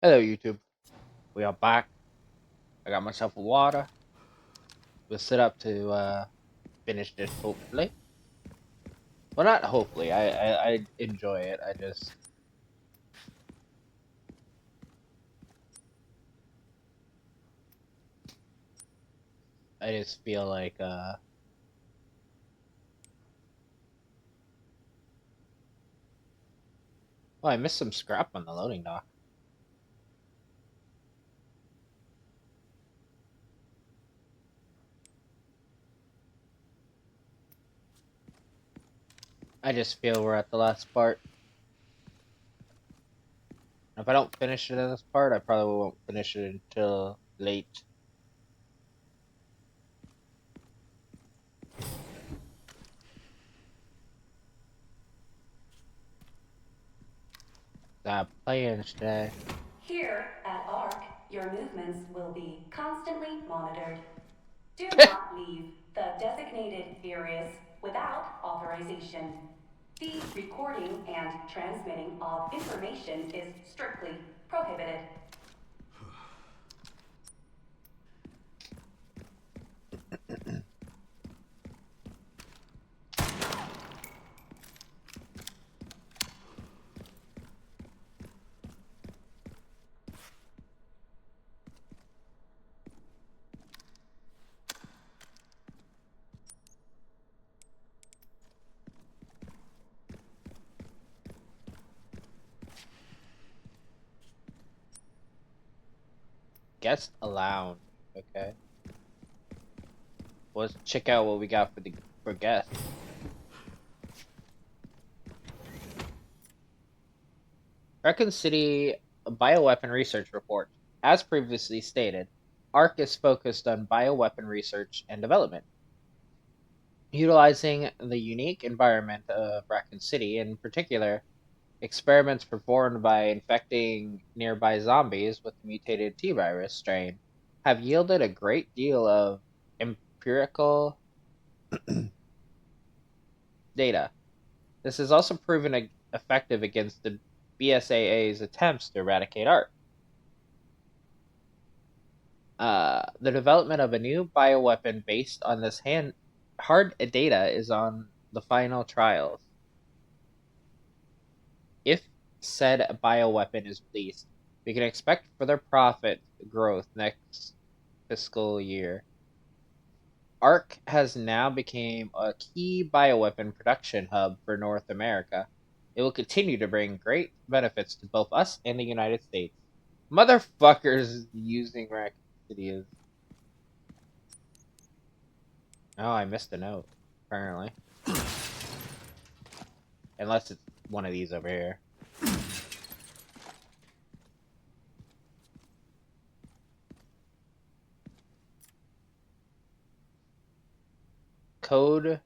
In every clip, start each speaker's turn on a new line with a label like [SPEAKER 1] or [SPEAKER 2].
[SPEAKER 1] Hello, YouTube. We are back. I got myself a water. We'll sit up to finish this, hopefully. Well, not hopefully. I enjoy it. I just feel like oh, I missed some scrap on the loading dock. I just feel we're at the last part. If I don't finish it in this part, I probably won't finish it until late. Stop playing today.
[SPEAKER 2] Here at ARC, your movements will be constantly monitored. Do not leave the designated areas without authorization. The recording and transmitting of information is strictly prohibited.
[SPEAKER 1] Guest allowed. Okay. Let's check out what we got for guests. Raccoon City Bioweapon Research Report. As previously stated, ARC is focused on bioweapon research and development, utilizing the unique environment of Raccoon City. In particular, experiments performed by infecting nearby zombies with the mutated T virus strain have yielded a great deal of empirical data. This has also proven effective against the BSAA's attempts to eradicate ARC. The development of a new bioweapon based on this hard data is on the final trials. If said bioweapon is released, we can expect further profit growth next fiscal year. ARC has now become a key bioweapon production hub for North America. It will continue to bring great benefits to both us and the United States. Motherfuckers using Raccoon City is. Oh, I missed a note, apparently. Unless it's one of these over here. Code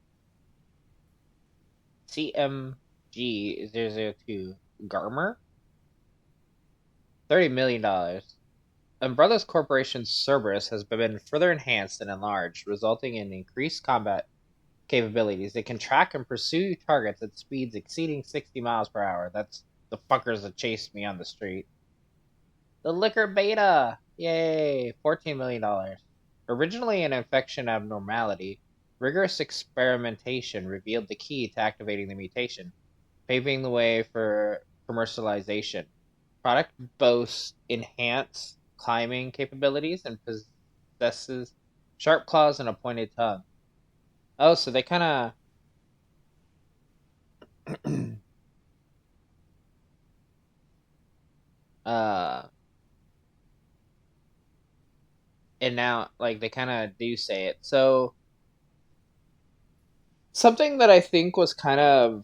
[SPEAKER 1] CMG002. Garmer? $30 million. Umbrella's corporation's Cerberus has been further enhanced and enlarged, resulting in increased combat capabilities. It can track and pursue targets at speeds exceeding 60 miles per hour. That's the fuckers that chased me on the street. The Liquor Beta! Yay! $14 million. Originally an infection abnormality, rigorous experimentation revealed the key to activating the mutation, paving the way for commercialization. Product boasts enhanced climbing capabilities and possesses sharp claws and a pointed tongue. Oh, so they kind of uh and now like they kind of do say it. So something that I think was kind of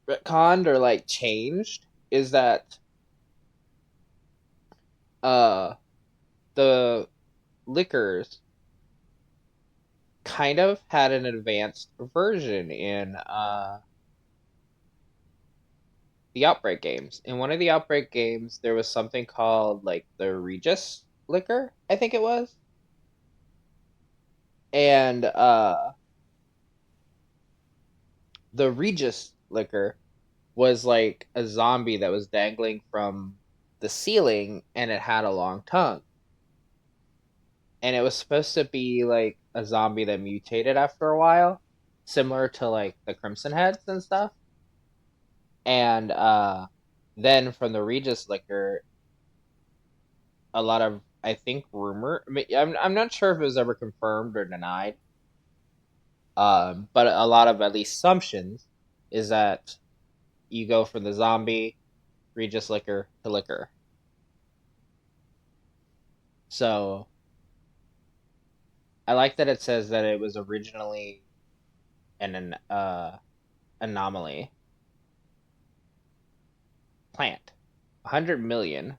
[SPEAKER 1] retconned or like changed is that uh the liquors kind of had an advanced version in the Outbreak games. In one of the Outbreak games, there was something called like the Regis liquor, I think it was. And the Regis liquor was like a zombie that was dangling from the ceiling, and it had a long tongue. And it was supposed to be like a zombie that mutated after a while, similar to like the Crimson Heads and stuff. And then from the Regis liquor, a lot of, I think, rumor. I mean, I'm not sure if it was ever confirmed or denied. But a lot of at least assumptions is that you go from the zombie Regis liquor to liquor. So I like that it says that it was originally an anomaly plant. 100 million.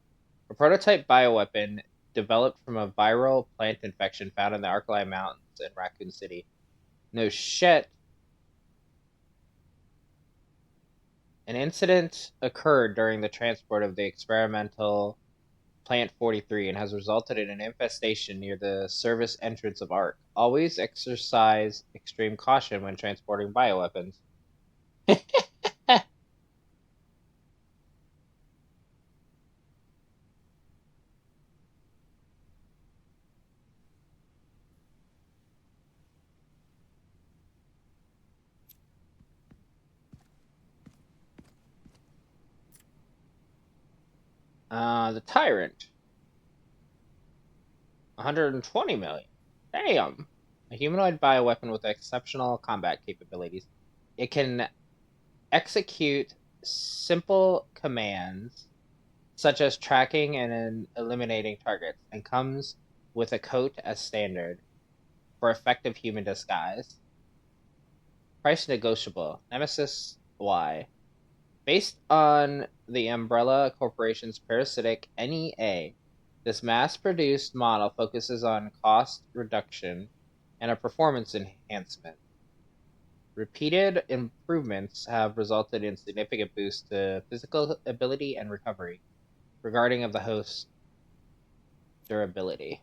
[SPEAKER 1] A prototype bioweapon developed from a viral plant infection found in the Arclay Mountains in Raccoon City. No shit. An incident occurred during the transport of the experimental Plant 43 and has resulted in an infestation near the service entrance of Ark. Always exercise extreme caution when transporting bioweapons. The Tyrant. 120 million. Damn. A humanoid bioweapon with exceptional combat capabilities. It can execute simple commands such as tracking and eliminating targets, and comes with a coat as standard for effective human disguise. Price negotiable. Nemesis Y. Based on the Umbrella Corporation's parasitic NEA, this mass-produced model focuses on cost reduction and a performance enhancement. Repeated improvements have resulted in significant boosts to physical ability and recovery, regarding of the host's durability.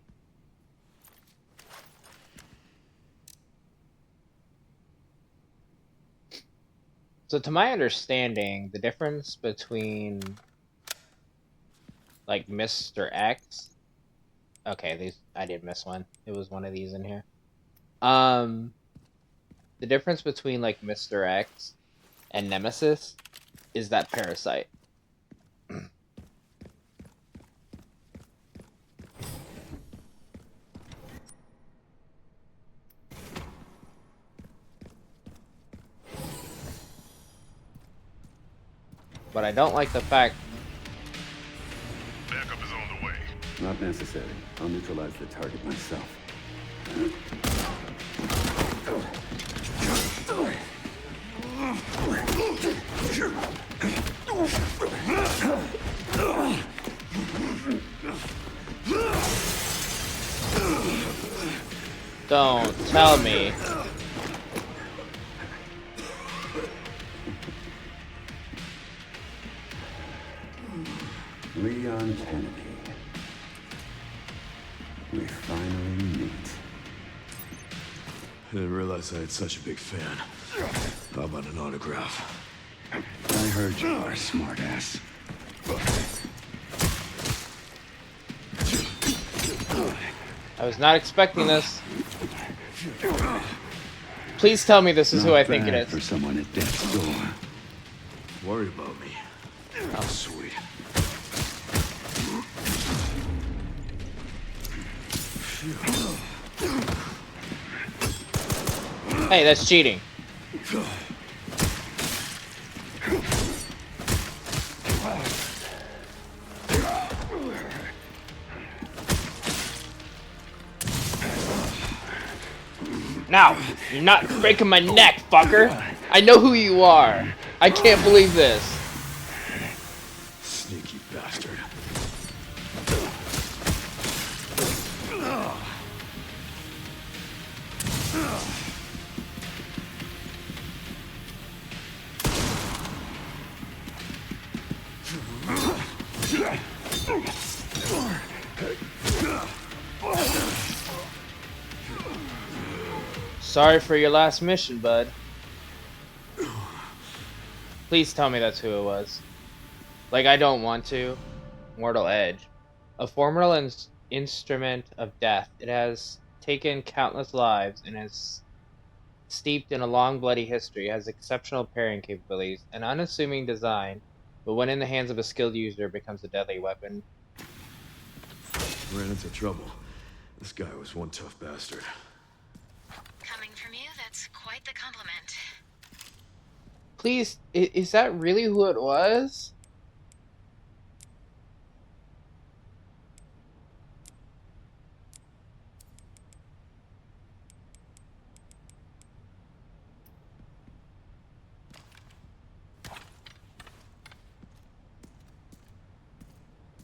[SPEAKER 1] So to my understanding, the difference between like Mr. X. Okay, these I did miss one. It was one of these in here. Um the difference between like Mr. X and Nemesis is that parasite. But I don't like the fact.
[SPEAKER 3] Backup is on the way.
[SPEAKER 4] Not necessary. I'll neutralize the target myself.
[SPEAKER 1] Don't tell me.
[SPEAKER 4] Leon Kennedy. We finally meet.
[SPEAKER 3] I didn't realize I had such a big fan. How about an autograph?
[SPEAKER 4] I heard you are a smartass.
[SPEAKER 1] I was not expecting this. Please tell me this is who I think it is.
[SPEAKER 4] For someone at death's door.
[SPEAKER 3] Worried about me? How sweet.
[SPEAKER 1] Hey, that's cheating. Now, you're not breaking my neck, fucker. I know who you are. I can't believe this.
[SPEAKER 3] Sneaky bastard.
[SPEAKER 1] Sorry for your last mission, bud. Please tell me that's who it was. Like, I don't want to. mortal edge. A formidable instrument of death, it has taken countless lives and is steeped in a long bloody history, has exceptional parrying capabilities, an unassuming design, but when in the hands of a skilled user, it becomes a deadly weapon.
[SPEAKER 3] Ran into trouble. This guy was one tough bastard.
[SPEAKER 5] Coming from you, that's quite the compliment.
[SPEAKER 1] Please, is that really who it was?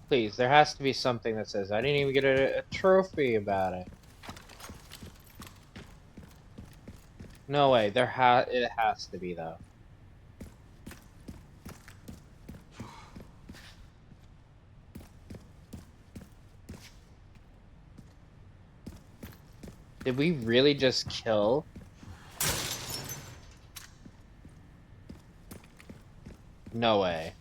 [SPEAKER 1] Please, there has to be something that says I didn't even get a trophy about it. No way, it has to be though. Did we really just kill? No way.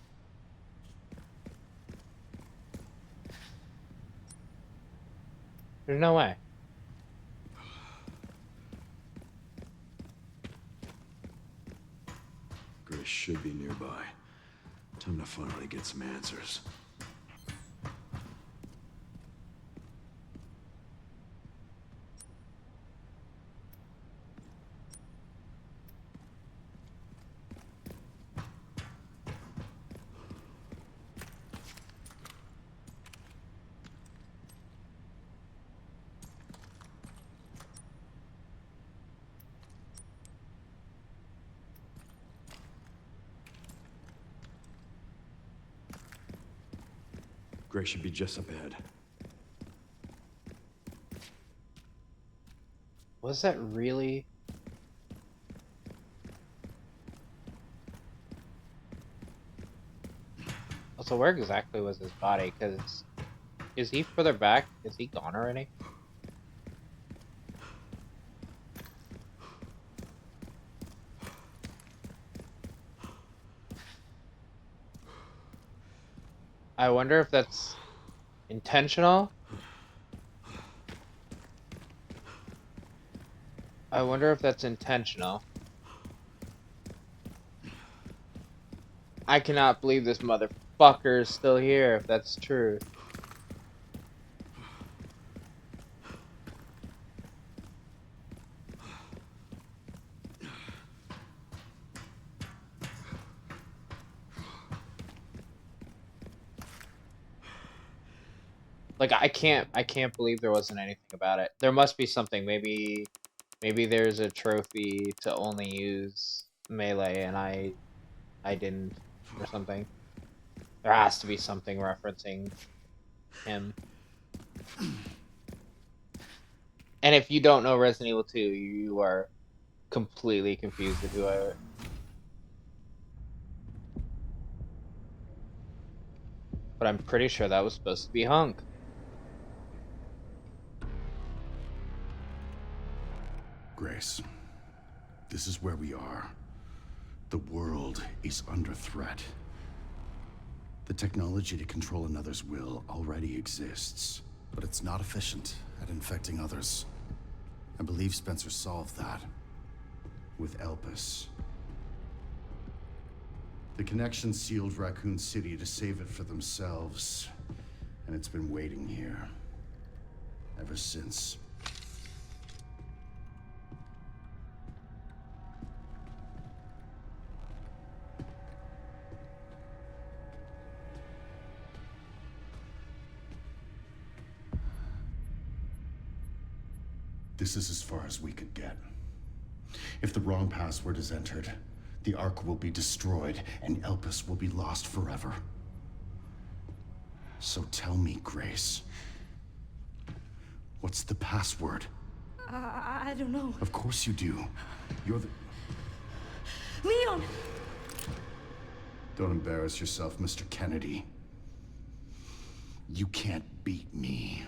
[SPEAKER 1] There's no way.
[SPEAKER 3] Grace should be nearby. Time to finally get some answers. Grace should be just up ahead.
[SPEAKER 1] Was that really? Also, where exactly was his body? Because is he further back? Is he gone already? I wonder if that's intentional. I wonder if that's intentional. I cannot believe this motherfucker is still here if that's true. Like I can't believe there wasn't anything about it. There must be something. Maybe there's a trophy to only use melee and I didn't or something. There has to be something referencing him. And if you don't know Resident Evil 2, you are completely confused with who I. But I'm pretty sure that was supposed to be Hunk.
[SPEAKER 6] Grace, this is where we are. The world is under threat. The technology to control another's will already exists, but it's not efficient at infecting others. I believe Spencer solved that with Elpis. The connection sealed Raccoon City to save it for themselves, and it's been waiting here ever since. This is as far as we could get. If the wrong password is entered, the Ark will be destroyed and Elpis will be lost forever. So tell me, Grace, what's the password?
[SPEAKER 7] I don't know.
[SPEAKER 6] Of course you do. You're the...
[SPEAKER 7] Leon!
[SPEAKER 6] Don't embarrass yourself, Mr. Kennedy. You can't beat me.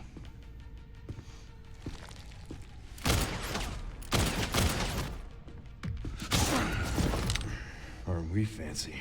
[SPEAKER 3] Aren't we fancy?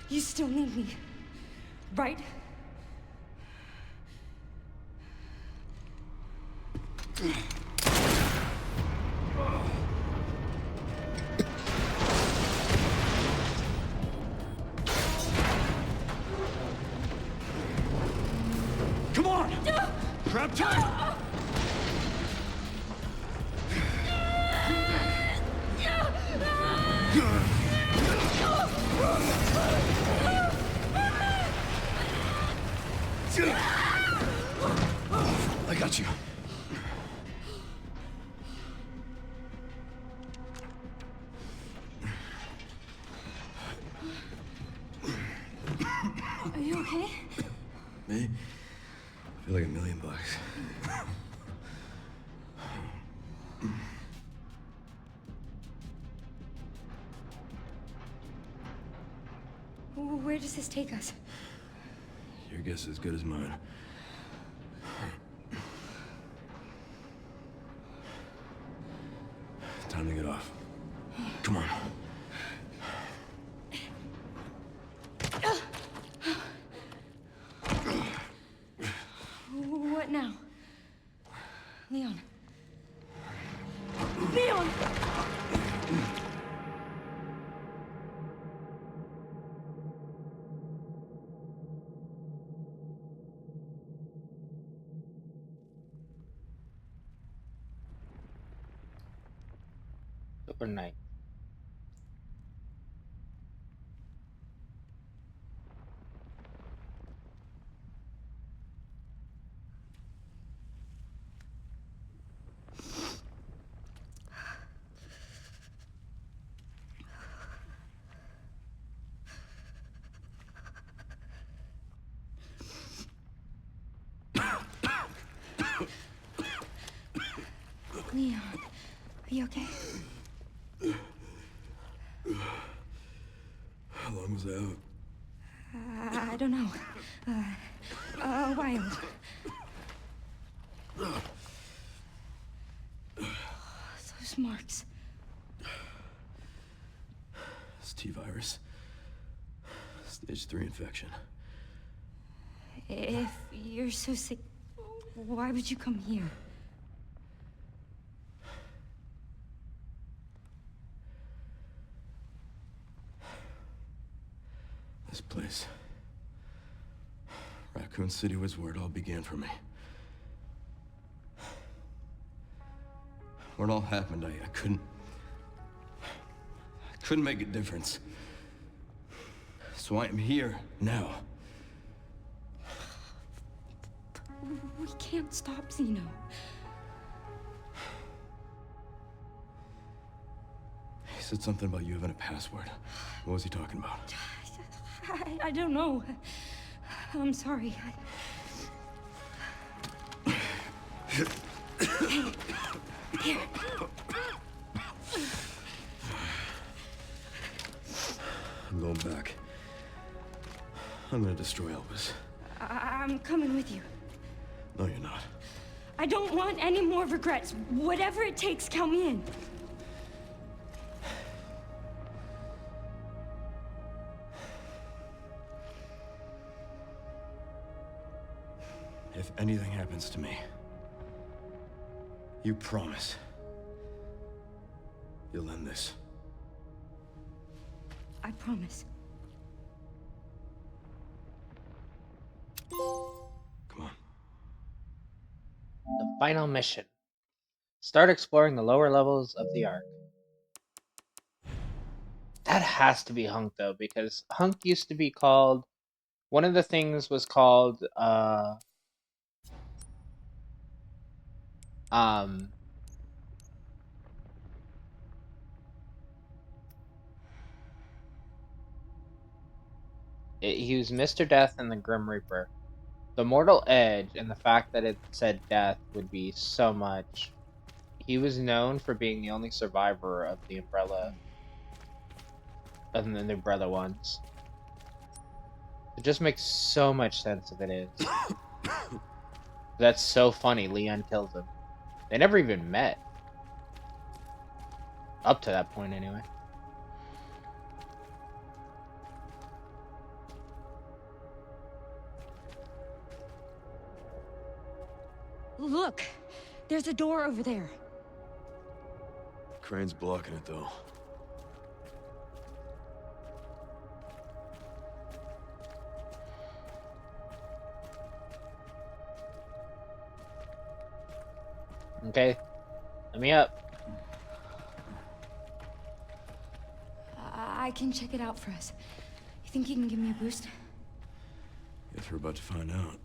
[SPEAKER 7] You still need me, right?
[SPEAKER 3] Come on! Grab tight! I got you.
[SPEAKER 7] Are you okay?
[SPEAKER 3] Me? I feel like $1,000,000.
[SPEAKER 7] Where does this take us?
[SPEAKER 3] Your guess is as good as mine. Time to get off. Come on.
[SPEAKER 7] What now? Leon. Leon!
[SPEAKER 1] Overnight.
[SPEAKER 7] Leon, are you okay?
[SPEAKER 3] How long was I out?
[SPEAKER 7] I don't know. A while. Those marks.
[SPEAKER 3] It's T-virus. Stage 3 infection.
[SPEAKER 7] If you're so sick, why would you come here?
[SPEAKER 3] This place. Raccoon City was where it all began for me. When it all happened, I couldn't make a difference. So I am here now.
[SPEAKER 7] We can't stop Zeno.
[SPEAKER 3] He said something about you having a password. What was he talking about?
[SPEAKER 7] I don't know. I'm sorry. Here.
[SPEAKER 3] I'm going back. I'm gonna destroy Elvis.
[SPEAKER 7] I'm coming with you.
[SPEAKER 3] No, you're not.
[SPEAKER 7] I don't want any more regrets. Whatever it takes, count me in.
[SPEAKER 3] If anything happens to me, you promise you'll end this.
[SPEAKER 7] I promise.
[SPEAKER 3] Come on.
[SPEAKER 1] The final mission. Start exploring the lower levels of the Ark. That has to be Hunk though, because Hunk used to be called. One of the things was called um he was Mr. Death and the Grim Reaper. The Mortal Edge and the fact that it said death would be so much. He was known for being the only survivor of the Umbrella, other than the Umbrella ones. It just makes so much sense if it is. That's so funny. Leon kills him. They never even met. Up to that point, anyway.
[SPEAKER 7] Look! There's a door over there.
[SPEAKER 3] Crane's blocking it, though.
[SPEAKER 1] Okay, let me up.
[SPEAKER 7] I can check it out for us. You think you can give me a boost?
[SPEAKER 3] Guess we're about to find out.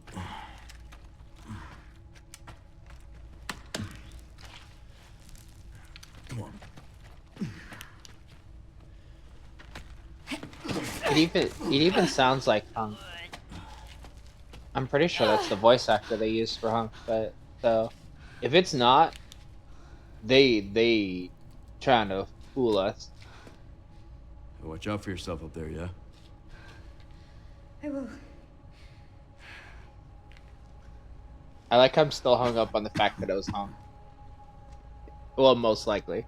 [SPEAKER 3] Come on.
[SPEAKER 1] It even sounds like Hunk. I'm pretty sure that's the voice actor they used for Hunk, but so if it's not, they trying to fool us.
[SPEAKER 3] Watch out for yourself up there, yeah?
[SPEAKER 7] I will.
[SPEAKER 1] I like I'm still hung up on the fact that it was Hunk. Well, most likely.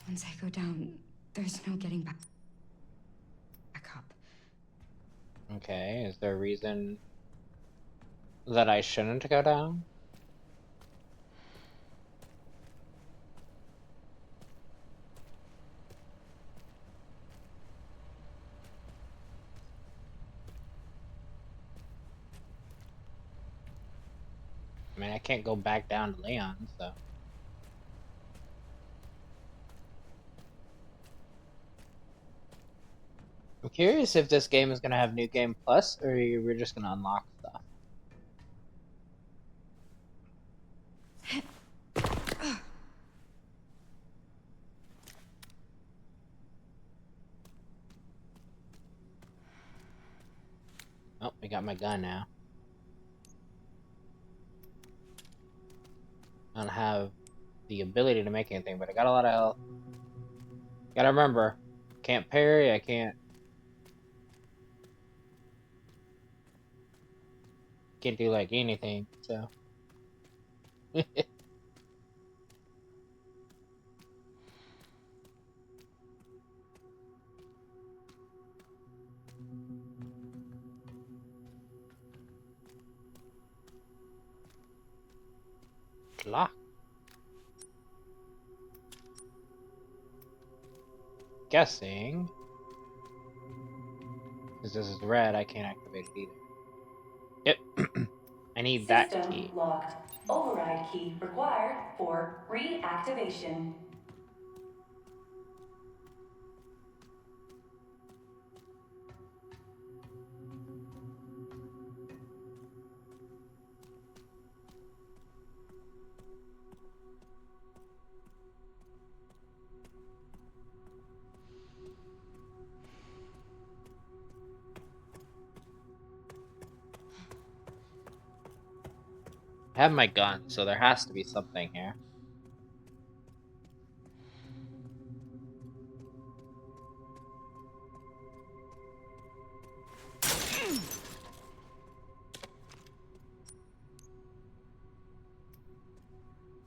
[SPEAKER 7] Once I go down, there's no getting back up.
[SPEAKER 1] Okay, is there a reason that I shouldn't go down? I mean, I can't go back down to Leon, so. I'm curious if this game is gonna have New Game Plus, or we're just gonna unlock stuff. Oh, we got my gun now. I don't have the ability to make anything, but I got a lot of health. Gotta remember, can't parry, I can't do like anything, so. Lock. Guessing, because this is red, I can't activate it either. Yep. I need that
[SPEAKER 2] System
[SPEAKER 1] key.
[SPEAKER 2] locked. Override key required for reactivation.
[SPEAKER 1] I have my gun, so there has to be something here.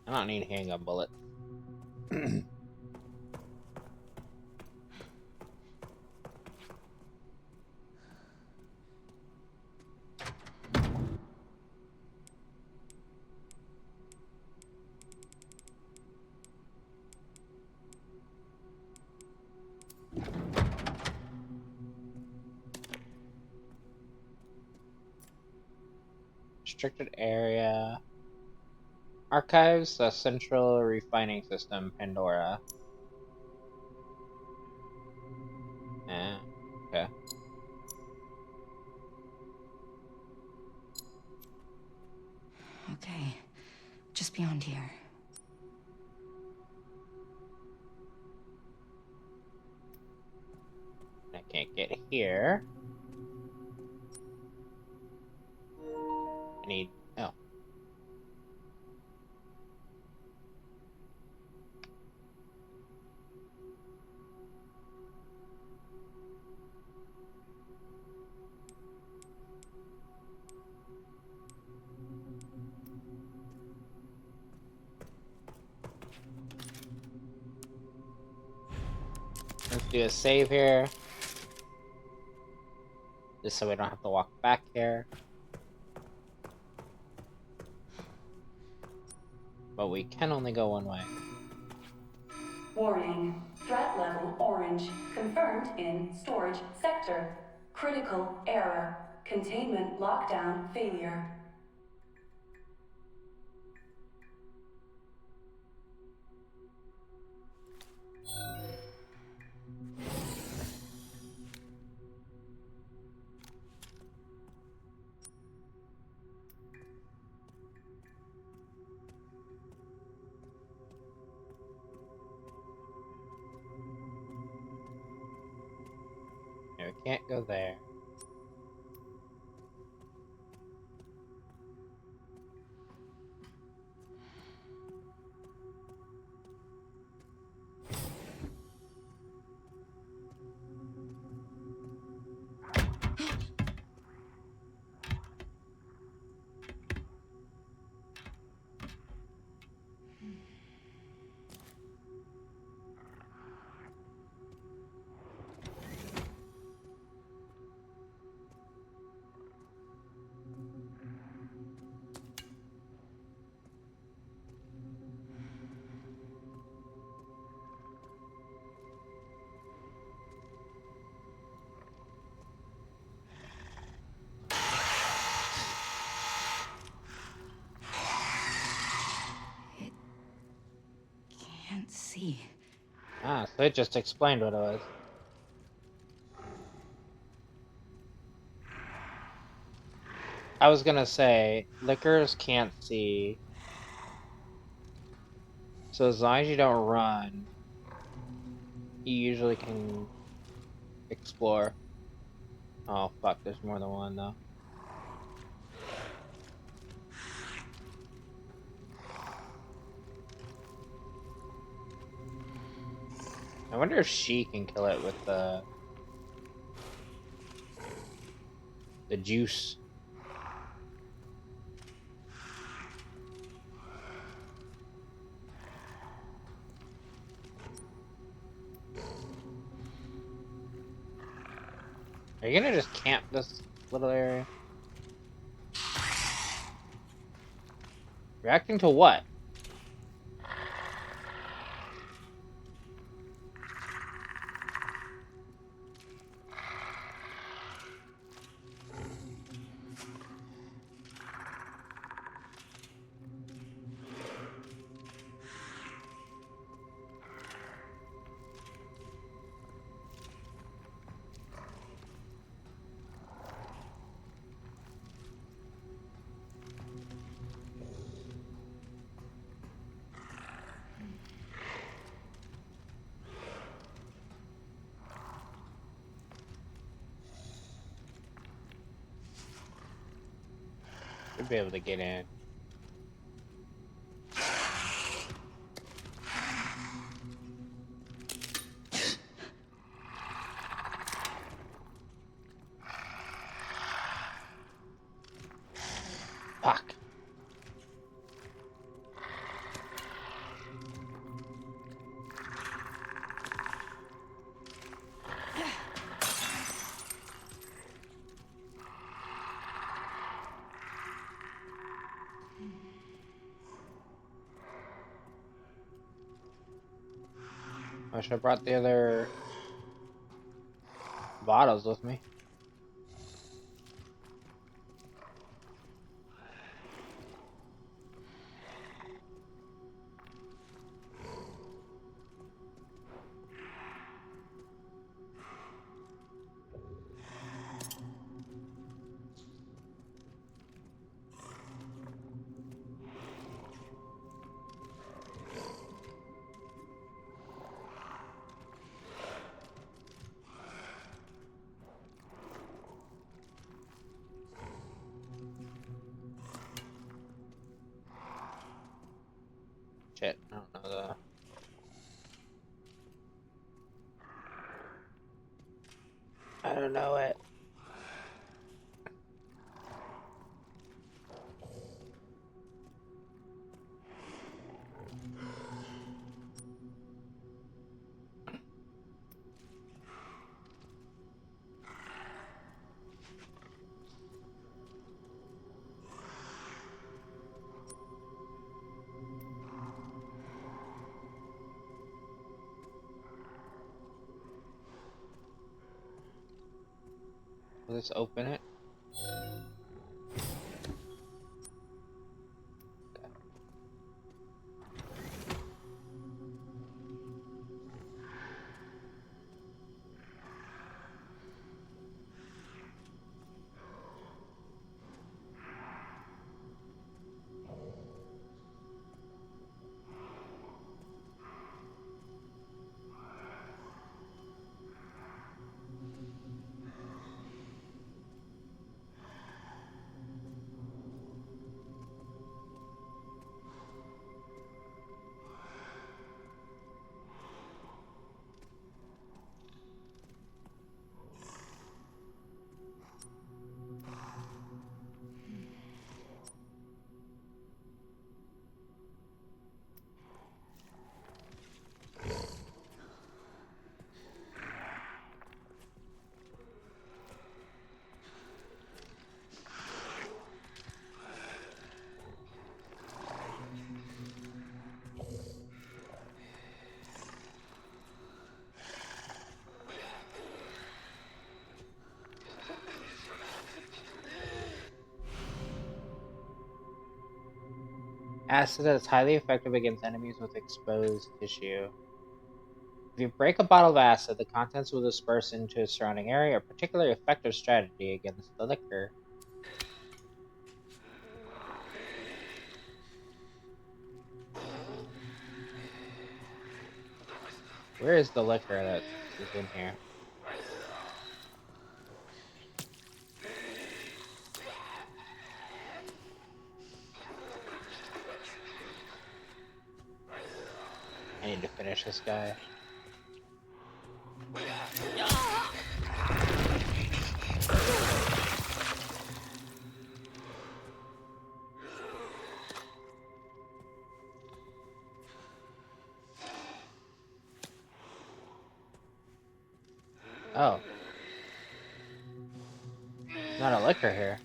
[SPEAKER 1] I don't need handgun bullets. Restricted area. Archives, a central refining system, Pandora. Okay.
[SPEAKER 7] Okay, just beyond here.
[SPEAKER 1] I can't get here. I need. Oh. do a save here. Just so we don't have to walk back here. But we can only go one way.
[SPEAKER 2] Warning. Threat level orange. Confirmed in storage sector. Critical error. Containment lockdown failure.
[SPEAKER 1] No, we can't go there.
[SPEAKER 7] Can't see.
[SPEAKER 1] Ah, so it just explained what it was. I was gonna say, lickers can't see. So as long as you don't run, you usually can explore. Oh fuck, there's more than one though. I wonder if she can kill it with the juice. Are you gonna just camp this little area? Reacting to what? Should be able to get in. Fuck. I should have brought the other bottles with me. Shit, I don't know I don't know it. Let's open it. Acid is highly effective against enemies with exposed tissue. If you break a bottle of acid, the contents will disperse into a surrounding area, a particularly effective strategy against the liquor. Where is the liquor that is in here? I need to finish this guy. Oh. Not a liquor here.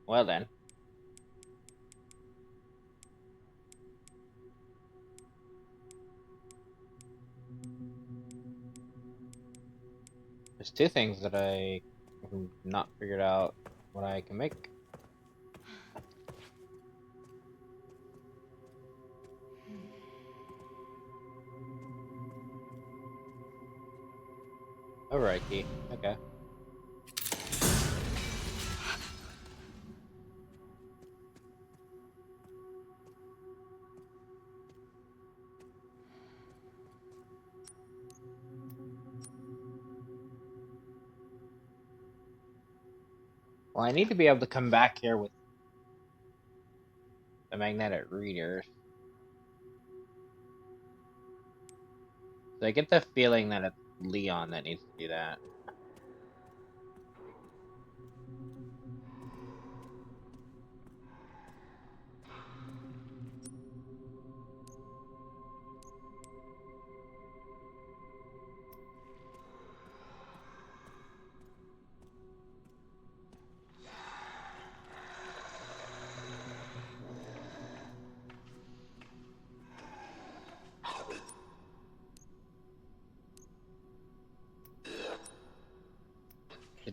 [SPEAKER 1] Well then. There's two things that I have not figured out what I can make. Override key. Okay. Well, I need to be able to come back here with the magnetic readers. So I get the feeling that it's Leon that needs to do that.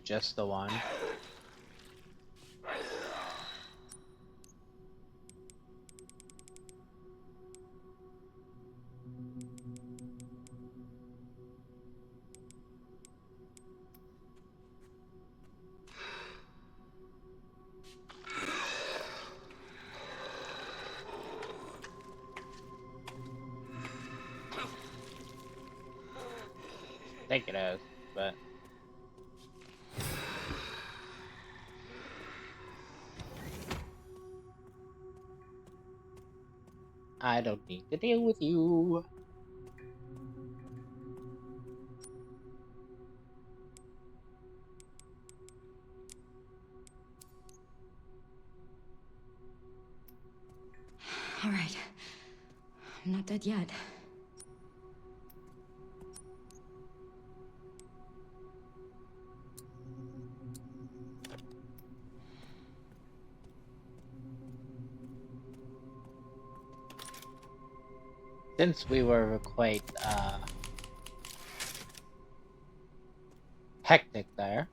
[SPEAKER 1] it just the one? I think it is, but I don't need to deal with you.
[SPEAKER 7] All right. I'm not dead yet.
[SPEAKER 1] Since we were quite hectic there.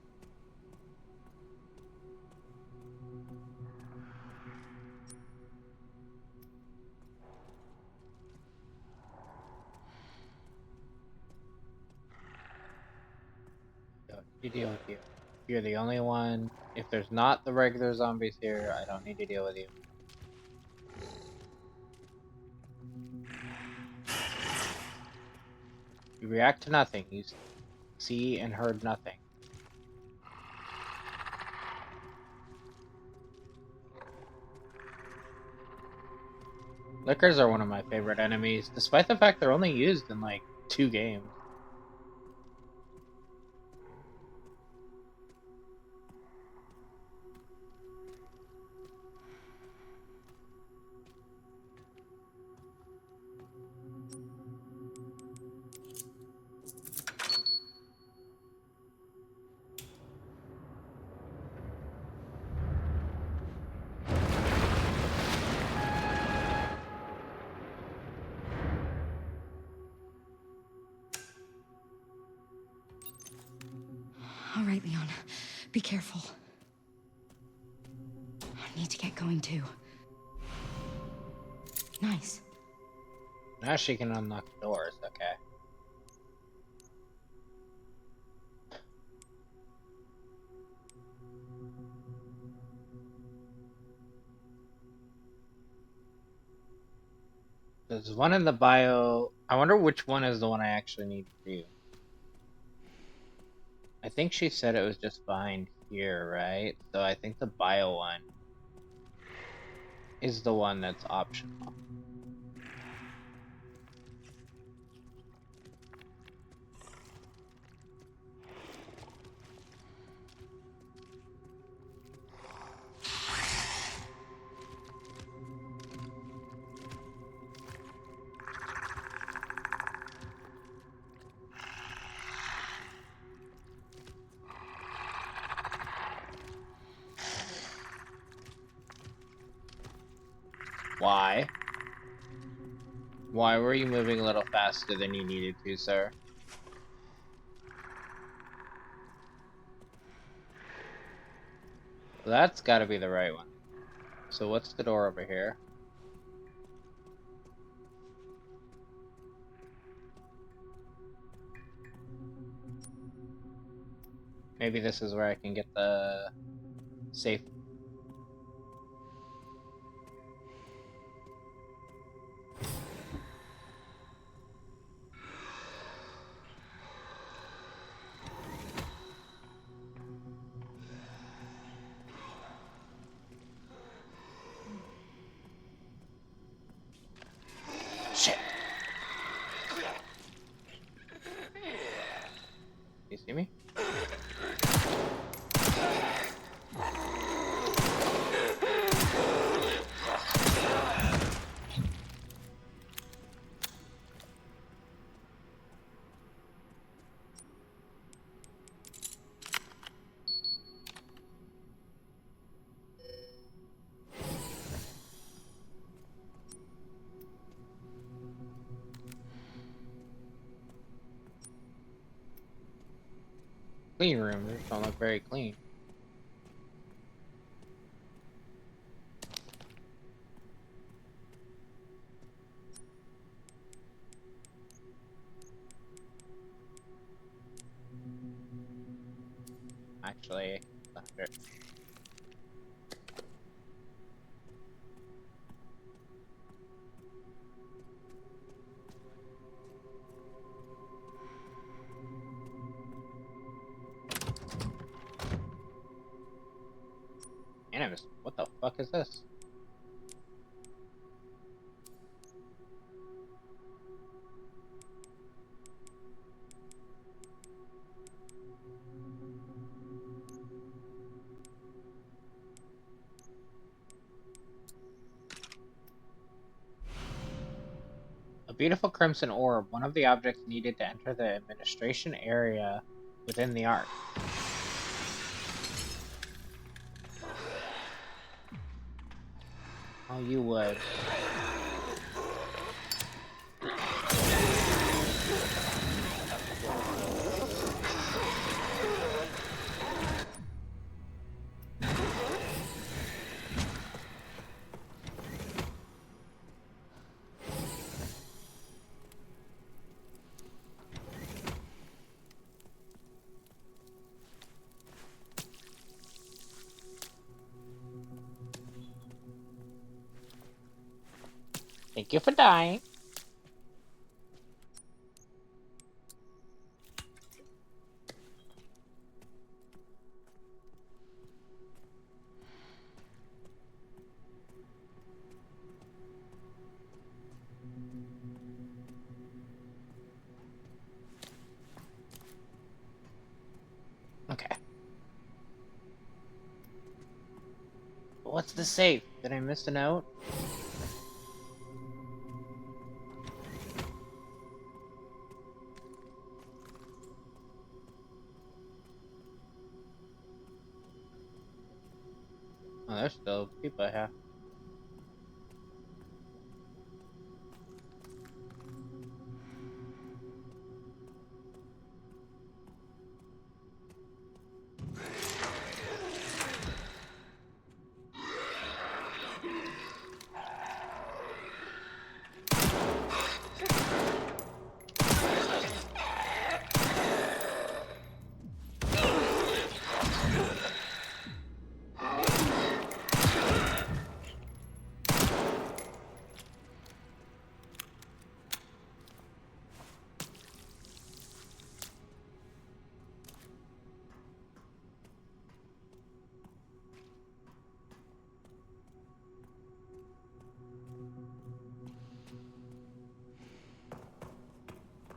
[SPEAKER 1] Don't need to deal with you. You're the only one. If there's not the regular zombies here, I don't need to deal with you. You react to nothing. You see and heard nothing. Lickers are one of my favorite enemies, despite the fact they're only used in like 2 games.
[SPEAKER 7] All right, Leon. Be careful. I need to get going too. Nice.
[SPEAKER 1] Now she can unlock doors, okay. There's one in the bio. I wonder which one is the one I actually need to do. I think she said it was just behind here, right? So I think the bio one is the one that's optional. Why? Why were you moving a little faster than you needed to, sir? Well, that's gotta be the right one. So what's the door over here? Maybe this is where I can get the safe. Shit! You see me? Clean room. This don't look very clean. Actually, 100. Animus. What the fuck is this? A beautiful crimson orb, one of the objects needed to enter the administration area within the Ark. Oh, you would. Thank you for dying. Okay. What's the safe? Did I miss a note? Oh, there's still people here.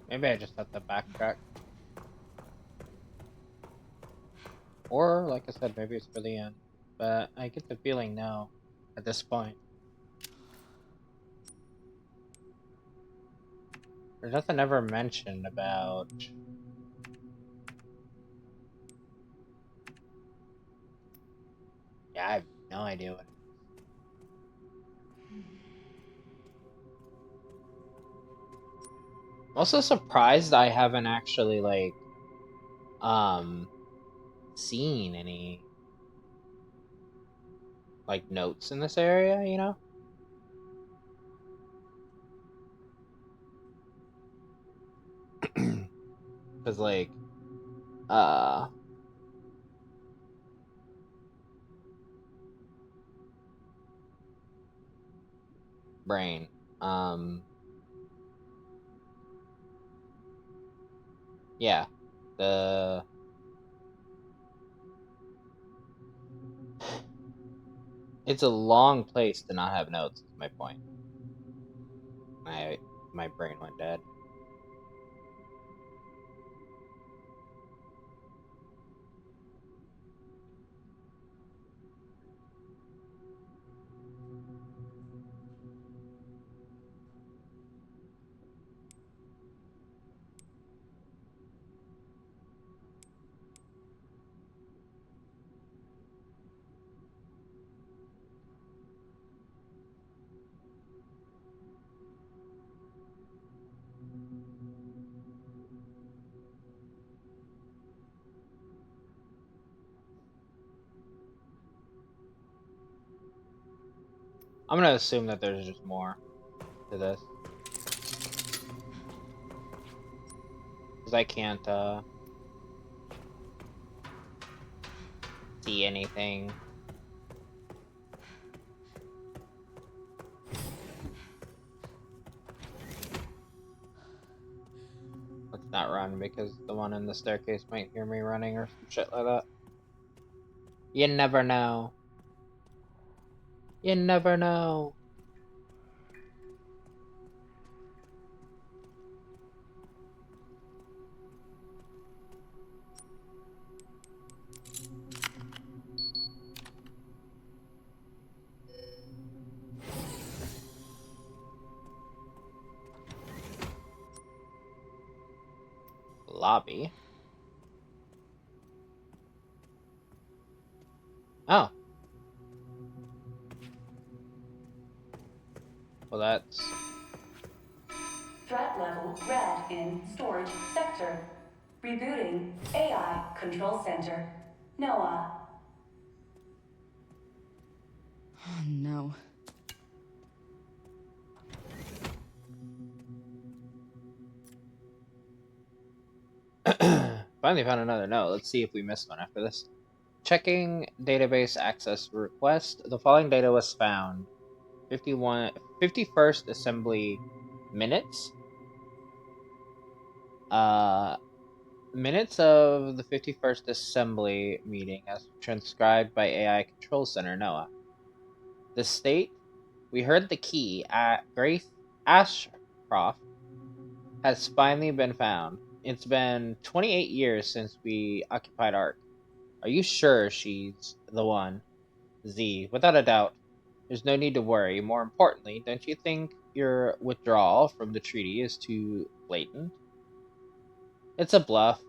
[SPEAKER 1] Maybe I just have to backtrack. Or, like I said, maybe it's for the end. But I get the feeling no, at this point. There's nothing ever mentioned about... Yeah, I have no idea what... I'm also surprised I haven't actually, like, seen any, like, notes in this area, you know? Because, like, uh... brain. Um... Yeah. The... It's a long place to not have notes, is my point. My brain went dead. I'm gonna assume that there's just more to this. Because I can't, see anything. Let's not run, because the one in the staircase might hear me running or some shit like that. You never know. You never know. Lobby. Oh. Well, that's...
[SPEAKER 2] Threat level red in storage sector. Rebooting AI control center. Noah.
[SPEAKER 7] Oh no.
[SPEAKER 1] Finally found another note. Let's see if we missed one after this. Checking database access request. The following data was found. 51st assembly minutes. Minutes of the 51st assembly meeting as transcribed by AI Control Center NOAA. The state, we heard the key at Grace Ashcroft has finally been found. It's been 28 years since we occupied Ark. Are you sure she's the one? Z, without a doubt. There's no need to worry. More importantly, don't you think your withdrawal from the treaty is too blatant? It's a bluff.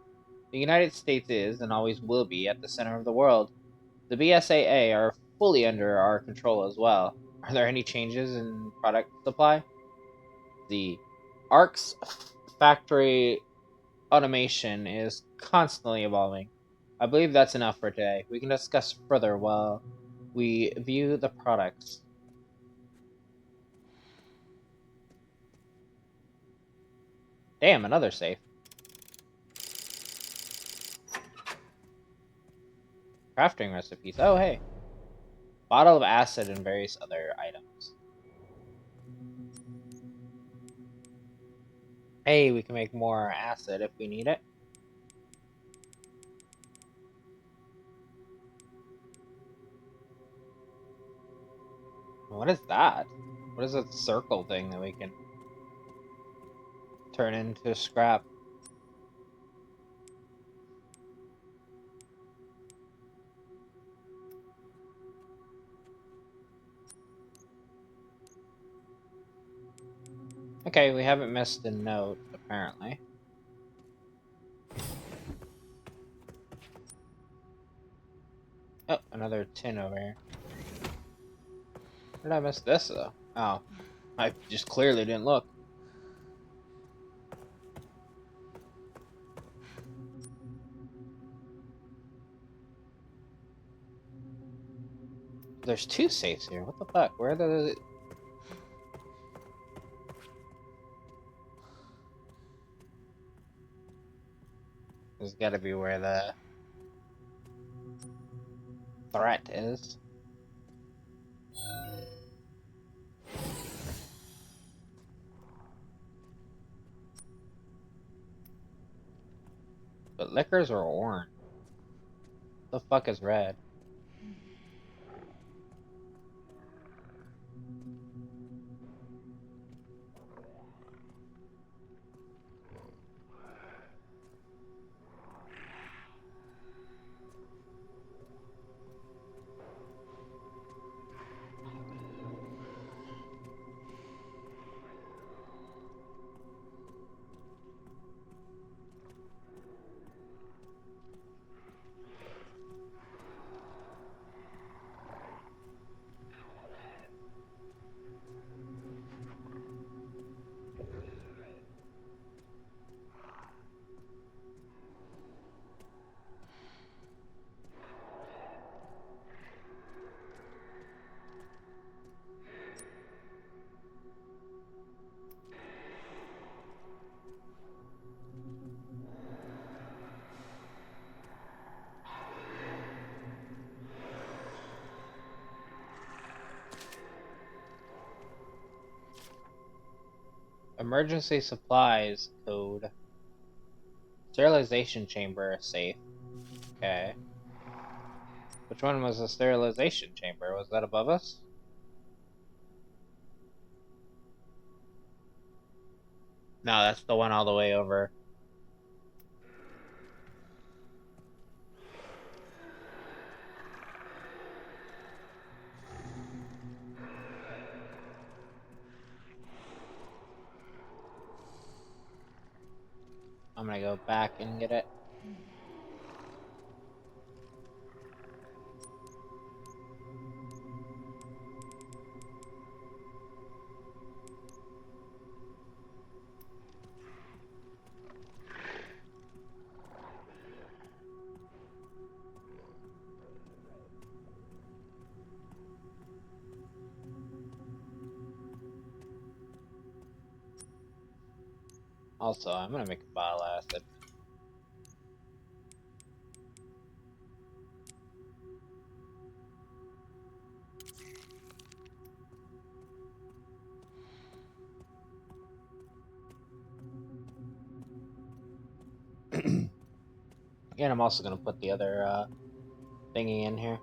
[SPEAKER 1] The United States is, and always will be, at the center of the world. The BSAA are fully under our control as well. Are there any changes in product supply? The ARC's factory automation is constantly evolving. I believe that's enough for today. We can discuss further while we view the products. Damn, another safe. Crafting recipes. Oh, hey. Bottle of acid and various other items. Hey, we can make more acid if we need it. What is that? What is that circle thing that we can turn into scrap? Okay, we haven't missed a note, apparently. Oh, another tin over here. Where did I miss this, though? Oh, I just clearly didn't look. There's two safes here. What the fuck? Where are the... There's gotta be where the threat is. But liquors are orange. The fuck is red? Emergency supplies code. Sterilization chamber safe. Okay. Which one was the sterilization chamber? Was that above us? No, that's the one all the way over. I'm gonna go back and get it. Also, I'm gonna make a bile acid. And I'm also gonna put the other thingy in here.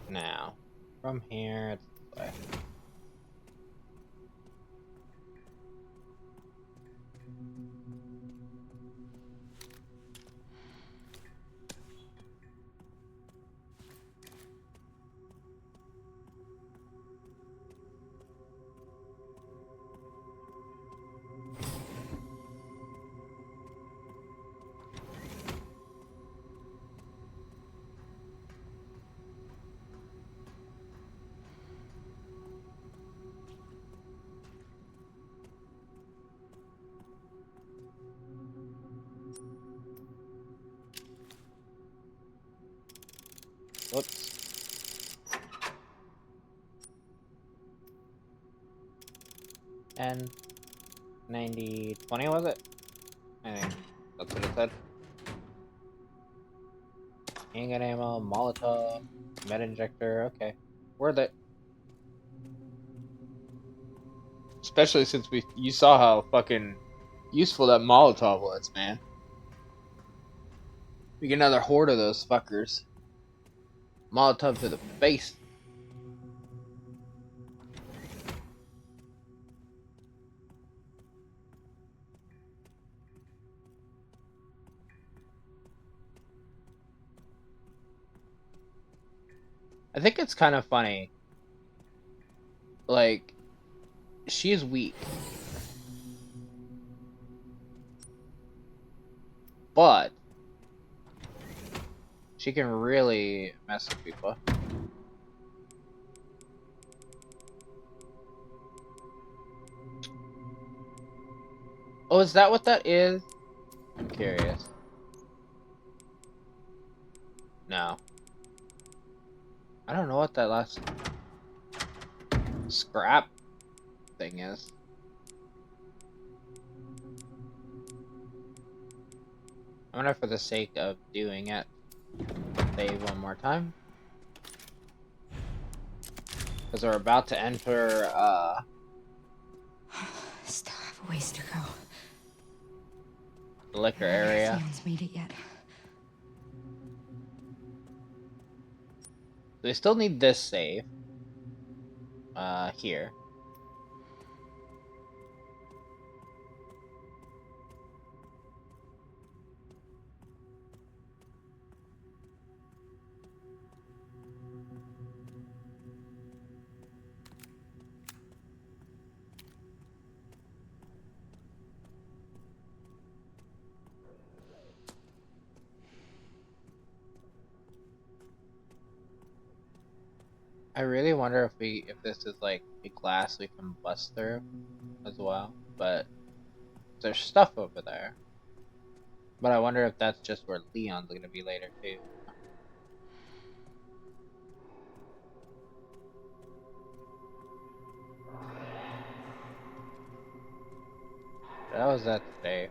[SPEAKER 1] Now, from here, it's this way. Whoops. 10, 90, 20 was it? I think that's what it said. Handgun ammo, Molotov, med injector, okay. Worth it. Especially since you saw how fucking useful that Molotov was, man. We get another horde of those fuckers. Molotov to the face. I think it's kind of funny. Like, she's weak. But she can really mess with people. Oh, is that what that is? I'm curious. No. I don't know what that last scrap thing is. I wonder for the sake of doing it, save one more time. Because we're about to enter,
[SPEAKER 7] Still have a ways to go.
[SPEAKER 1] the liquor
[SPEAKER 7] I wonder if
[SPEAKER 1] area.
[SPEAKER 7] Leon's made it yet.
[SPEAKER 1] We still need this save. Here. I really wonder if this is like a glass we can bust through as well, but there's stuff over there. But I wonder if that's just where Leon's gonna be later too. That was that safe.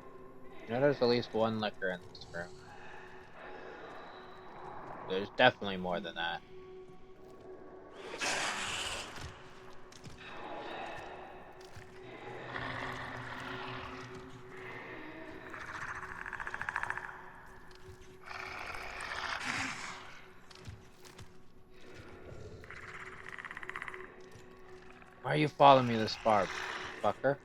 [SPEAKER 1] You know, there's at least one liquor in this room. There's definitely more than that. Why are you following me this far, fucker?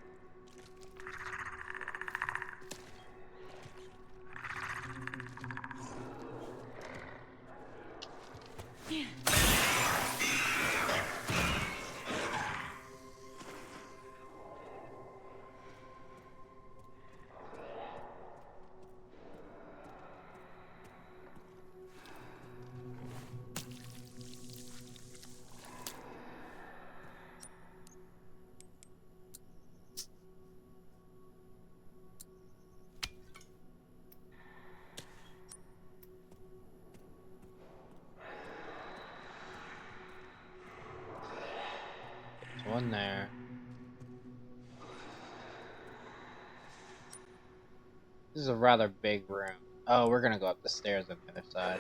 [SPEAKER 1] There's one there. This is a rather big room. Oh, we're gonna go up the stairs on the other side.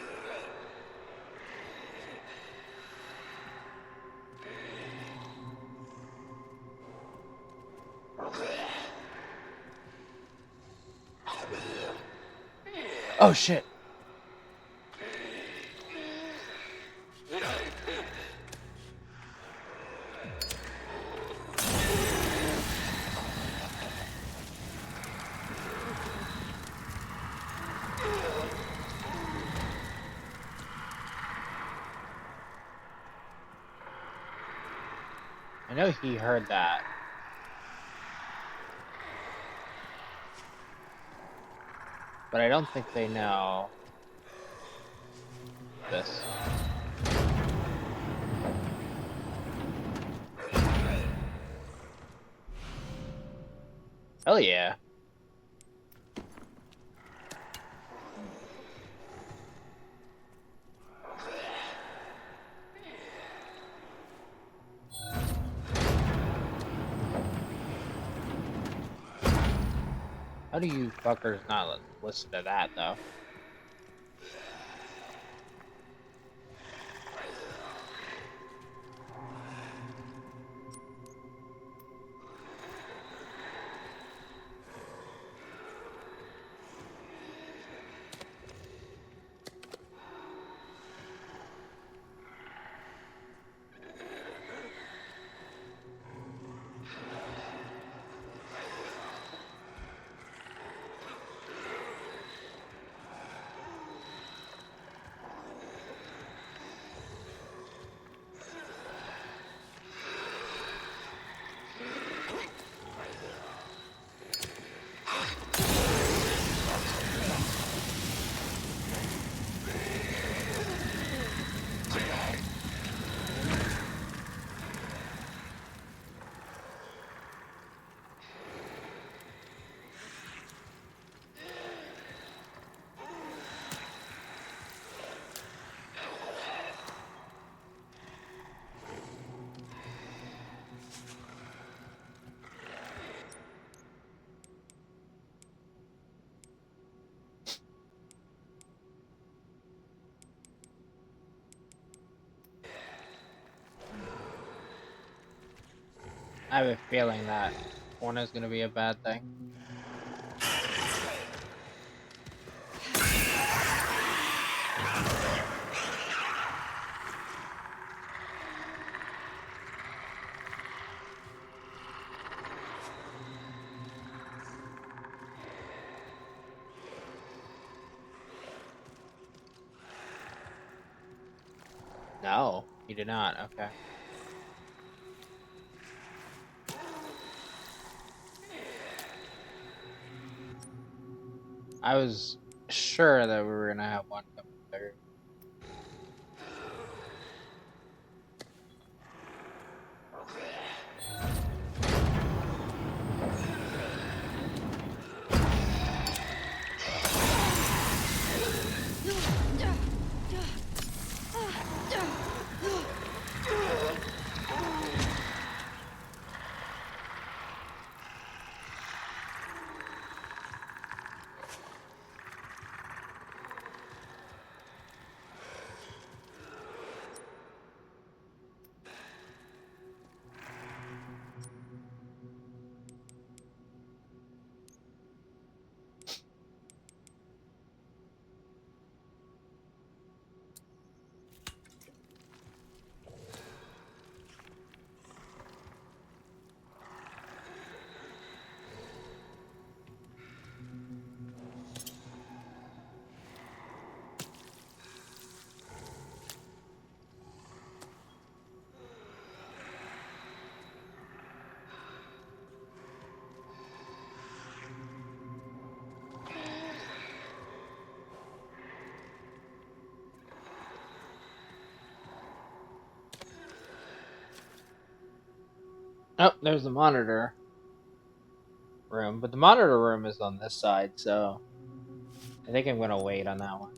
[SPEAKER 1] Oh shit! I know he heard that. But I don't think they know this. Hell yeah. How do you fuckers not listen to that, though? I have a feeling that corner is gonna be a bad thing. No, he did not. Okay. I was sure that we were gonna have one coming through. Oh, there's the monitor room, but the monitor room is on this side, so I think I'm gonna wait on that one.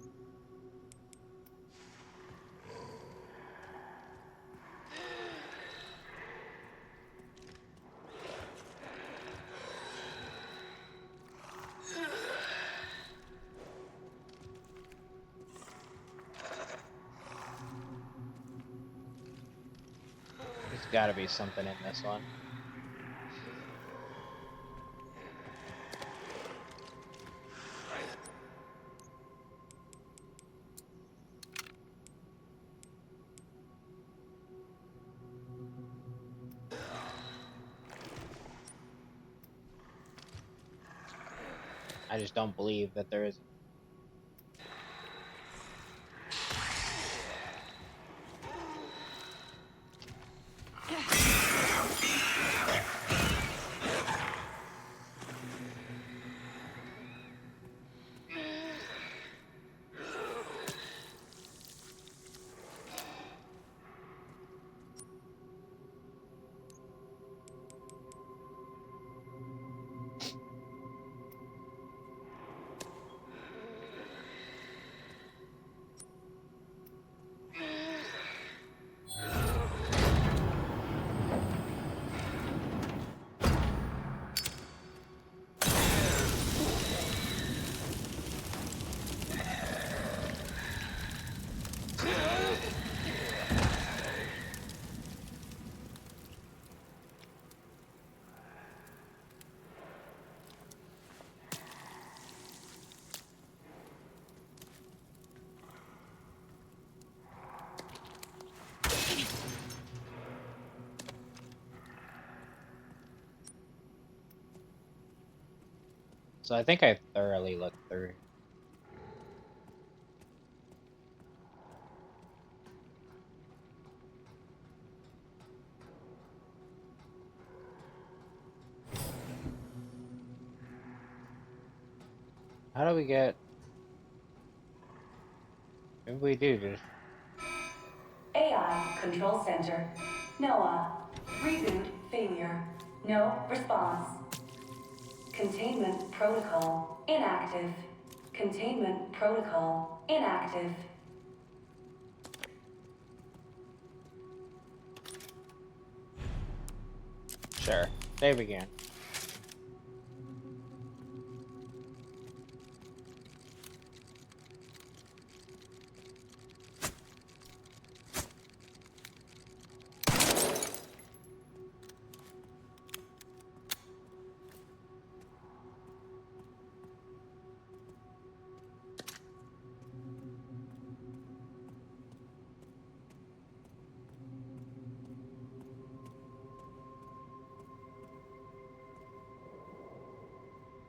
[SPEAKER 1] There's gotta be something in this one. I just don't believe that there isn't. So I think I thoroughly looked through. How do we get? Maybe we do just.
[SPEAKER 2] AI Control Center. NOAA. Reboot failure. No response. Containment protocol inactive. Containment protocol inactive.
[SPEAKER 1] Sure. Save again.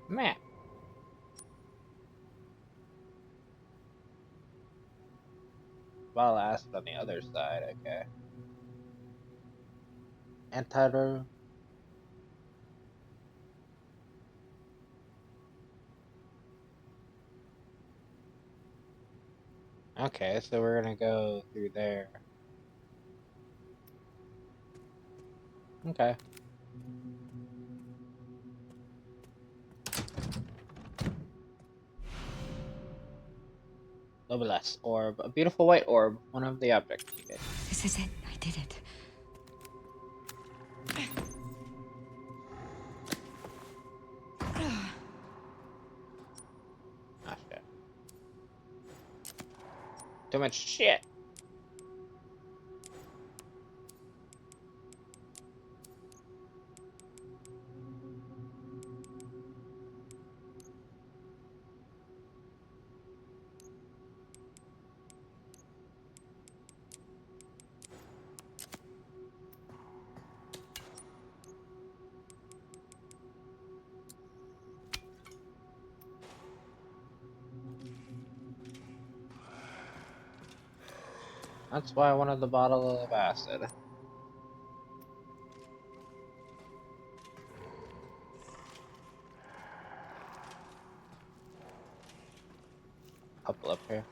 [SPEAKER 1] Map. Well, asked on the other side. Okay. Antidote. Okay, so we're gonna go through there. Okay. Noblesse orb, a beautiful white orb, one of the objects you get.
[SPEAKER 7] This is it. I did it.
[SPEAKER 1] Ah, shit. Too much shit. That's why I wanted the bottle of acid. Couple up here.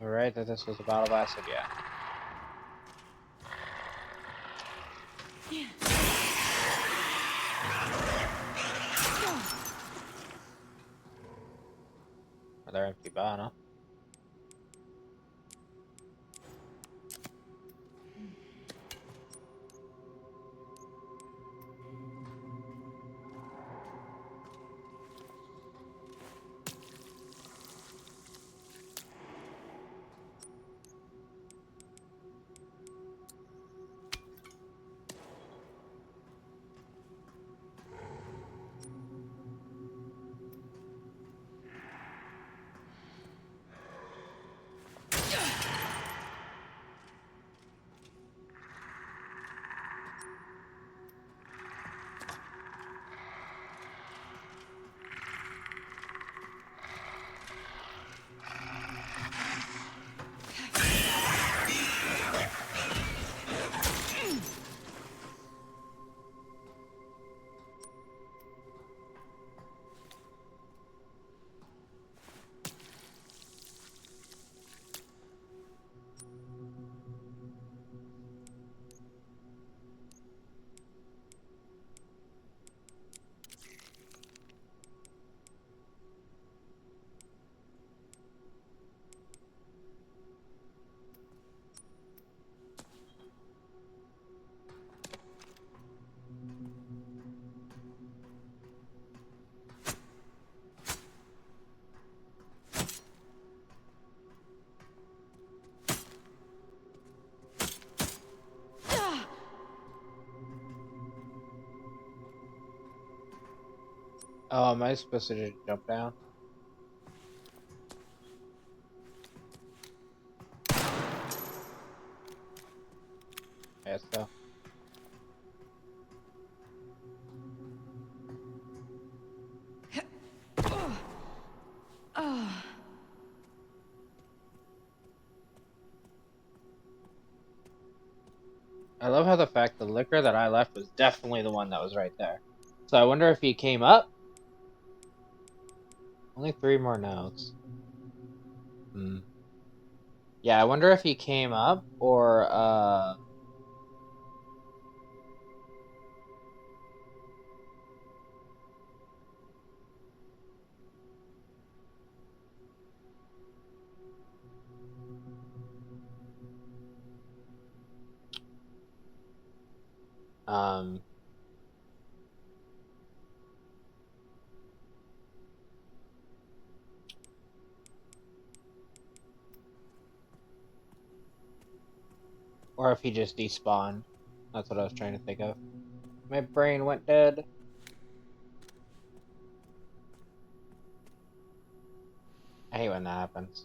[SPEAKER 1] You're right that this was a bottle of acid, yeah. Another empty bottle. Oh, am I supposed to just jump down? I guess so. I love how the fact the liquor that I left was definitely the one that was right there. So I wonder if he came up. Only 3 more notes. Hmm. Yeah, I wonder if he came up or um or if he just despawned. That's what I was trying to think of. My brain went dead. I hate when that happens.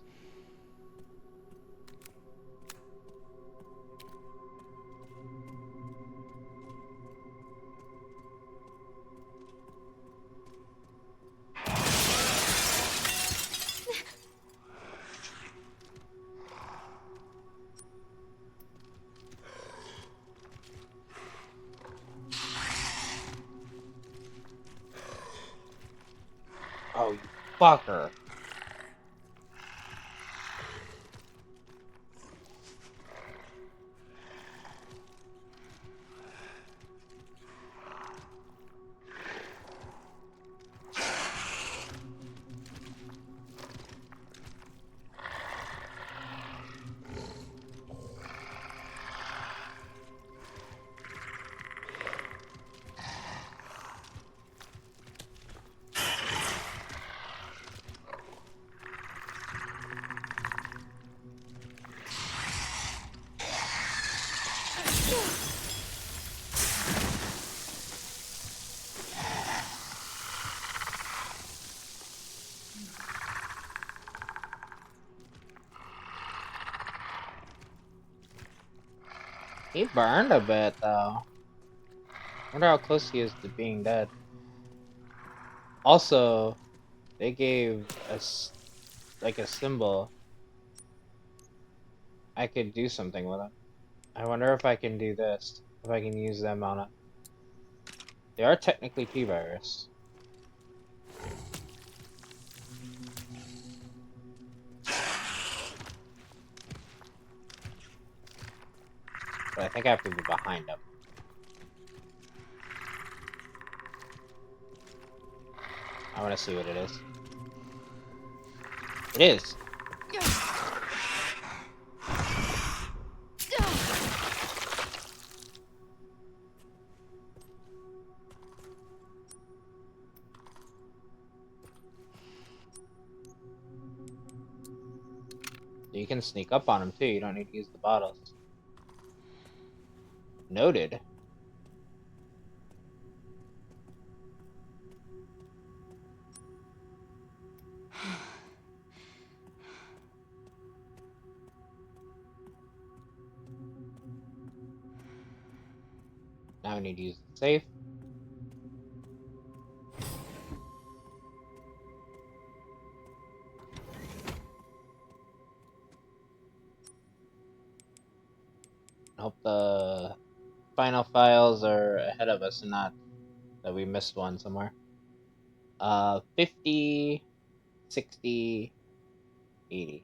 [SPEAKER 1] Oh, you fucker. He burned a bit though. Wonder how close he is to being dead. Also, they gave us like a symbol. I could do something with it. I wonder if I can do this. If I can use them on it. They are technically T-virus. But I think I have to be behind him. I want to see what it is. It is. You can sneak up on him too. You don't need to use the bottles. Noted. Now we need to use the safe. I hope the final files are ahead of us and not that we missed one somewhere. 50, 60, 80.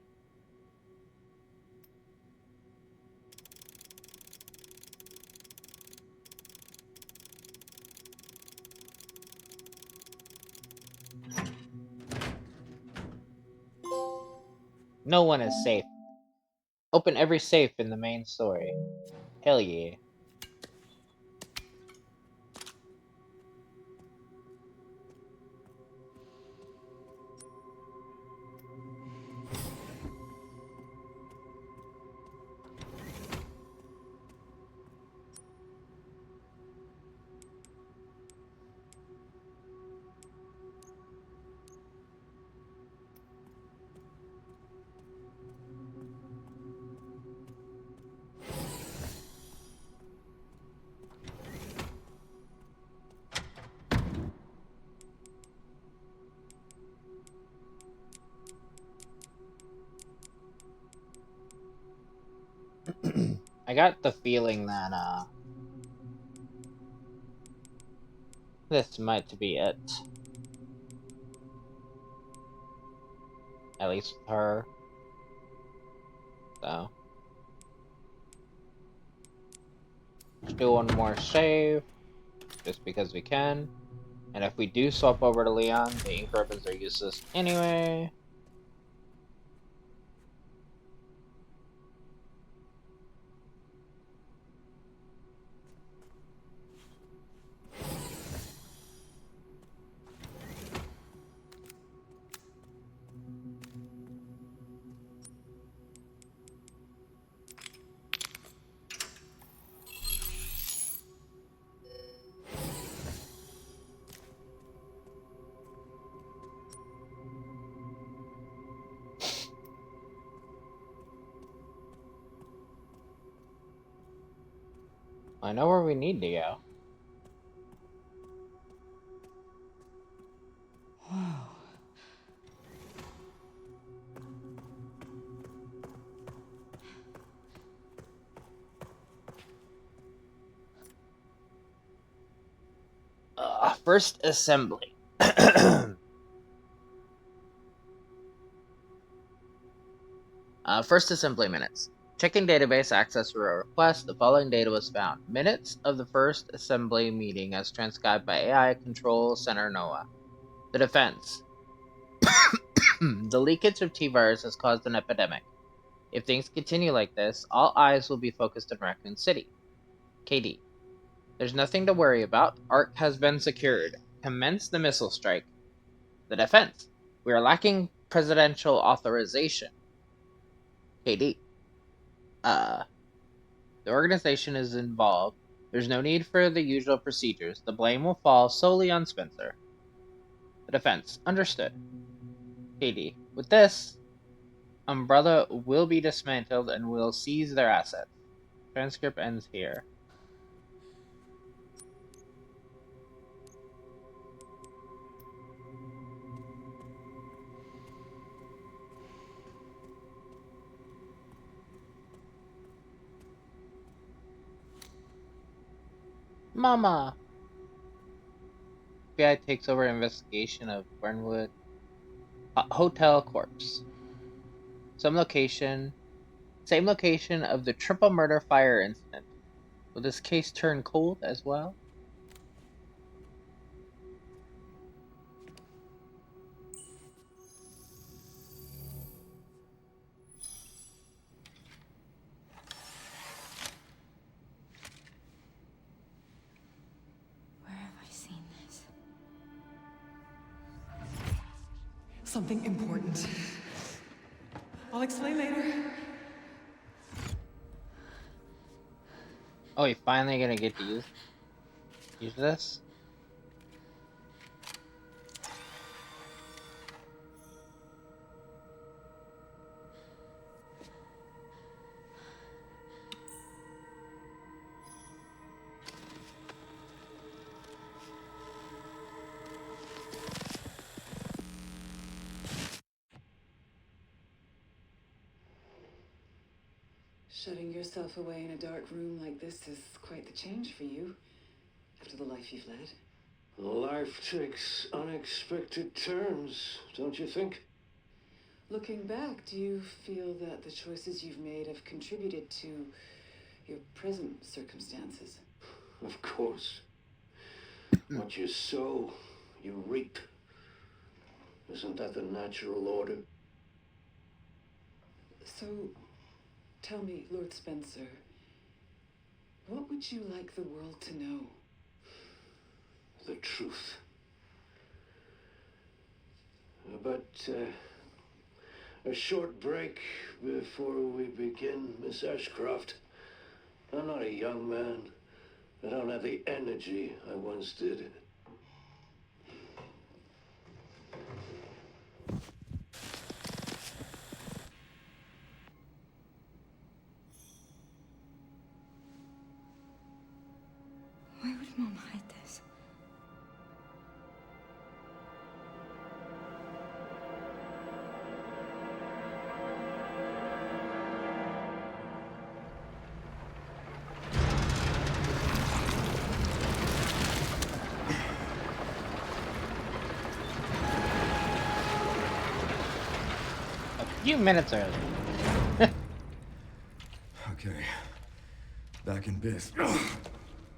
[SPEAKER 1] No one is safe. Open every safe in the main story. Hell yeah. I got the feeling that this might be it. At least with her. So let's do one more save. Just because we can. And if we do swap over to Leon, the ink ribbons are useless anyway. I know where we need to go.
[SPEAKER 7] Whoa.
[SPEAKER 1] First assembly. First assembly minutes. Checking database access for a request, the following data was found. Minutes of the first assembly meeting as transcribed by AI Control Center NOAA. The defense. The leakage of T-virus has caused an epidemic. If things continue like this, all eyes will be focused on Raccoon City. KD. There's nothing to worry about. Ark has been secured. Commence the missile strike. The defense. We are lacking presidential authorization. KD. The organization is involved. There's no need for the usual procedures. The blame will fall solely on Spencer. The defense. Understood. KD. With this, Umbrella will be dismantled and will seize their assets. Transcript ends here. Mama! FBI takes over investigation of Burnwood Hotel corpse. Same location of the triple murder fire incident. Will this case turn cold as well?
[SPEAKER 7] Where have I seen this?
[SPEAKER 8] Something important. I'll explain later.
[SPEAKER 1] Oh, you finally gonna get to use this?
[SPEAKER 8] Shutting yourself away in a dark room like this is quite the change for you, after the life you've led.
[SPEAKER 3] Life takes unexpected turns, don't you think?
[SPEAKER 8] Looking back, do you feel that the choices you've made have contributed to your present circumstances?
[SPEAKER 3] Of course. What you sow, you reap. Isn't that the natural order?
[SPEAKER 8] So, tell me, Lord Spencer, what would you like the world to know?
[SPEAKER 3] The truth. But, a short break before we begin, Miss Ashcroft. I'm not a young man. I don't have the energy I once did.
[SPEAKER 7] Why would Mom hide this?
[SPEAKER 1] A few minutes early.
[SPEAKER 6] Okay. Back in biz.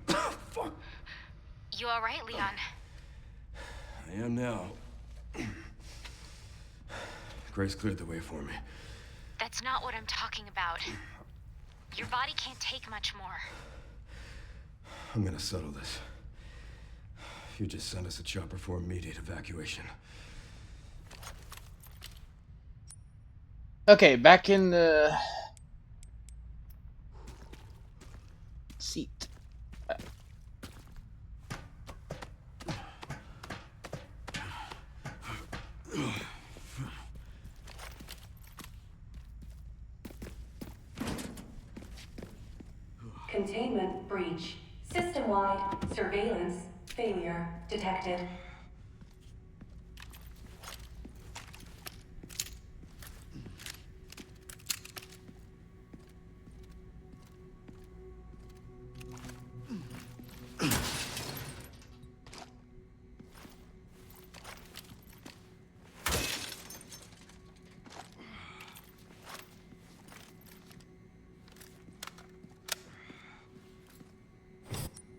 [SPEAKER 6] Fuck.
[SPEAKER 5] You alright, Leon?
[SPEAKER 6] I am now. Grace cleared the way for me.
[SPEAKER 5] That's not what I'm talking about. Your body can't take much more.
[SPEAKER 6] I'm gonna settle this. You just send us a chopper for immediate evacuation.
[SPEAKER 1] Okay, back in the seat.
[SPEAKER 2] Containment breach. System-wide surveillance failure detected.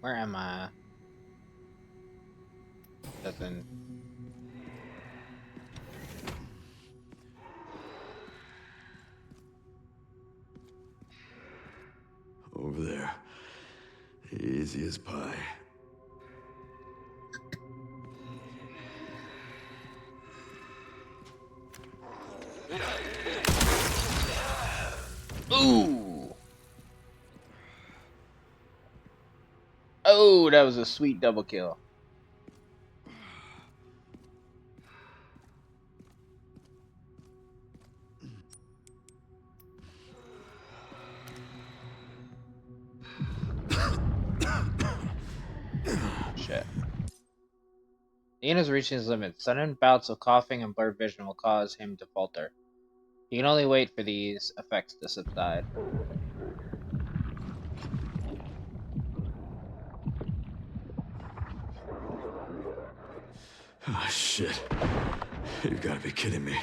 [SPEAKER 1] Where am I? Doesn't.
[SPEAKER 3] Over there. Easy as pie.
[SPEAKER 1] Ooh. Oh, that was a sweet double kill. Shit. Ian is reaching his limits. Sudden bouts of coughing and blurred vision will cause him to falter. He can only wait for these effects to subside.
[SPEAKER 3] Ah, shit. You've got to be kidding me.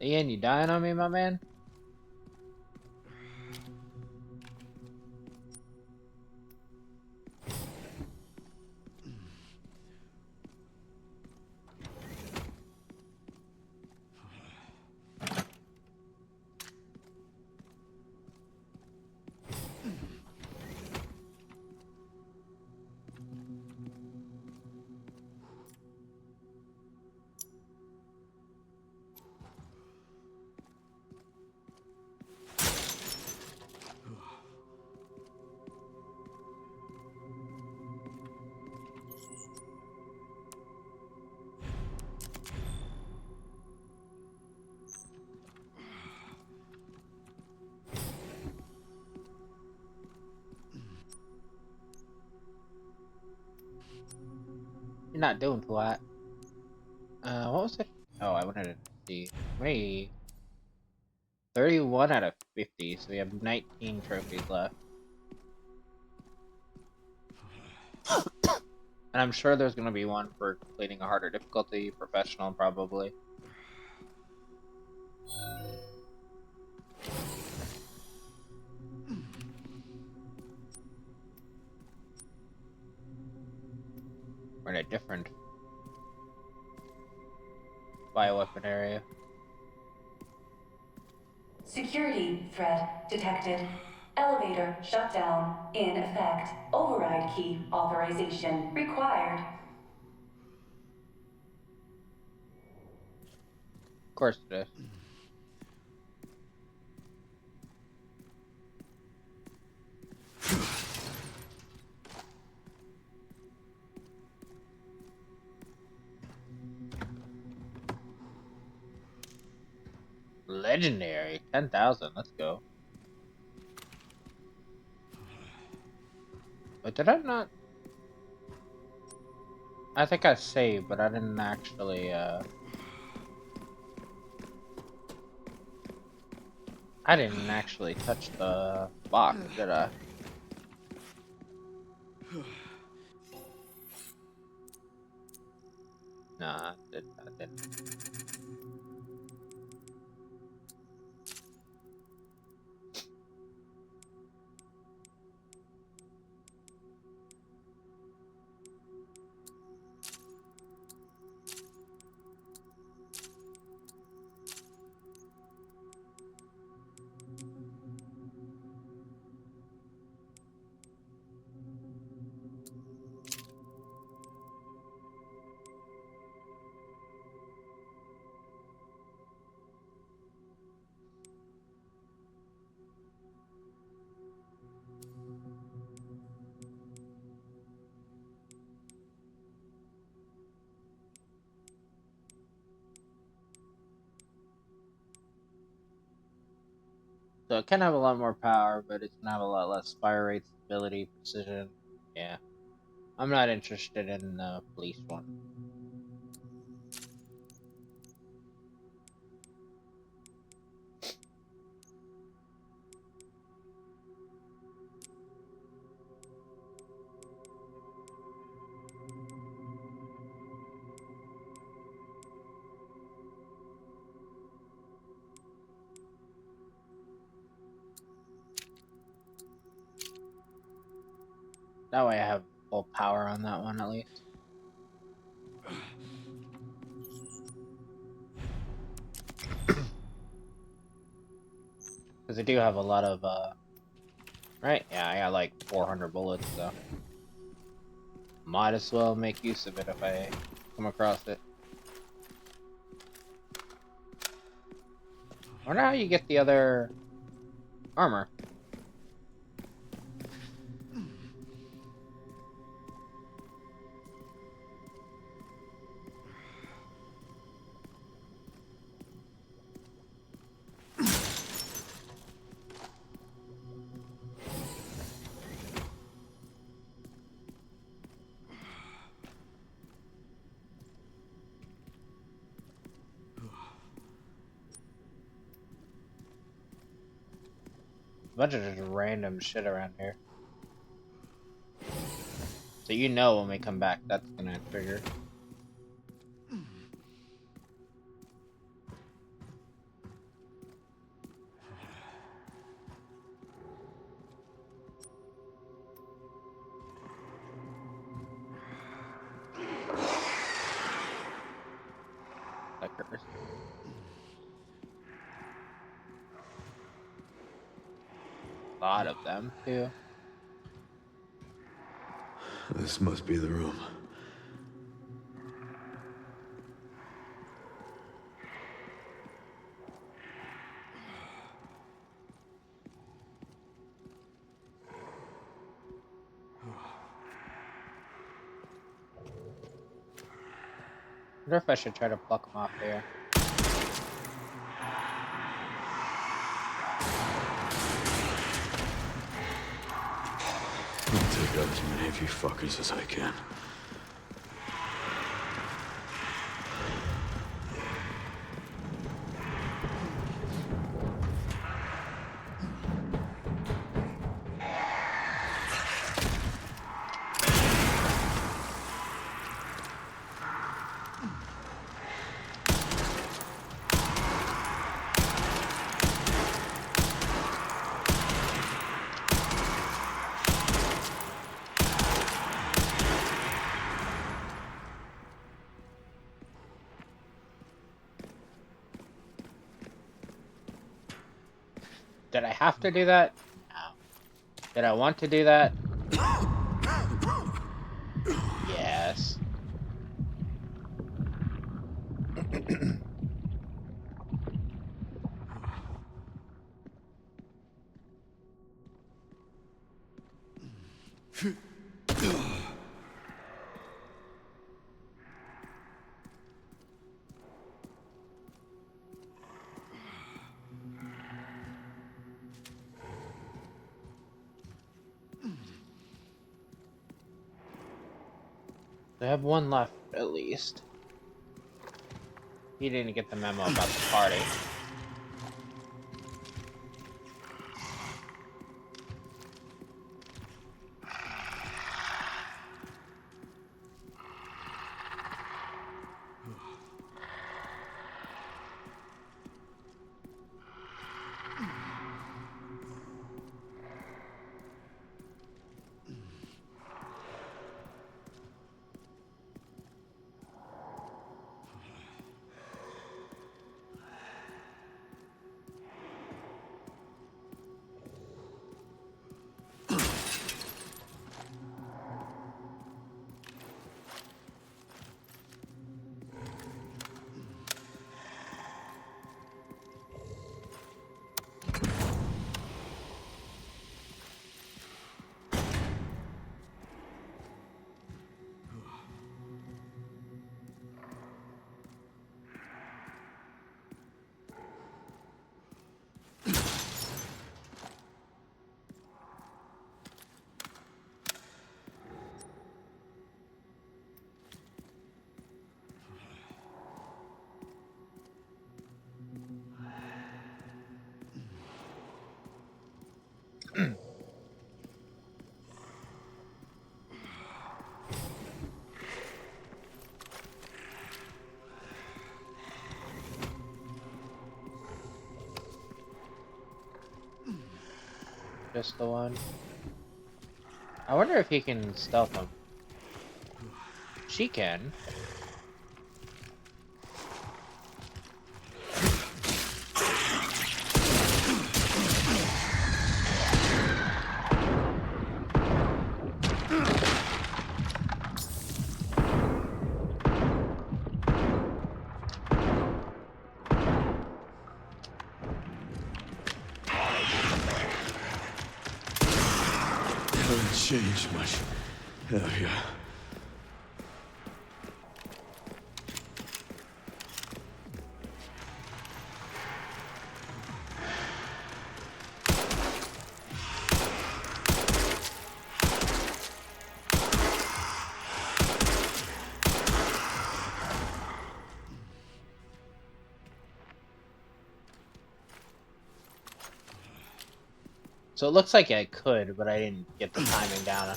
[SPEAKER 1] Ian, you dying on me, my man? You're not doing too hot. What was it? Oh, I wanted to see. Wait. 31 out of 50, so we have 19 trophies left. And I'm sure there's gonna be one for completing a harder difficulty, professional probably. We're in a different bioweapon area.
[SPEAKER 2] Security threat detected. Elevator shutdown in effect. Override key authorization required.
[SPEAKER 1] Of course it is. Legendary, 10,000. Let's go. But did I not? I think I saved, but I didn't actually. I didn't actually touch the box, did I? Nah, I didn't. So it can have a lot more power, but it's gonna have a lot less fire rate, stability, precision. Yeah. I'm not interested in the police one. That way I have full power on that one at least. Because I do have a lot of, right? Yeah, I got like 400 bullets, so. Might as well make use of it if I come across it. I wonder how you get the other armor. A bunch of just random shit around here. So you know when we come back, that's gonna trigger. Clickers. A lot of them, too.
[SPEAKER 3] This must be the room.
[SPEAKER 1] I wonder if I should try to pluck them off here.
[SPEAKER 3] I'll take out as many of you fuckers as I can.
[SPEAKER 1] Did I have to do that? No. Did I want to do that? Yes. I have one left, at least. He didn't get the memo about the party. Just the one. I wonder if he can stealth him. She can.
[SPEAKER 3] Haven't changed much. Hell yeah.
[SPEAKER 1] So it looks like I could, but I didn't get the timing down. I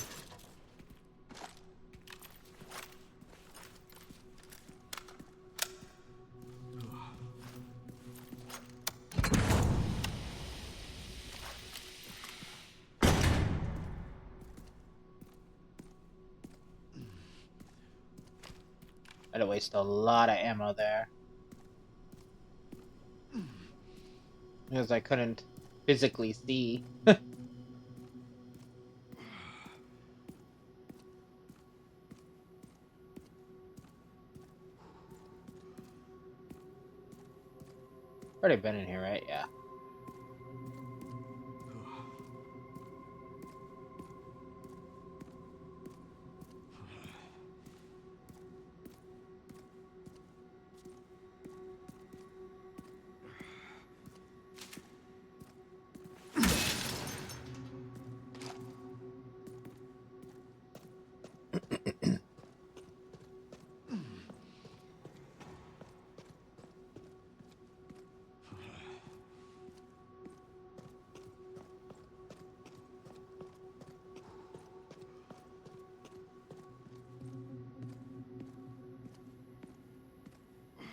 [SPEAKER 1] had to waste a lot of ammo there. because I couldn't physically see. Already been in here, right? Yeah.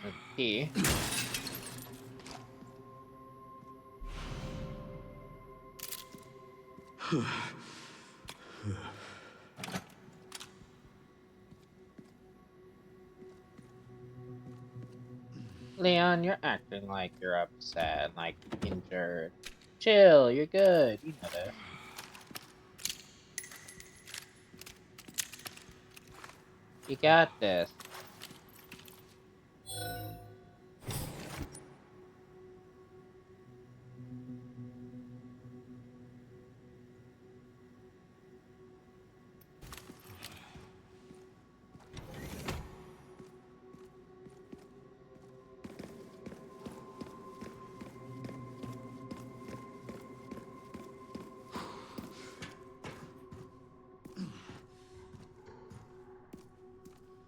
[SPEAKER 1] There's a key. Leon, you're acting like you're upset, like injured. Chill, you're good. You know this. You got this.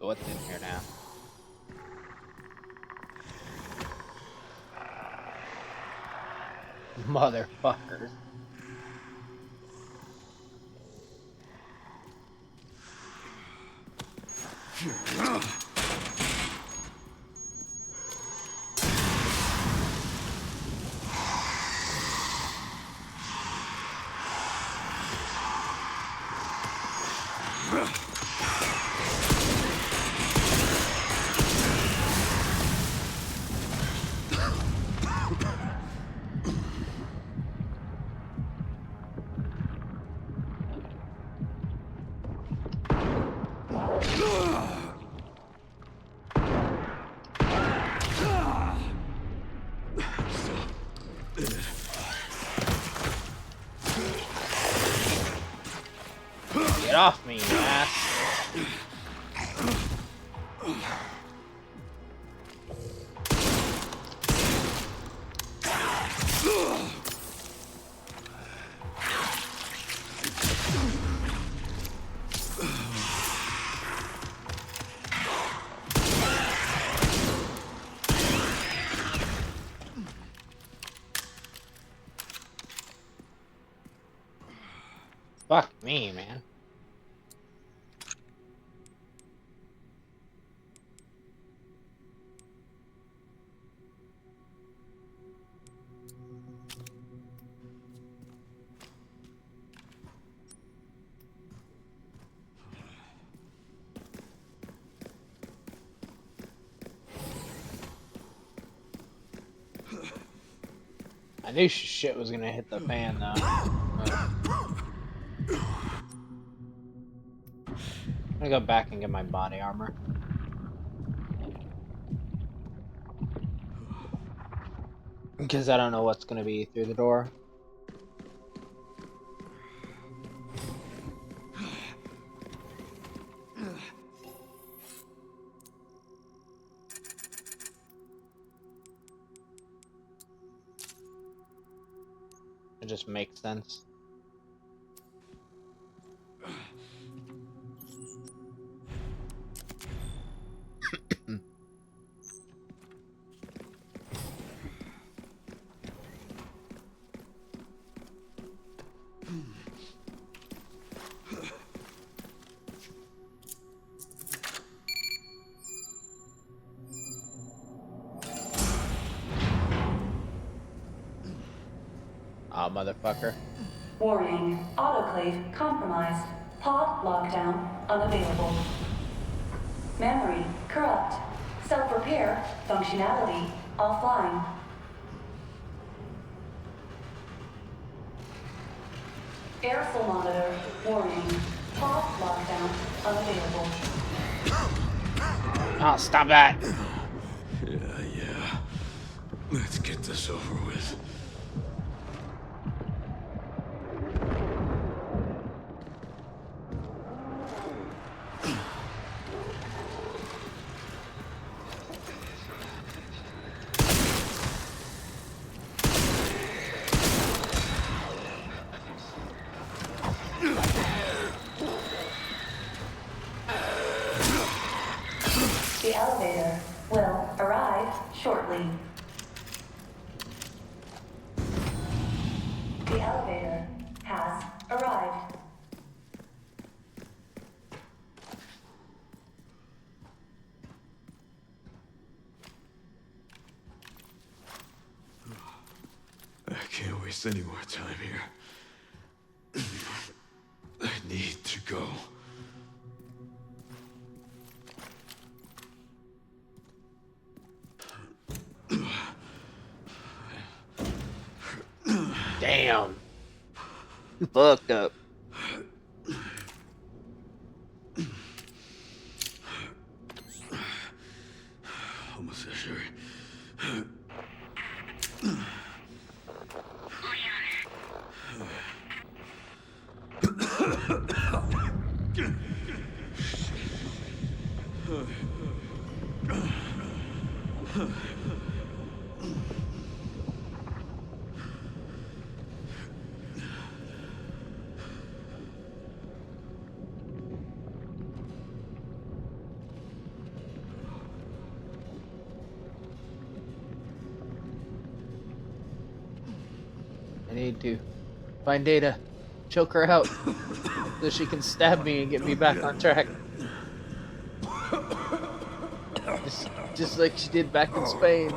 [SPEAKER 1] So what's in here now? Motherfuckers. Get off me, you ass. Fuck me, man. I knew shit was gonna hit the fan, though. I'm gonna go back and get my body armor. Because I don't know what's gonna be through the door. It just makes sense. Aw, motherfucker.
[SPEAKER 2] Warning, autoclave compromised. Pod lockdown unavailable. Memory corrupt. Self-repair functionality offline. Airflow monitor. Warning. Pod lockdown unavailable.
[SPEAKER 1] Oh, stop that!
[SPEAKER 3] Yeah. Let's get this over with.
[SPEAKER 2] The elevator will arrive shortly. The elevator has arrived.
[SPEAKER 3] I can't waste any more time here. I need to go.
[SPEAKER 1] Damn. Fucked up.
[SPEAKER 3] Almost there.
[SPEAKER 1] I need to find Data, choke her out, so she can stab me and get me back on track. Just like she did back in Spain.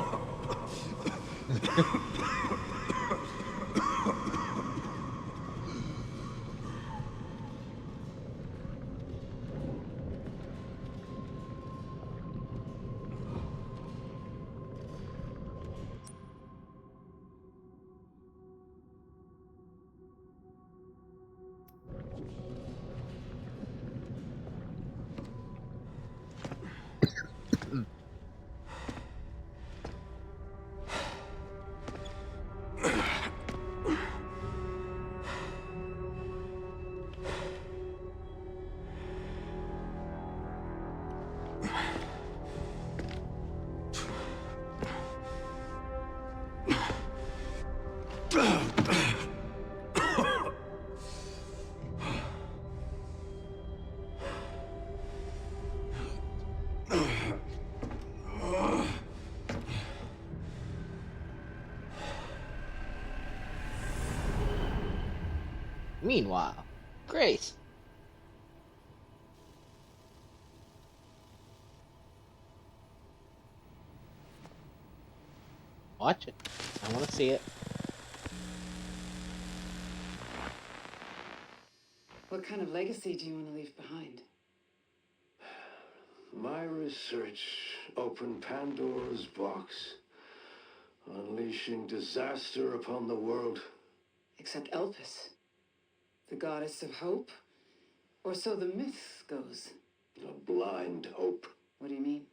[SPEAKER 1] Meanwhile, Grace. Watch it. I want to see it.
[SPEAKER 8] What kind of legacy do you want to leave behind?
[SPEAKER 3] My research opened Pandora's box, unleashing disaster upon the world.
[SPEAKER 8] Except Elpis, the goddess of hope? Or so the myth goes.
[SPEAKER 3] A blind hope.
[SPEAKER 8] What do you mean?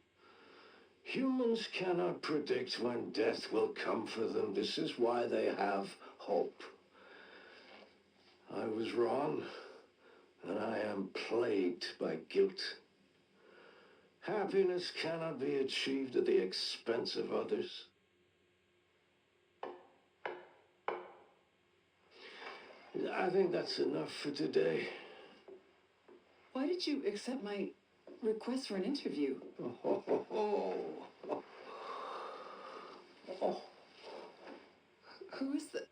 [SPEAKER 3] Humans cannot predict when death will come for them. This is why they have hope. I was wrong, and I am plagued by guilt. Happiness cannot be achieved at the expense of others. I think that's enough for today.
[SPEAKER 8] Why did you accept my request for an interview? Who is that?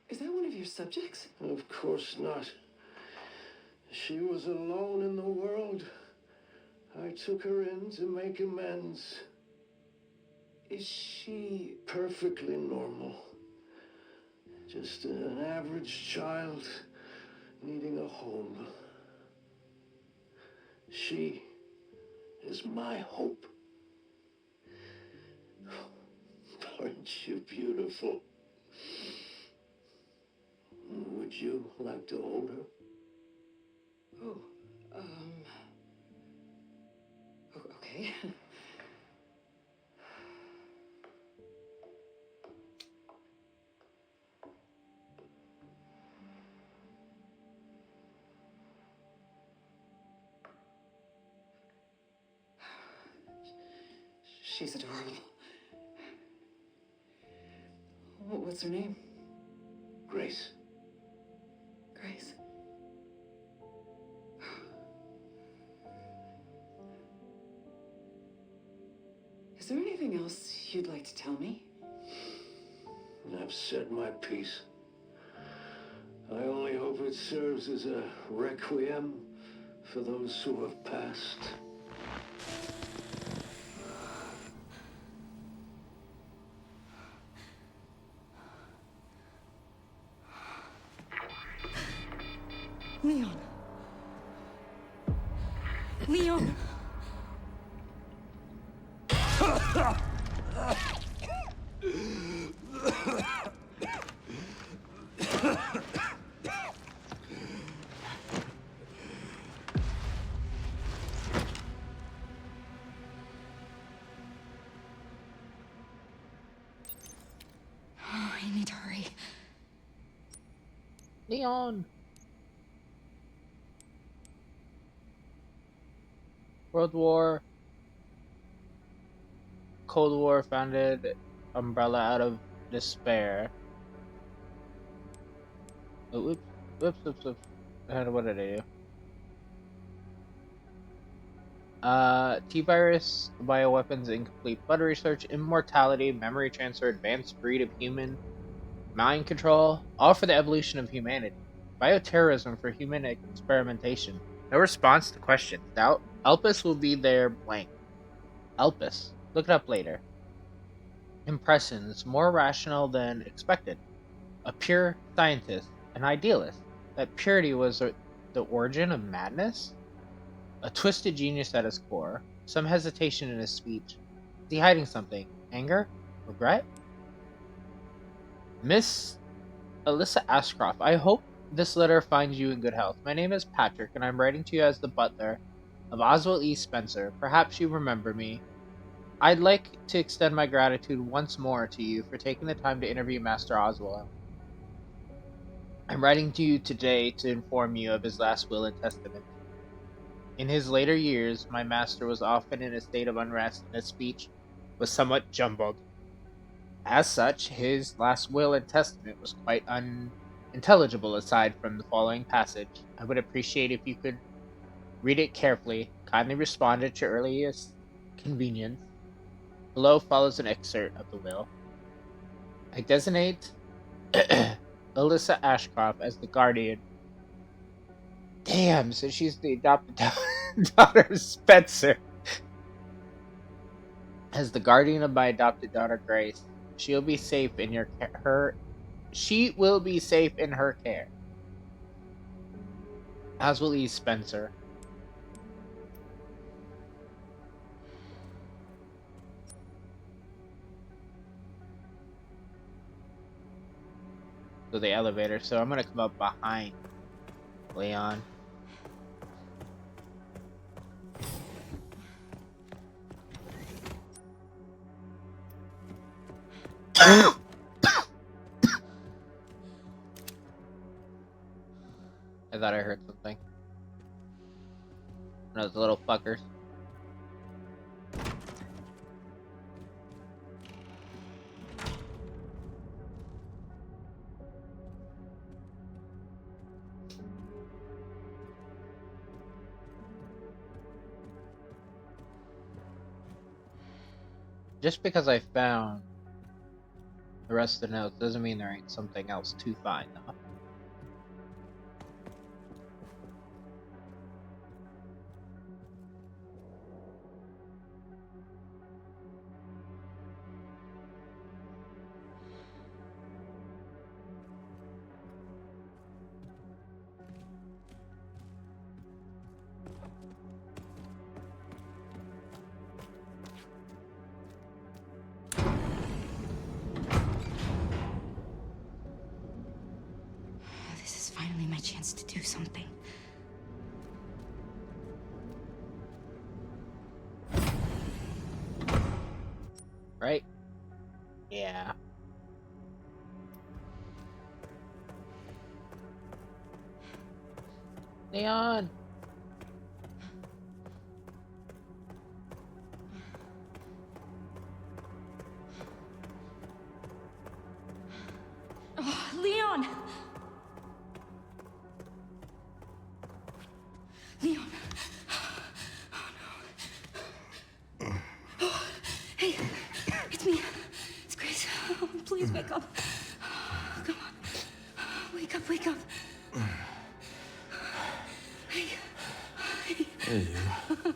[SPEAKER 8] Is that one of your subjects?
[SPEAKER 3] Of course not. She was alone in the world. I took her in to make amends.
[SPEAKER 8] Is she...
[SPEAKER 3] Perfectly normal. Just an average child needing a home. She is my hope. Aren't you beautiful? Would you like to hold her?
[SPEAKER 8] Oh, okay. She's adorable. What's her name?
[SPEAKER 3] Grace.
[SPEAKER 8] Grace. Is there anything else you'd like to tell me?
[SPEAKER 3] I've said my piece. I only hope it serves as a requiem for those who have passed.
[SPEAKER 7] Leon. Leon. Oh, I need to hurry.
[SPEAKER 1] Leon. World War, Cold War founded Umbrella out of despair. Oh, whoops, whoops. What did I do? T-virus, bioweapons, incomplete blood research, immortality, memory transfer, advanced breed of human, mind control, all for the evolution of humanity. Bioterrorism for human experimentation. No response to questions. Doubt. Elpis will be there blank. Elpis. Look it up later. Impressions. More rational than expected. A pure scientist. An idealist. That purity was the origin of madness? A twisted genius at his core. Some hesitation in his speech. Is he hiding something? Anger? Regret? Miss Alyssa Ashcroft, I hope this letter finds you in good health. My name is Patrick, and I'm writing to you as the butler of Oswald E. Spencer. Perhaps you remember me. I'd like to extend my gratitude once more to you for taking the time to interview Master Oswald. I'm writing to you today to inform you of his last will and testament. In his later years, my master was often in a state of unrest, and his speech was somewhat jumbled. As such, his last will and testament was quite unintelligible aside from the following passage. I would appreciate if you could read it carefully. Kindly respond at your earliest convenience. Below follows an excerpt of the will. I designate Alyssa Ashcroft as the guardian. Damn, so she's the adopted daughter of Spencer. As the guardian of my adopted daughter Grace, she'll be safe in she will be safe in her care. As will E. Spencer. So the elevator. So I'm gonna come up behind Leon. I thought I heard something. Those little fuckers. Just because I found the rest of the notes doesn't mean there ain't something else to find, though.
[SPEAKER 7] a chance to do something.
[SPEAKER 1] Right? Yeah. Leon!
[SPEAKER 7] Oh, Leon! Leon! Oh no. Oh, hey, it's me. It's Grace. Oh, please wake up. Come on. Wake up, wake up. Hey.
[SPEAKER 9] Hey, you.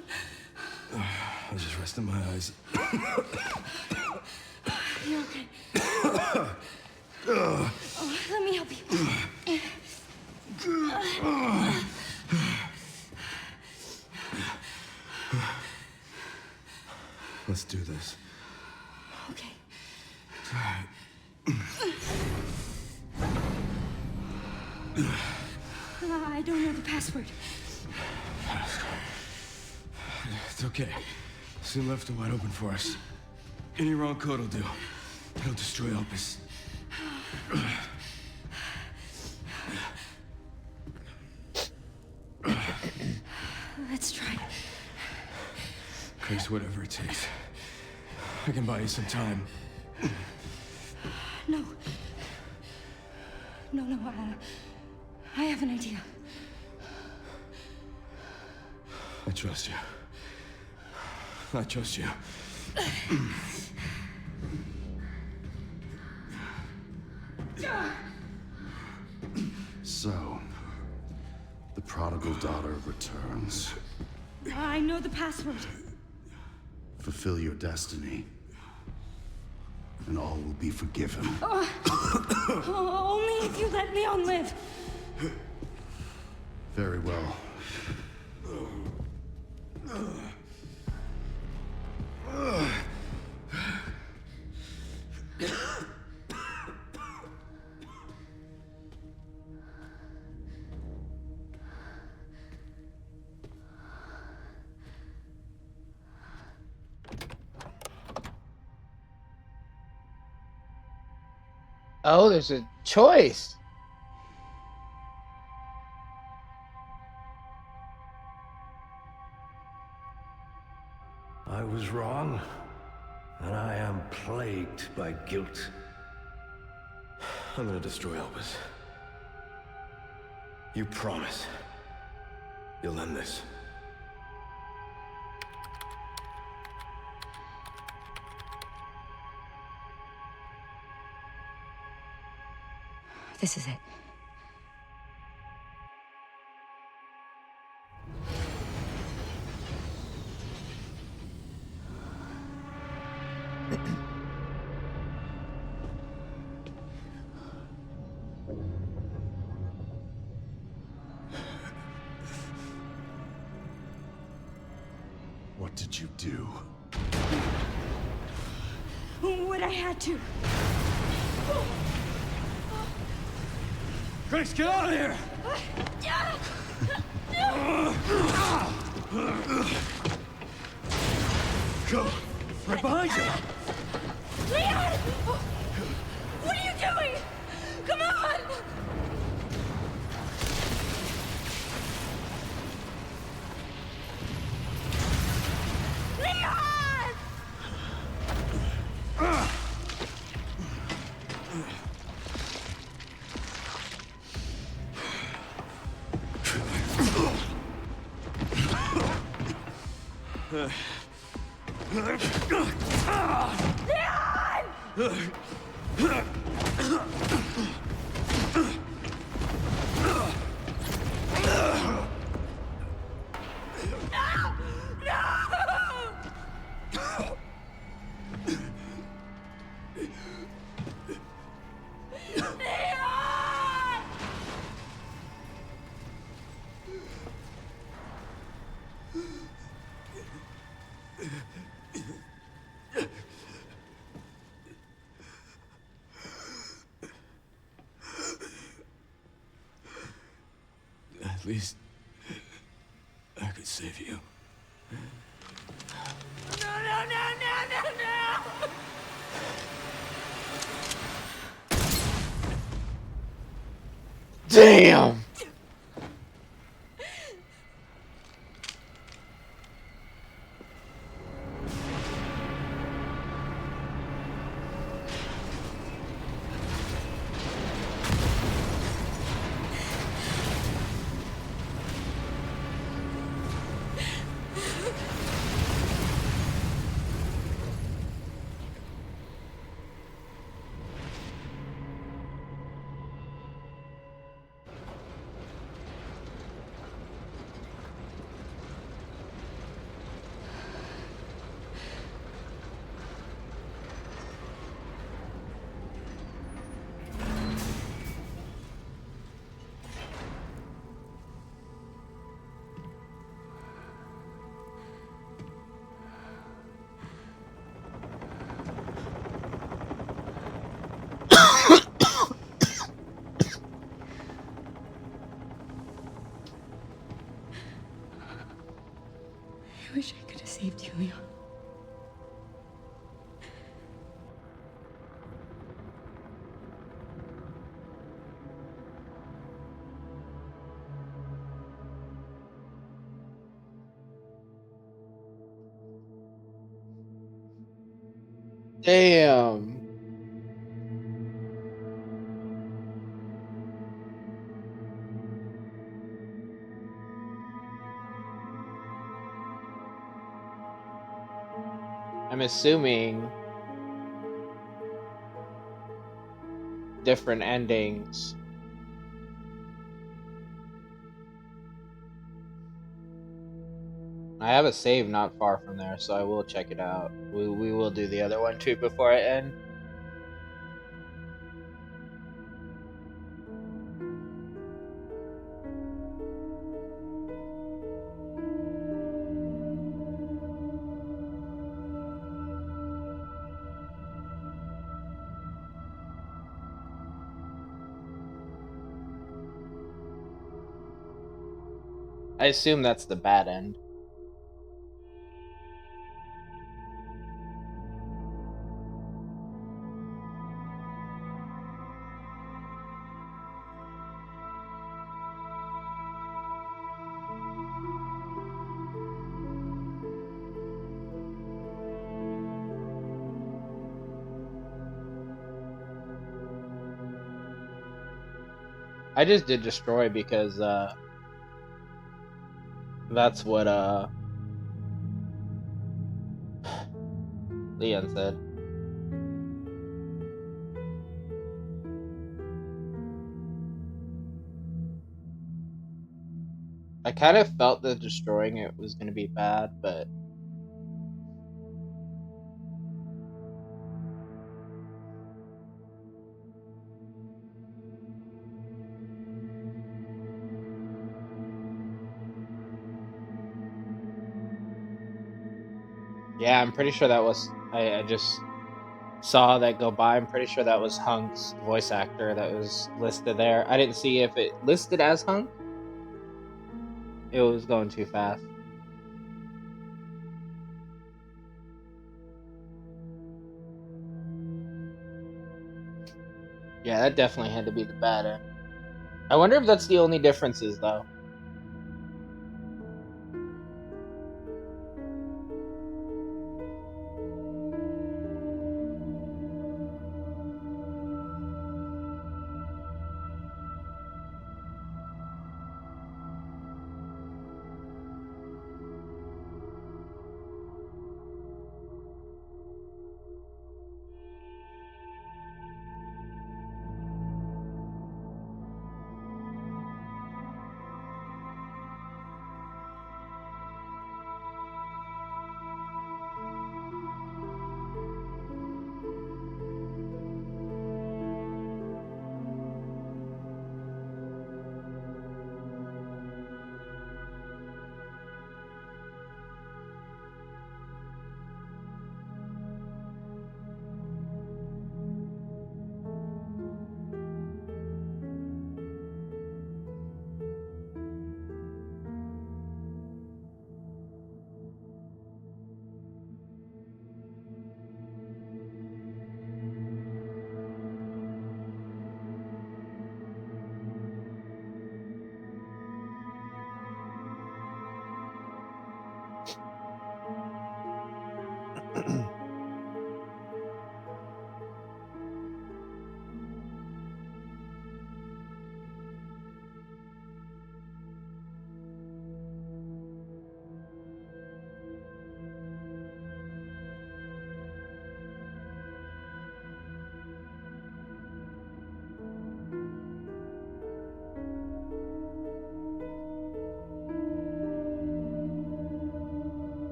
[SPEAKER 9] I was just resting my eyes.
[SPEAKER 7] You're okay. Oh, let me help you.
[SPEAKER 9] Let's do this.
[SPEAKER 7] Okay. I don't know the password.
[SPEAKER 9] It's okay. Soon left it wide open for us. Any wrong code will do. It'll destroy Opus.
[SPEAKER 7] Let's try.
[SPEAKER 9] Grace, whatever it takes. I can buy you some time.
[SPEAKER 7] No. No, I have an idea.
[SPEAKER 9] I trust you. I trust you.
[SPEAKER 6] So, the prodigal daughter returns.
[SPEAKER 7] I know the password.
[SPEAKER 6] Fulfill your destiny, and all will be forgiven.
[SPEAKER 7] Only if you let Leon live.
[SPEAKER 6] Very well.
[SPEAKER 1] Oh, there's a choice!
[SPEAKER 3] I was wrong, and I am plagued by guilt.
[SPEAKER 9] I'm gonna destroy Opus. You promise. You'll end this.
[SPEAKER 7] This is it.
[SPEAKER 6] What did you do?
[SPEAKER 7] What I had to.
[SPEAKER 9] Grace, get out of here! Go! Right behind you!
[SPEAKER 7] Leon! What are you doing? Come on! Leon!
[SPEAKER 9] Please. I could save you.
[SPEAKER 1] Damn.
[SPEAKER 7] I wish I could have saved you, Leon.
[SPEAKER 1] Damn. I'm assuming different endings. I have a save not far from there, so I will check it out. We will do the other one too before I end. I assume that's the bad end. I just did destroy because that's what Leon said. I kind of felt that destroying it was going to be bad, but yeah, I'm pretty sure that was. I just saw that go by. I'm pretty sure that was Hunk's voice actor that was listed there. I didn't see if it listed as Hunk. It was going too fast. Yeah, that definitely had to be the bad end. I wonder if that's the only differences though.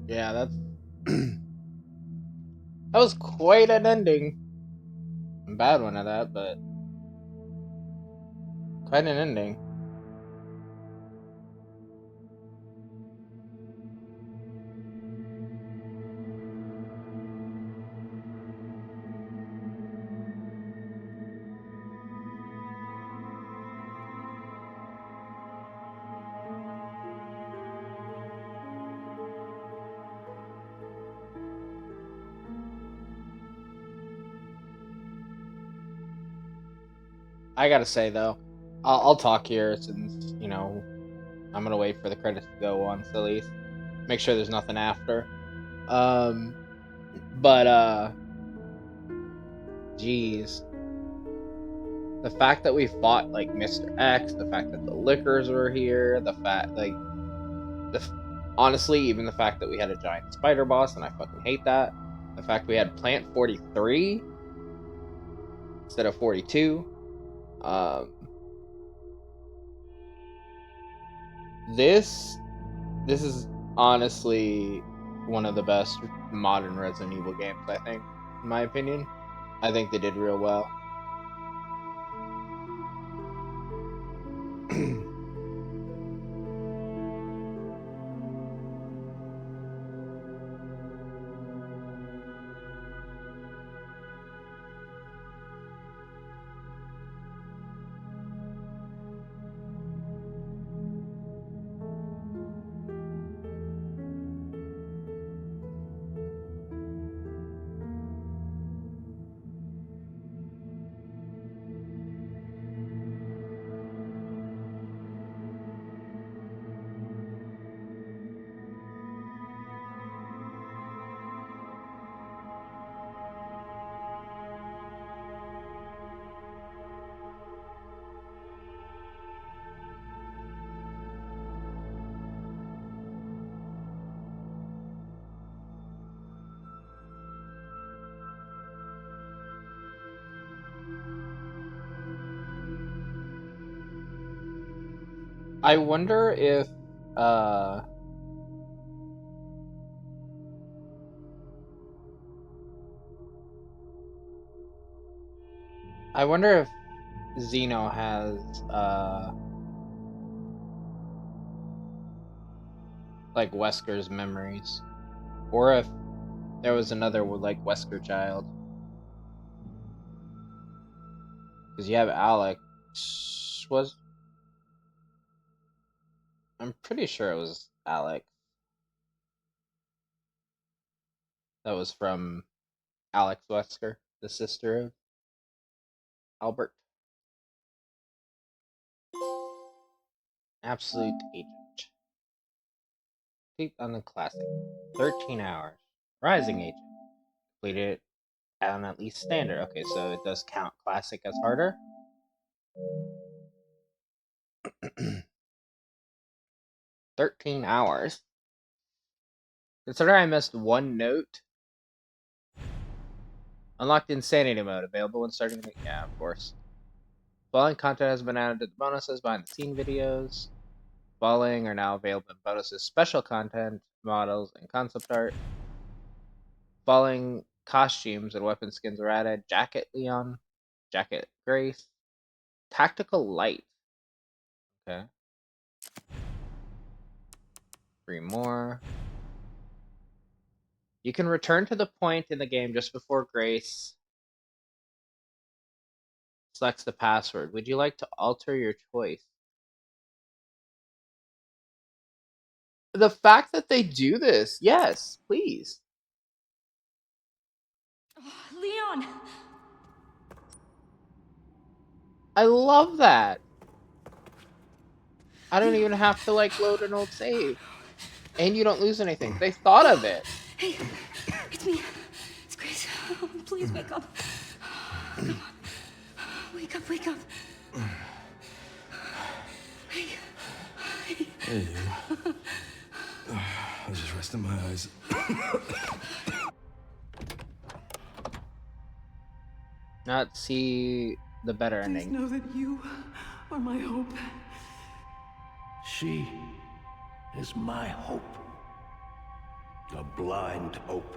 [SPEAKER 1] Yeah, that's that was quite an ending. A bad one at that, but quite an ending. I gotta say though, I'll talk here since I'm gonna wait for the credits to go once at least. Make sure there's nothing after. Um, but geez, the fact that we fought like Mr. X, the fact that the Lickers were here, the fact the honestly, even the fact that we had a giant spider boss, and I fucking hate that. The fact we had Plant 43 instead of 42. Um, this this is honestly one of the best modern Resident Evil games. I think, in my opinion, I think they did real well. I wonder if uh I wonder if Xeno has like Wesker's memories, or if there was another like Wesker child, because you have Alex. Was I'm pretty sure it was Alex that was from Alex Wesker, the sister of Albert. Absolute agent. Complete on the classic. 13 hours. Rising agent. Completed on at least standard. Okay, so it does count classic as harder. 13 hours. Consider I missed one note. Unlocked insanity mode. Available when starting the. Yeah, of course. Following content has been added to the bonuses behind the scene videos. Following are now available in bonuses, special content, models, and concept art. Following costumes and weapon skins were added: Jacket Leon, Jacket Grace, Tactical Light. Okay. 3 more. You can return to the point in the game just before Grace selects the password. Would you like to alter your choice? The fact that they do this, yes, please.
[SPEAKER 7] Oh, Leon!
[SPEAKER 1] I love that. I don't
[SPEAKER 7] Leon!
[SPEAKER 1] even have to like load an old save. And you don't lose anything. They thought of it.
[SPEAKER 7] Hey, it's me. It's Grace. Oh, please wake up. Come on. Wake up, wake up. Hey.
[SPEAKER 9] Hey, you. I was just resting my eyes.
[SPEAKER 1] Not see the better
[SPEAKER 8] Please
[SPEAKER 1] ending.
[SPEAKER 8] know that you are my hope.
[SPEAKER 3] She is my hope. A blind hope.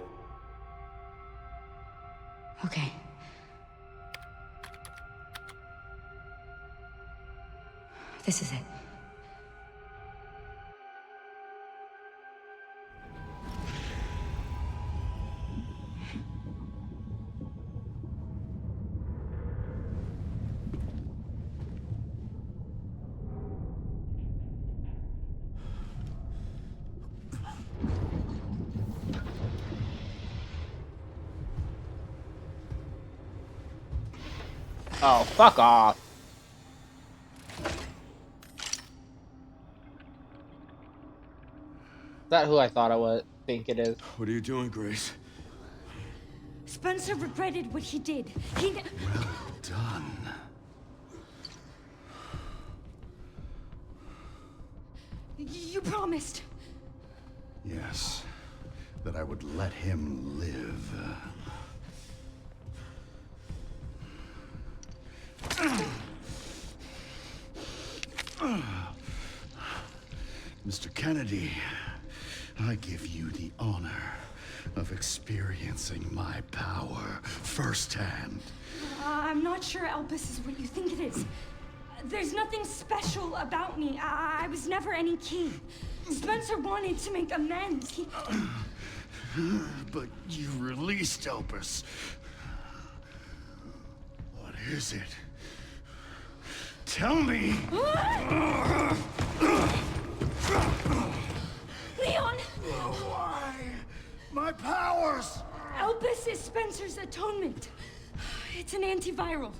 [SPEAKER 7] Okay. This is it.
[SPEAKER 1] Oh, fuck off. Is that who I thought I would think it is?
[SPEAKER 9] What are you doing, Grace?
[SPEAKER 7] Spencer regretted what he did.
[SPEAKER 6] Well done.
[SPEAKER 7] You promised.
[SPEAKER 6] Yes, that I would let him live. Mr. Kennedy, I give you the honor of experiencing my power firsthand.
[SPEAKER 7] I'm not sure Elpis is what you think it is. There's nothing special about me. I was never any king. Spencer wanted to make amends.
[SPEAKER 6] But you released Elpis. What is it? Tell me!
[SPEAKER 7] Leon!
[SPEAKER 6] Why? My powers!
[SPEAKER 7] Elpis is Spencer's atonement. It's an antiviral.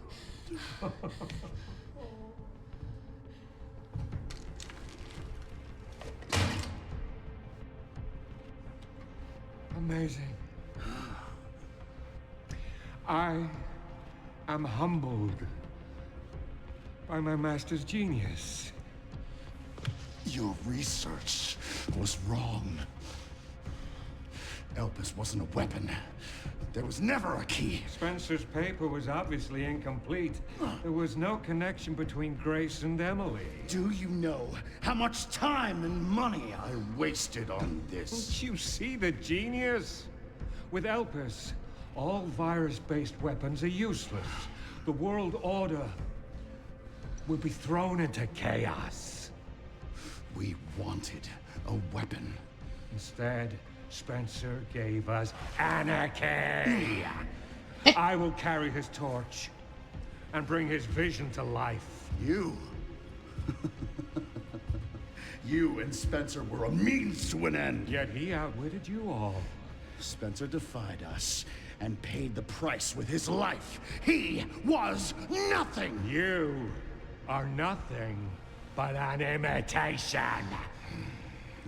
[SPEAKER 9] Amazing. I am humbled by my master's genius.
[SPEAKER 6] Your research was wrong. Elpis wasn't a weapon. There was never a key.
[SPEAKER 9] Spencer's paper was obviously incomplete. There was no connection between Grace and Emily.
[SPEAKER 6] Do you know how much time and money I wasted on this?
[SPEAKER 9] Don't you see the genius? With Elpis, all virus-based weapons are useless. The world order will be thrown into chaos.
[SPEAKER 6] We wanted a weapon.
[SPEAKER 9] Instead, Spencer gave us anarchy. I will carry his torch and bring his vision to life.
[SPEAKER 6] You? You and Spencer were a means to an end.
[SPEAKER 9] Yet he outwitted you all.
[SPEAKER 6] Spencer defied us and paid the price with his life. He was nothing.
[SPEAKER 9] You are nothing but an imitation.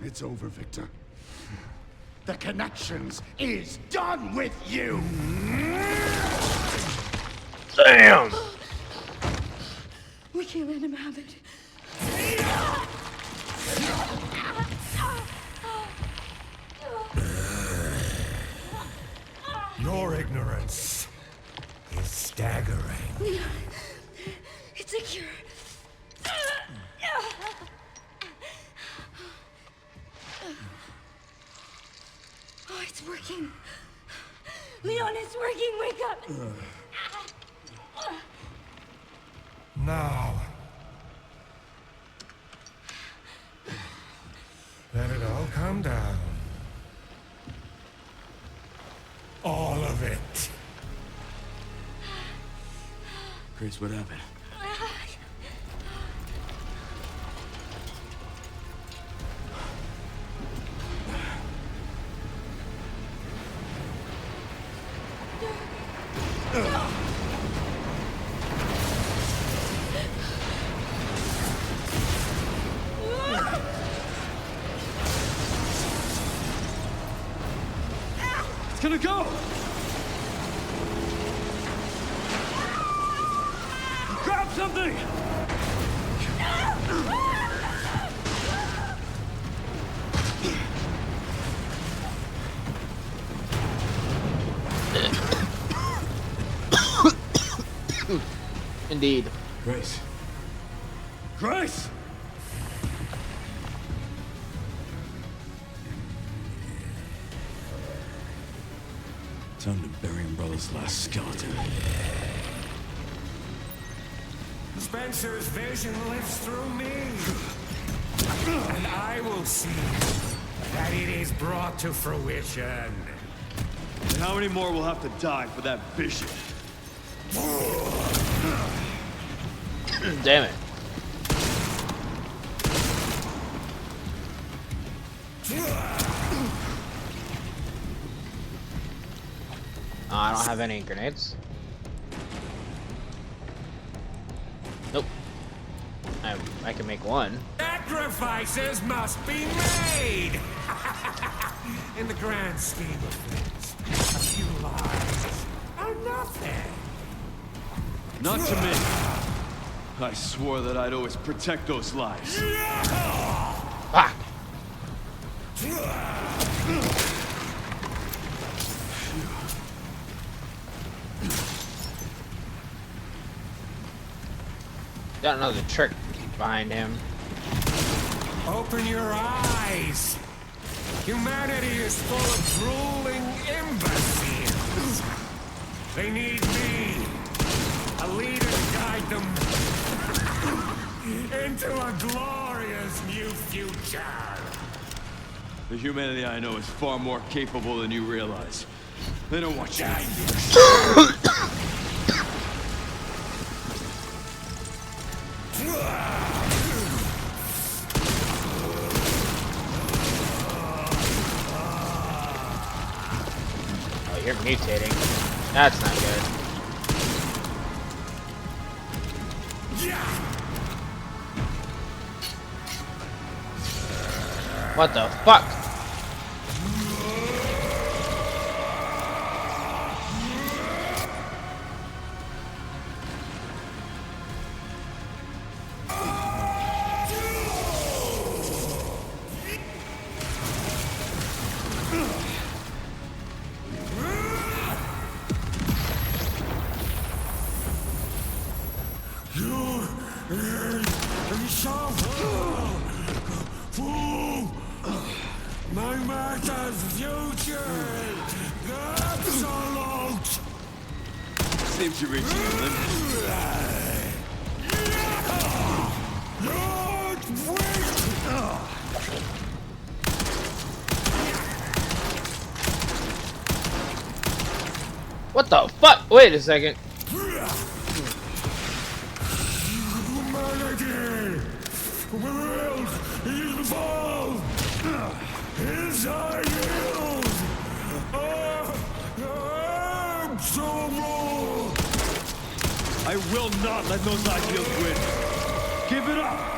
[SPEAKER 6] It's over, Victor. The Connections is done with you!
[SPEAKER 1] Damn!
[SPEAKER 7] We can't let him have it.
[SPEAKER 9] Your ignorance is staggering.
[SPEAKER 7] It's a cure. Oh, it's working. Leon, it's working. Wake up.
[SPEAKER 9] Now, let it all come down. All of it.
[SPEAKER 3] Grace, what happened?
[SPEAKER 9] It's gonna go! Grab something!
[SPEAKER 1] Indeed.
[SPEAKER 3] Grace.
[SPEAKER 9] Grace!
[SPEAKER 10] Time to bury Umbrella's last skeleton.
[SPEAKER 9] Spencer's vision lives through me. And I will see that it is brought to fruition.
[SPEAKER 11] And how many more will have to die for that vision?
[SPEAKER 1] Damn it. Oh, I don't have any grenades. Nope. I can make one.
[SPEAKER 9] Sacrifices must be made! In the grand scheme of things, a few lives are nothing.
[SPEAKER 11] Not to me. I swore that I'd always protect those lives.
[SPEAKER 1] Fuck. Got another trick behind him.
[SPEAKER 9] Open your eyes! Humanity is full of drooling imbeciles. They need me, a leader to guide them into a glorious new future.
[SPEAKER 11] The humanity I know is far more capable than you realize. They don't want you.
[SPEAKER 1] Oh, you're mutating. That's not good. What the fuck?
[SPEAKER 9] My master's future! Absolute!
[SPEAKER 11] Seems you're reaching your limit.
[SPEAKER 1] What the fuck? Wait a second.
[SPEAKER 9] Humanity will evolve his ideals are absolute.
[SPEAKER 11] I will not let those ideals win. Give it up!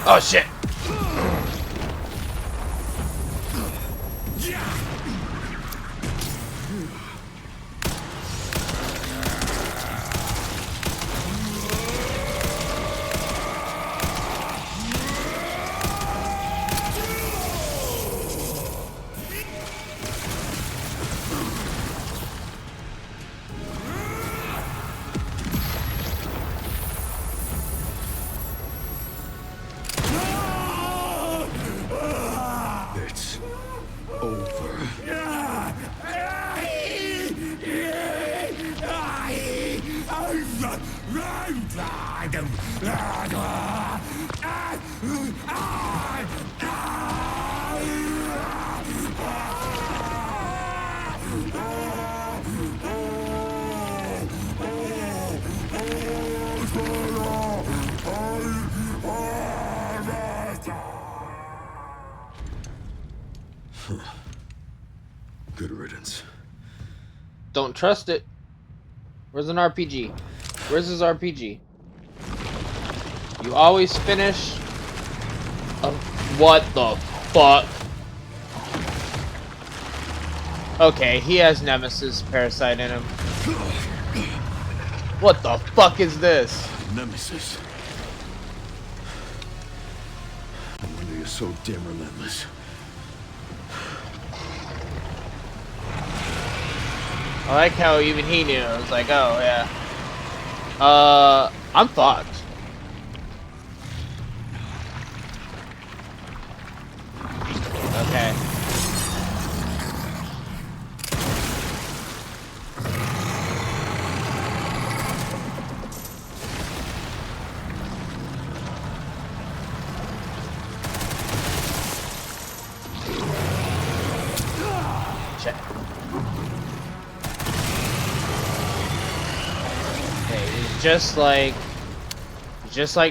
[SPEAKER 1] Oh shit.
[SPEAKER 6] It's over. Good riddance.
[SPEAKER 1] Don't trust it. Where's an RPG? Where's his RPG? You always finish. What the fuck? Okay, he has Nemesis Parasite in him. What the fuck is this?
[SPEAKER 6] Nemesis. No wonder you're so damn relentless.
[SPEAKER 1] I like how even he knew. I was like, oh yeah. I'm fucked. Okay. Check. Okay, he's just like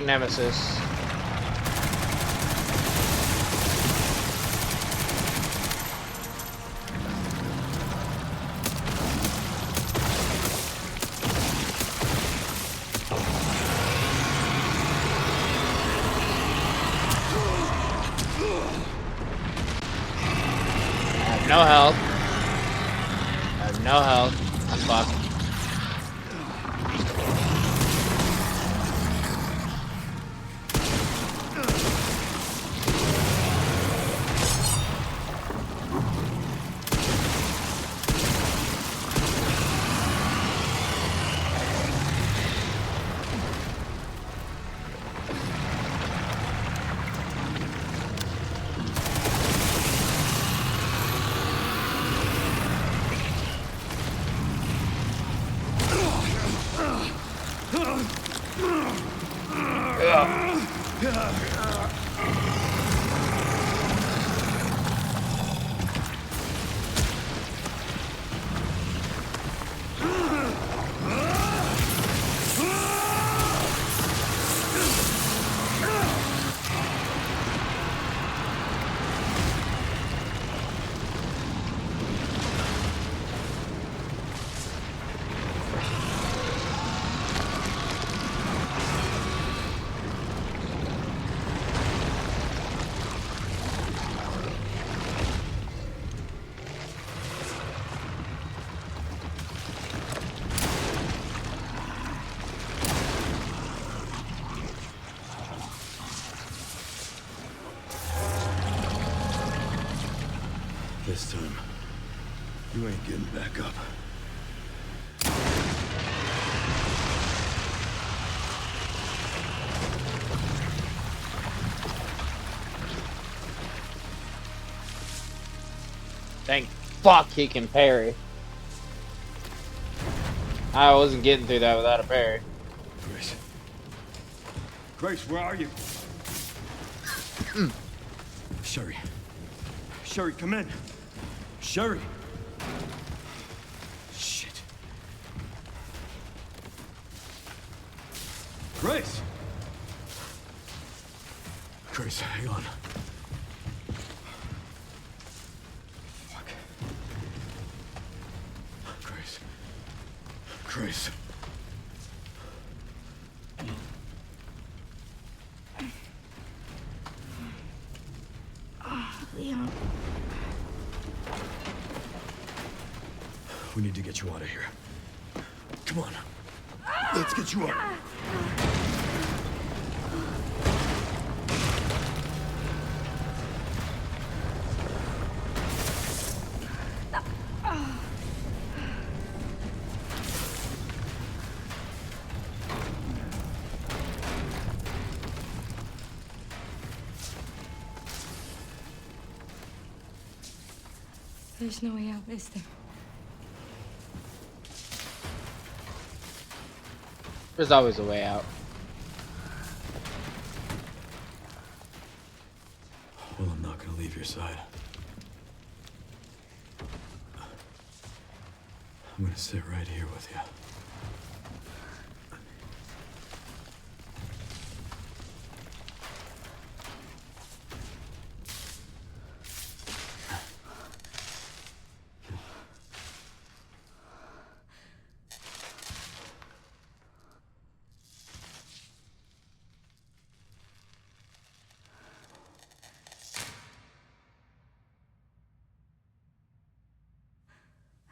[SPEAKER 1] Nemesis. I have no health. I have no health. I'm fucked.
[SPEAKER 11] This time, you ain't getting back up.
[SPEAKER 1] Thank fuck he can parry. I wasn't getting through that without a parry.
[SPEAKER 11] Grace. Grace, where are you? Sherry. Sherry, come in. Sherry. Shit. Grace! Grace, hang on. Fuck. Grace. Grace.
[SPEAKER 7] Leon.
[SPEAKER 11] We need to get you out of here. Come on. Let's get you out.
[SPEAKER 7] There's no way out, is there?
[SPEAKER 1] There's always a way out.
[SPEAKER 11] Well, I'm not gonna leave your side. I'm gonna sit right here with you.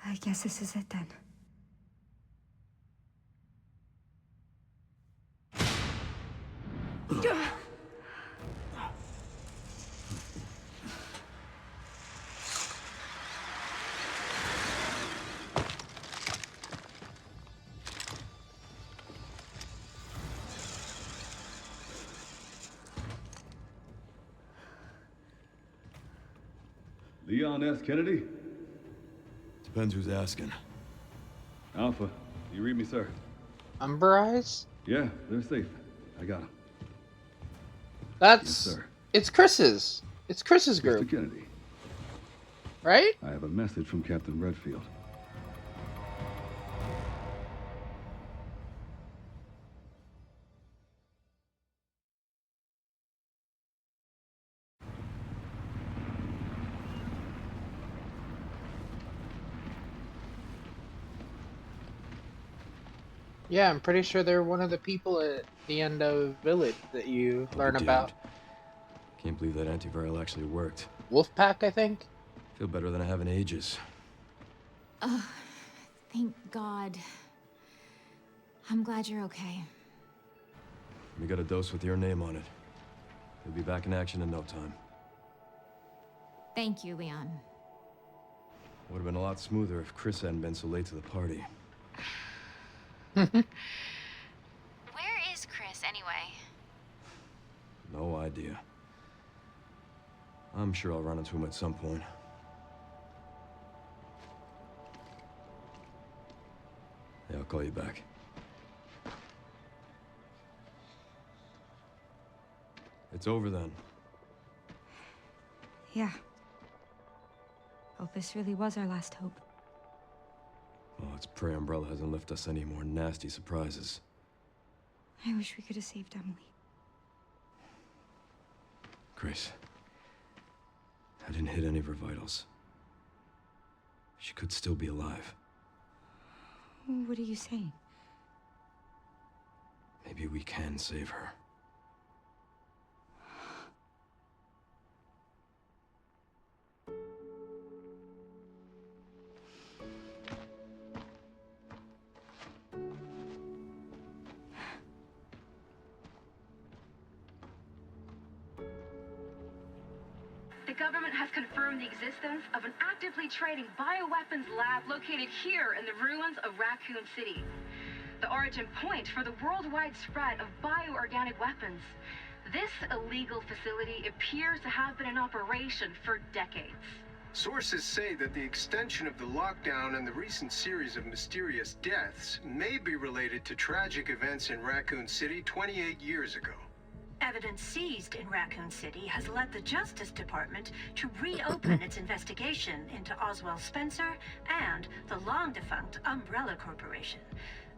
[SPEAKER 7] I guess this is it then.
[SPEAKER 12] Leon S. Kennedy?
[SPEAKER 10] Depends who's asking.
[SPEAKER 12] Alpha, you read me, sir?
[SPEAKER 1] Umber Eyes?
[SPEAKER 12] Yeah, they're safe. I got them.
[SPEAKER 1] That's...
[SPEAKER 12] Yes, sir.
[SPEAKER 1] It's Chris's. It's Chris's group.
[SPEAKER 12] Mr. Kennedy.
[SPEAKER 1] Right?
[SPEAKER 12] I have a message from Captain Redfield.
[SPEAKER 1] Yeah, I'm pretty sure they're one of the people at the end of Village that you learn about.
[SPEAKER 10] Can't believe that antiviral actually worked.
[SPEAKER 1] Wolfpack, I think?
[SPEAKER 10] Feel better than I have in ages.
[SPEAKER 5] Thank God. I'm glad you're okay.
[SPEAKER 10] We got a dose with your name on it. You'll be back in action in no time.
[SPEAKER 5] Thank you, Leon.
[SPEAKER 10] Would have been a lot smoother if Chris hadn't been so late to the party.
[SPEAKER 5] Where is Chris, anyway?
[SPEAKER 10] No idea. I'm sure I'll run into him at some point. Yeah, I'll call you back. It's over then.
[SPEAKER 7] Yeah. Hope this really was our last hope.
[SPEAKER 10] Well, let's pray Umbrella hasn't left us any more nasty surprises.
[SPEAKER 7] I wish we could have saved Emily.
[SPEAKER 10] Grace. I didn't hit any of her vitals. She could still be alive.
[SPEAKER 7] What are you saying?
[SPEAKER 10] Maybe we can save her.
[SPEAKER 13] The government has confirmed the existence of an actively trading bioweapons lab located here in the ruins of Raccoon City. The origin point for the worldwide spread of bioorganic weapons. This illegal facility appears to have been in operation for decades.
[SPEAKER 14] Sources say that the extension of the lockdown and the recent series of mysterious deaths may be related to tragic events in Raccoon City 28 years ago.
[SPEAKER 15] Evidence seized in Raccoon City has led the Justice Department to reopen its investigation into Oswald Spencer and the long-defunct Umbrella Corporation.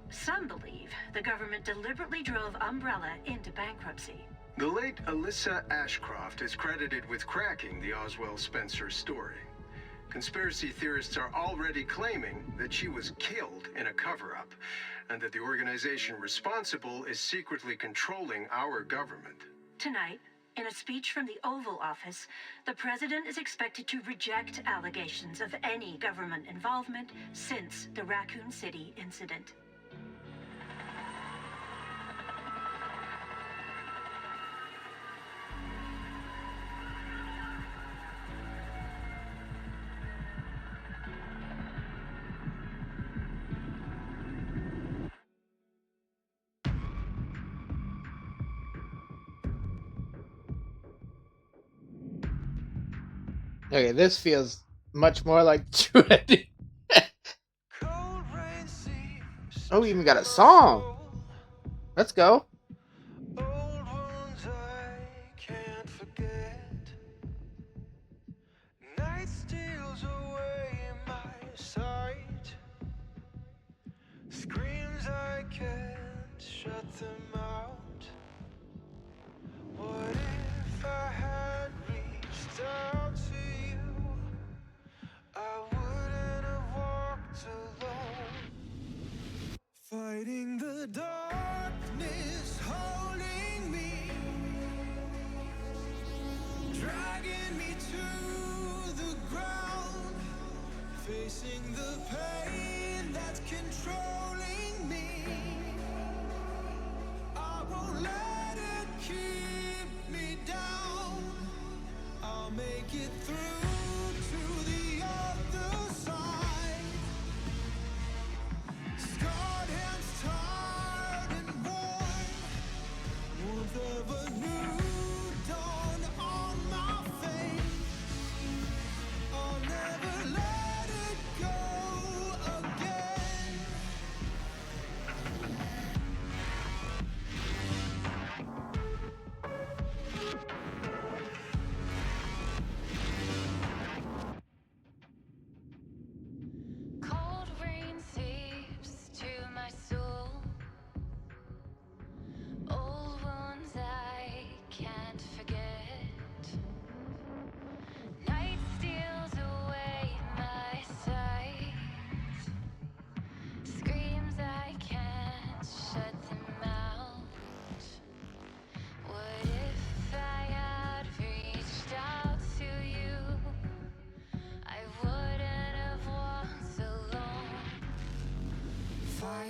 [SPEAKER 15] Some believe the government deliberately drove Umbrella into bankruptcy.
[SPEAKER 14] The late Alyssa Ashcroft is credited with cracking the Oswald Spencer story. Conspiracy theorists are already claiming that she was killed in a cover-up, and that the organization responsible is secretly controlling our government.
[SPEAKER 15] Tonight, in a speech from the Oval Office, the president is expected to reject allegations of any government involvement since the Raccoon City incident.
[SPEAKER 1] Okay, this feels much more like true ending. Oh, we even got a song. Let's go.
[SPEAKER 16] Night steals away my sight. Screams I can't shut them out. What if I had reached out to you? I wouldn't have walked alone. Fighting the darkness, holding me, dragging me to the ground, facing the pain that's controlling me. I won't let it keep me down. I'll make it through to the other side. Scarred hands, tired and worn, warmth of a new dawn on my face.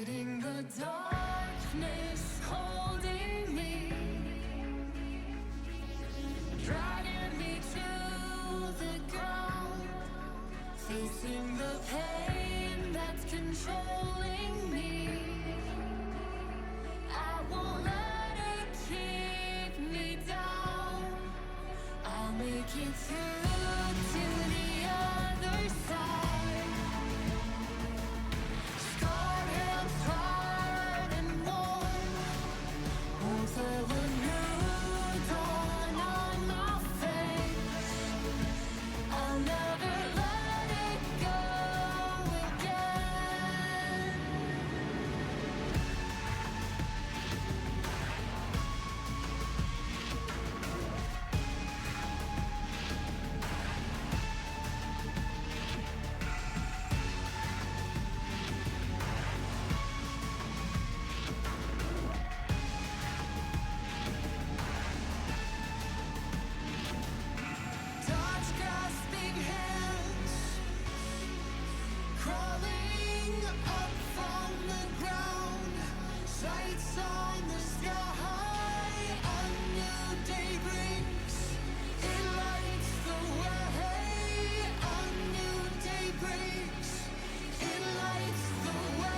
[SPEAKER 16] Fighting the darkness holding me, dragging me to the ground, facing the pain that's controlling me. I won't let it keep me down. I'll make it through to the other side. Scarred hands, hard and warm, both of a new dawn on my face. I'll never let it go again. Touch grasping hands, crawling up from the ground, sights on the sky, a new day breaks, it lights the way, a new day breaks, it lights the way.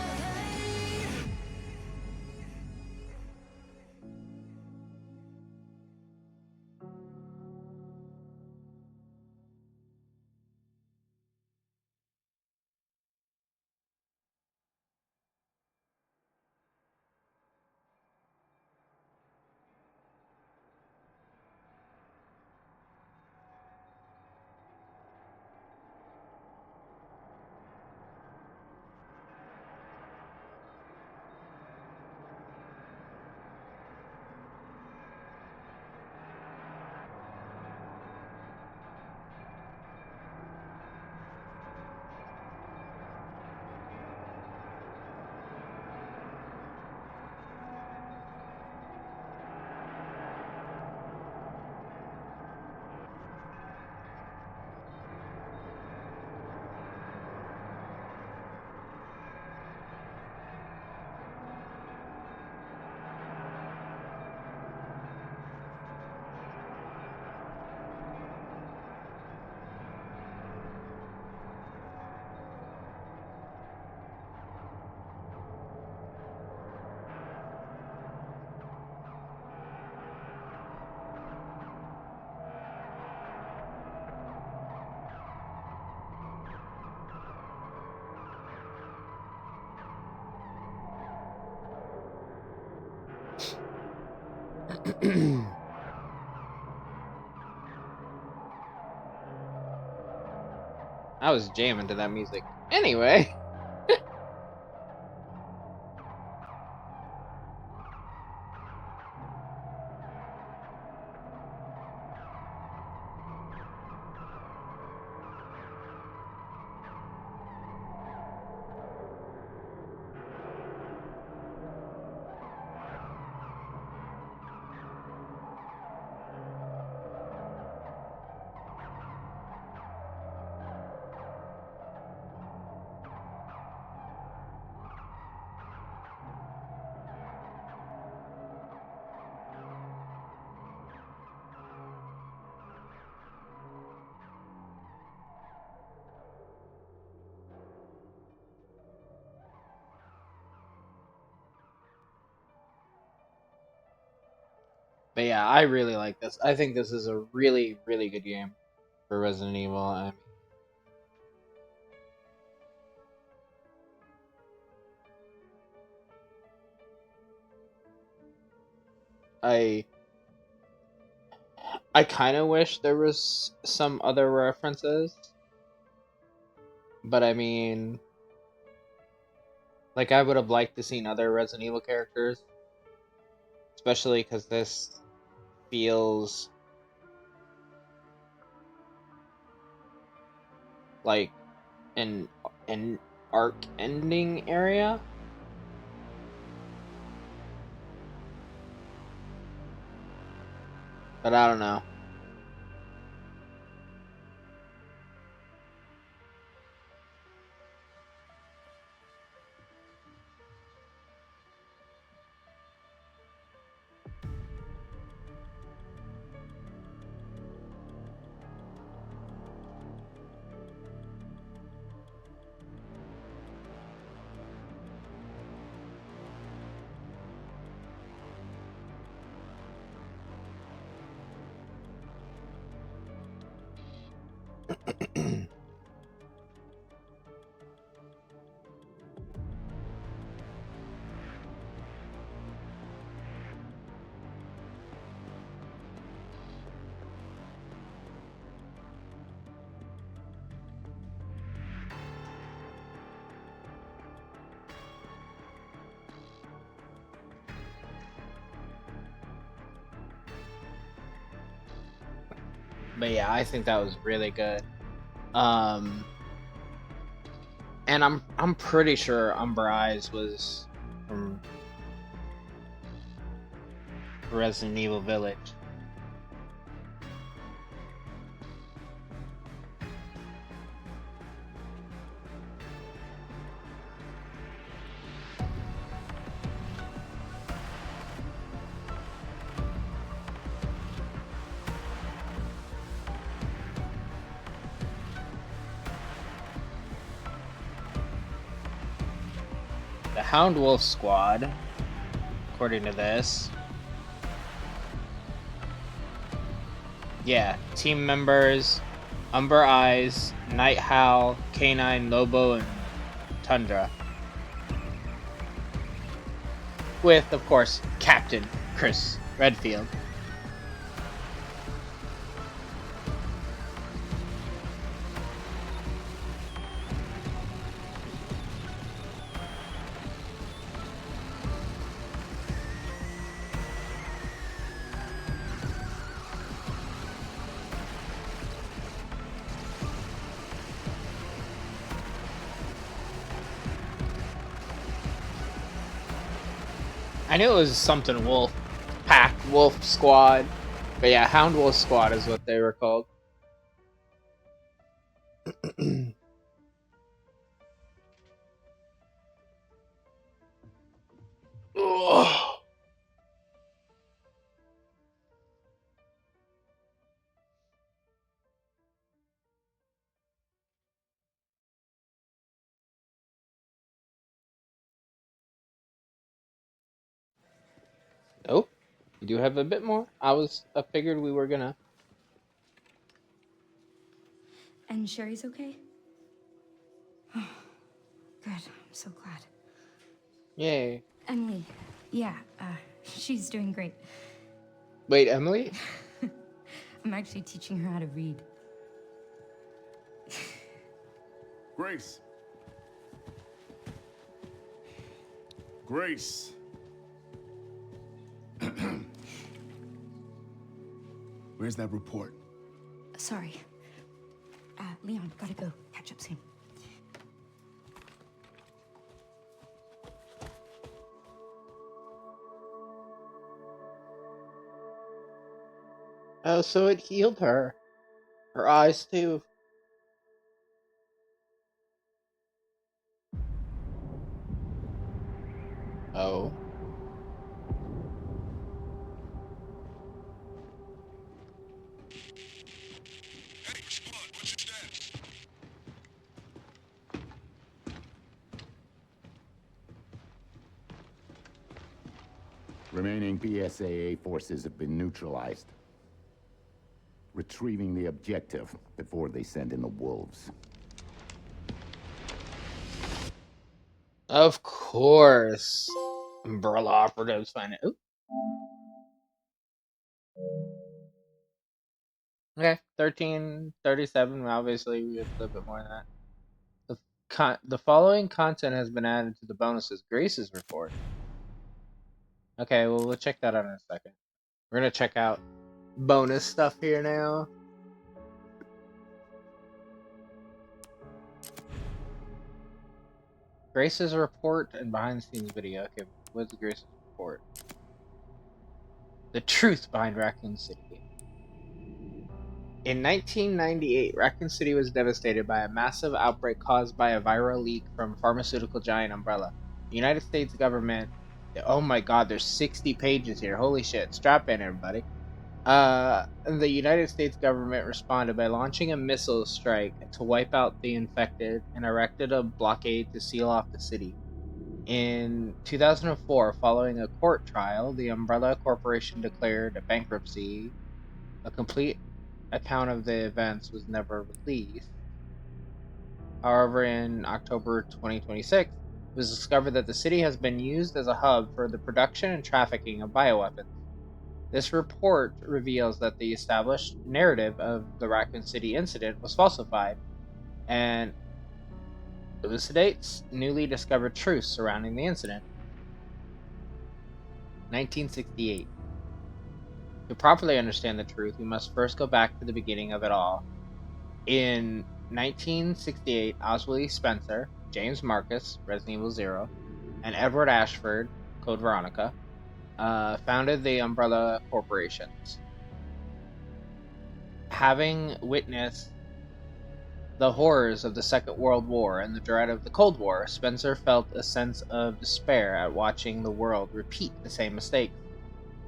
[SPEAKER 1] I was jamming to that music. Anyway. But yeah, I really like this. I think this is a really, really good game for Resident Evil. I I kind of wish there was some other references, but I mean, like I would have liked to seen other Resident Evil characters, especially because this feels like an an arc ending area. But I don't know. But yeah, I think that was really good. Um, and I'm pretty sure Umber Eyes was from Resident Evil Village. The Hound Wolf Squad, according to this. Yeah, team members: Umber Eyes, Night Howl, Canine, Lobo, and Tundra. With, of course, Captain Chris Redfield. I knew it was something Wolf Pack, Wolf Squad. But yeah, Hound Wolf Squad is what they were called. Ugh. Oh, you do have a bit more. I figured we were gonna.
[SPEAKER 7] And Sherry's okay? Good. I'm so glad.
[SPEAKER 1] Yay.
[SPEAKER 7] Emily, yeah, she's doing great.
[SPEAKER 1] Wait, Emily?
[SPEAKER 7] I'm actually teaching her how to read.
[SPEAKER 6] Grace. Grace. Where's that report?
[SPEAKER 7] Sorry. Leon, gotta go. Catch up soon.
[SPEAKER 1] Oh, so it healed her. Her eyes, too. Oh.
[SPEAKER 17] Remaining BSAA forces have been neutralized. Retrieving the objective before they send in the wolves.
[SPEAKER 1] Of course. Umbrella operatives find it. Ooh. Okay, 1337. Obviously, we have a little bit more than that. The following content has been added to the bonuses. Grace's report. Okay, well, we'll check that out in a second. We're gonna check out bonus stuff here now. Grace's report and behind the scenes video. Okay, what's Grace's report? The truth behind Raccoon City. In 1998, Raccoon City was devastated by a massive outbreak caused by a viral leak from pharmaceutical giant Umbrella. The United States government. Oh my god, there's 60 pages here. Holy shit. Strap in, everybody. The United States government responded by launching a missile strike to wipe out the infected and erected a blockade to seal off the city. In 2004, following a court trial, the Umbrella Corporation declared a bankruptcy. A complete account of the events was never released. However, in October 2026, it was discovered that the city has been used as a hub for the production and trafficking of bioweapons. This report reveals that the established narrative of the Raccoon City incident was falsified and elucidates newly discovered truths surrounding the incident. 1968. To properly understand the truth, we must first go back to the beginning of it all. In 1968, Oswald Spencer, James Marcus, Resident Evil Zero, and Edward Ashford, Code Veronica, founded the Umbrella Corporations. Having witnessed the horrors of the Second World War and the dread of the Cold War, Spencer felt a sense of despair at watching the world repeat the same mistakes.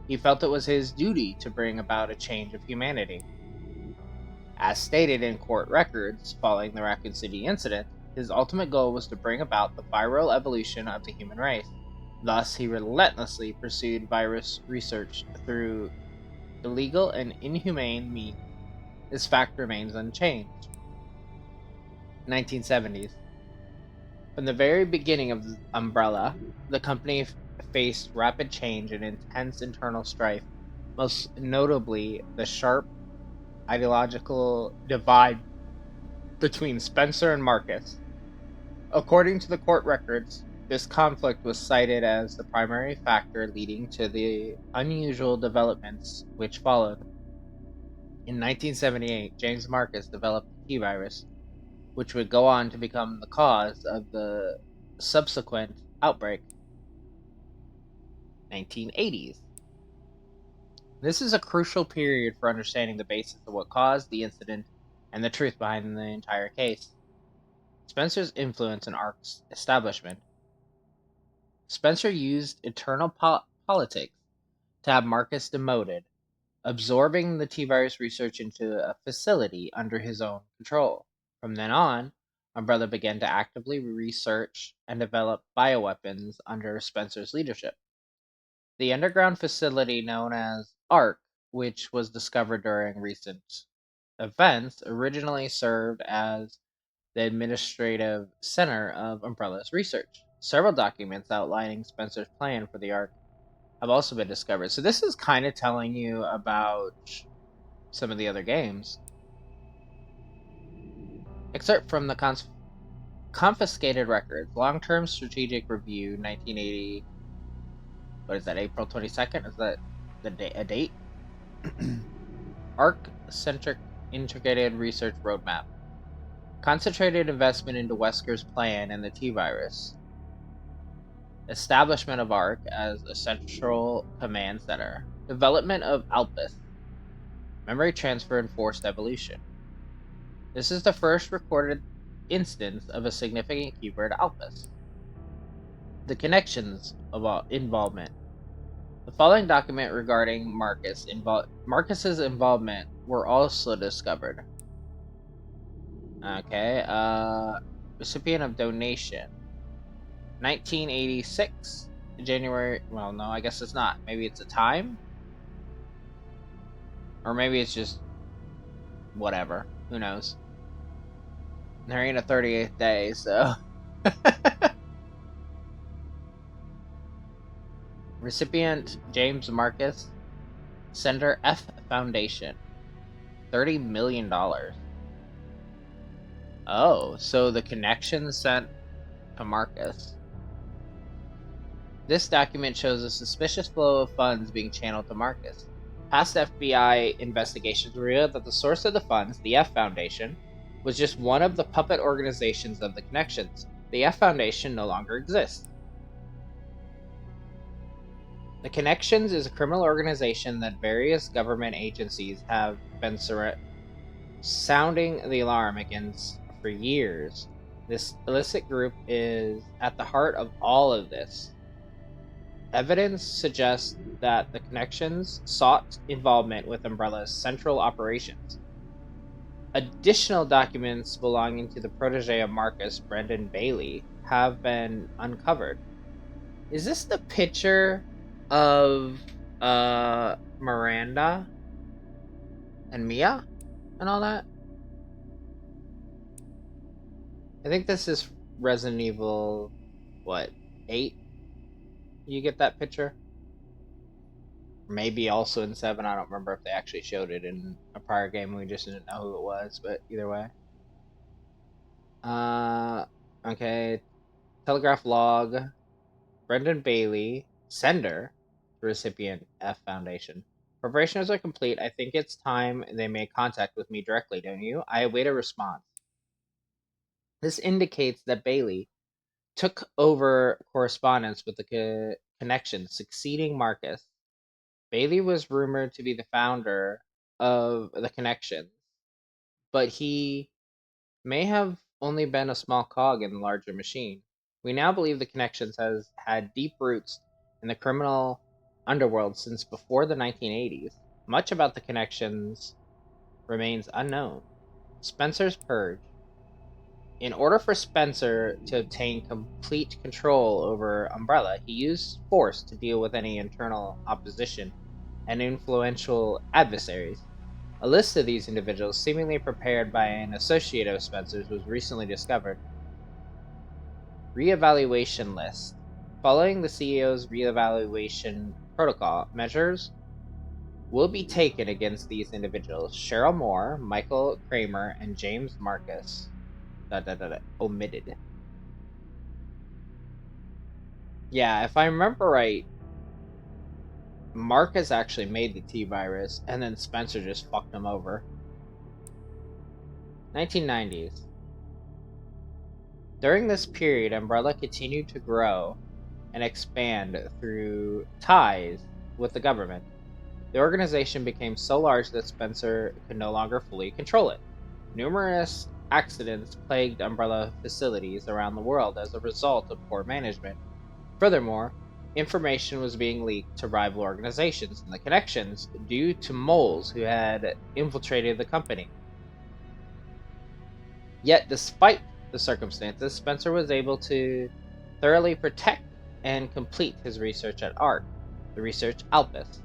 [SPEAKER 1] He felt it was his duty to bring about a change of humanity. As stated in court records following the Raccoon City incident, his ultimate goal was to bring about the viral evolution of the human race. Thus, he relentlessly pursued virus research through illegal and inhumane means. This fact remains unchanged. 1970s. From the very beginning of Umbrella, the company faced rapid change and intense internal strife, most notably the sharp ideological divide between Spencer and Marcus. According to the court records, this conflict was cited as the primary factor leading to the unusual developments which followed. In 1978, James Marcus developed the T virus, which would go on to become the cause of the subsequent outbreak. 1980s. This is a crucial period for understanding the basis of what caused the incident and the truth behind the entire case. Spencer's influence in ARC's establishment. Spencer used internal politics to have Marcus demoted, absorbing the T-virus research into a facility under his own control. From then on, Umbrella began to actively research and develop bioweapons under Spencer's leadership. The underground facility known as ARC, which was discovered during recent events, originally served as the administrative center of Umbrella's research. Several documents outlining Spencer's plan for the ARC have also been discovered. So this is kind of telling you about some of the other games. Excerpt from the confiscated records. Long-term strategic review, 1980. What is that? April 22nd? Is that a date? ARC-centric integrated research roadmap. Concentrated investment into Wesker's plan and the T-virus. Establishment of ARC as a central command center. Development of Alpus. Memory transfer and forced evolution. This is the first recorded instance of a significant keyword Alpus. The connections of involvement. The following document regarding Marcus's involvement were also discovered. Okay, recipient of donation. 1986, January. Well, no, I guess it's not. Maybe it's a time? Or maybe it's just whatever. Who knows? There ain't a 38th day, so. Recipient James Marcus. Sender F Foundation. $30 million. Oh, so the connection sent to Marcus. This document shows a suspicious flow of funds being channeled to Marcus. Past FBI investigations revealed that the source of the funds, the F Foundation, was just one of the puppet organizations of the connections. The F Foundation no longer exists. The Connections is a criminal organization that various government agencies have been sounding the alarm against for years. This illicit group is at the heart of all of this. Evidence suggests that the Connections sought involvement with Umbrella's central operations. Additional documents belonging to the protege of Marcus, Brendan Bailey, have been uncovered. Is this the picture of Miranda and Mia and all that? I think this is Resident Evil, what, 8? You get that picture? Maybe also in 7. I don't remember if they actually showed it in a prior game. We just didn't know who it was, but either way. Okay. Telegraph log. Brendan Bailey, sender, recipient F Foundation. Preparations are complete. I think it's time they make contact with me directly, don't you? I await a response. This indicates that Bailey took over correspondence with the connection, succeeding Marcus. Bailey was rumored to be the founder of the connections, but he may have only been a small cog in the larger machine. We now believe the connections has had deep roots in the criminal underworld since before the 1980s. Much about the connections remains unknown. Spencer's Purge. In order for Spencer to obtain complete control over Umbrella, he used force to deal with any internal opposition and influential adversaries. A list of these individuals, seemingly prepared by an associate of Spencer's, was recently discovered. Reevaluation list. Following the CEO's reevaluation protocol, measures will be taken against these individuals: Cheryl Moore, Michael Kramer, and James Marcus. Omitted. Yeah, if I remember right, Marcus actually made the T-Virus, and then Spencer just fucked him over. 1990s. During this period, Umbrella continued to grow and expand through ties with the government. The organization became so large that Spencer could no longer fully control it. Numerous accidents plagued Umbrella facilities around the world as a result of poor management. Furthermore, information was being leaked to rival organizations and the connections due to moles who had infiltrated the company. Yet, despite the circumstances, Spencer was able to thoroughly protect and complete his research at ARC, the research Alpus.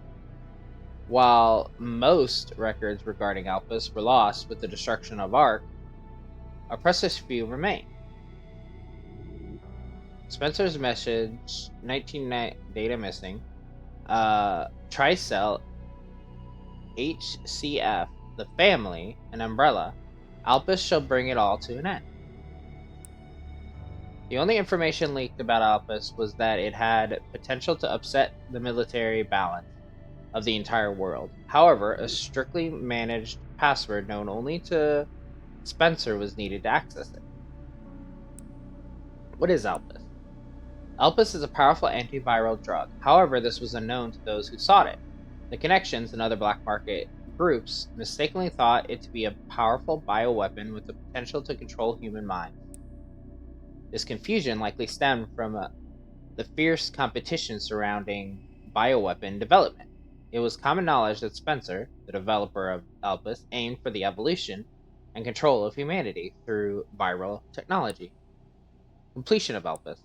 [SPEAKER 1] While most records regarding Alpus were lost with the destruction of ARC, a precious few remain. Spencer's message, 19 data missing, Tricell, HCF, the family, and Umbrella, Alpus shall bring it all to an end. The only information leaked about Alpus was that it had potential to upset the military balance of the entire world. However, a strictly managed password known only to Spencer was needed to access it. What is Alpus? Alpus is a powerful antiviral drug. However, this was unknown to those who sought it. The Connections and other black market groups mistakenly thought it to be a powerful bioweapon with the potential to control human minds. This confusion likely stemmed from the fierce competition surrounding bioweapon development. It was common knowledge that Spencer, the developer of Alpus, aimed for the evolution and control of humanity through viral technology. Completion of Alpus.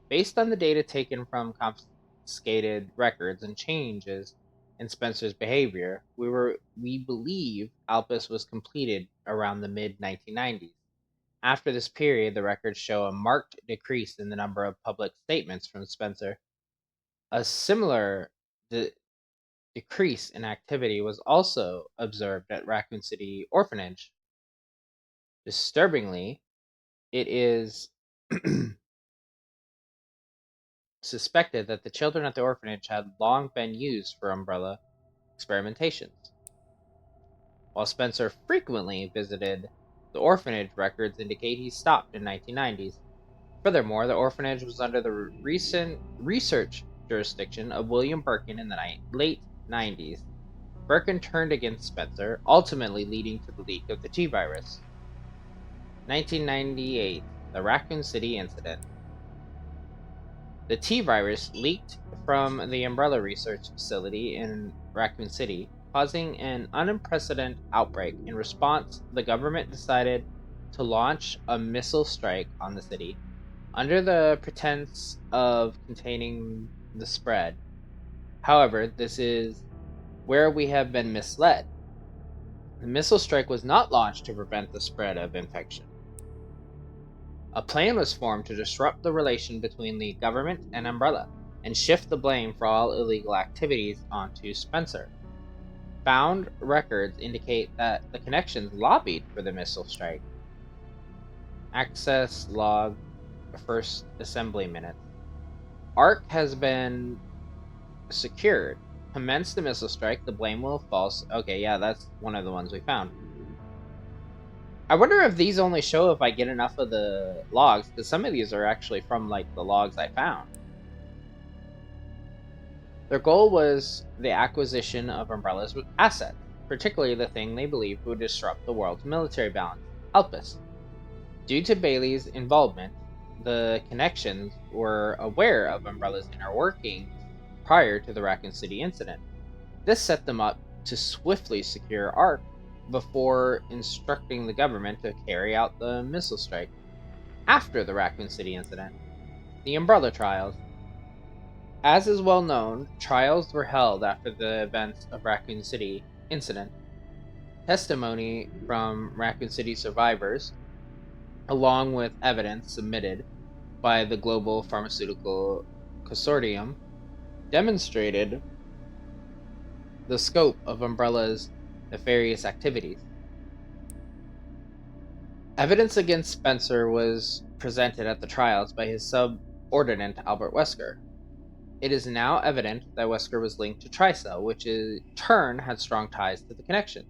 [SPEAKER 1] Based on the data taken from confiscated records and changes in Spencer's behavior, we believe Alpus was completed around the mid 1990s. After this period, the records show a marked decrease in the number of public statements from Spencer. A similar decrease in activity was also observed at Raccoon City Orphanage. Disturbingly, it is suspected that the children at the orphanage had long been used for Umbrella experimentations. While Spencer frequently visited the orphanage, records indicate he stopped in 1990s. Furthermore, the orphanage was under the recent research jurisdiction of William Birkin in the late 90s. Birkin turned against Spencer, ultimately leading to the leak of the T-Virus. 1998, the Raccoon City Incident. The T-Virus leaked from the Umbrella Research Facility in Raccoon City, causing an unprecedented outbreak. In response, the government decided to launch a missile strike on the city. Under the pretense of containing the spread. However, this is where we have been misled. The missile strike was not launched to prevent the spread of infection. A plan was formed to disrupt the relation between the government and Umbrella and shift the blame for all illegal activities onto Spencer. Found records indicate that the Connections lobbied for the missile strike. Access log first assembly minutes. ARC has been secured. commence the missile strike, the blame will fall. Okay, yeah, that's one of the ones we found. I wonder if these only show if I get enough of the logs, because some of these are actually from, like, the logs I found. Their goal was the acquisition of Umbrella's assets, particularly the thing they believed would disrupt the world's military balance, Alpus. Due to Bailey's involvement, the Connections were aware of Umbrella's inner workings prior to the Raccoon City incident. This set them up to swiftly secure Ark before instructing the government to carry out the missile strike. After the Raccoon City incident, the Umbrella trials. As is well known, trials were held after the events of Raccoon City incident. Testimony from Raccoon City survivors, along with evidence submitted by the Global Pharmaceutical Consortium, demonstrated the scope of Umbrella's nefarious activities. Evidence against Spencer was presented at the trials by his subordinate Albert Wesker. It is now evident that Wesker was linked to Tricell, which in turn had strong ties to the connection.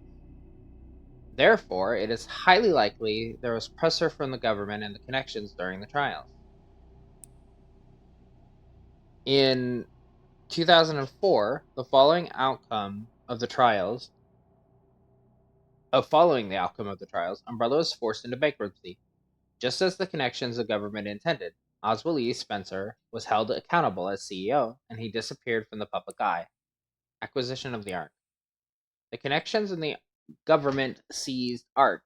[SPEAKER 1] Therefore, it is highly likely there was pressure from the government and the connections during the trials. In 2004, following the outcome of the trials, Umbrella was forced into bankruptcy. Just as the connections the government intended, Oswald E. Spencer was held accountable as CEO, and he disappeared from the public eye. Acquisition of the Ark. The connections and the government seized Ark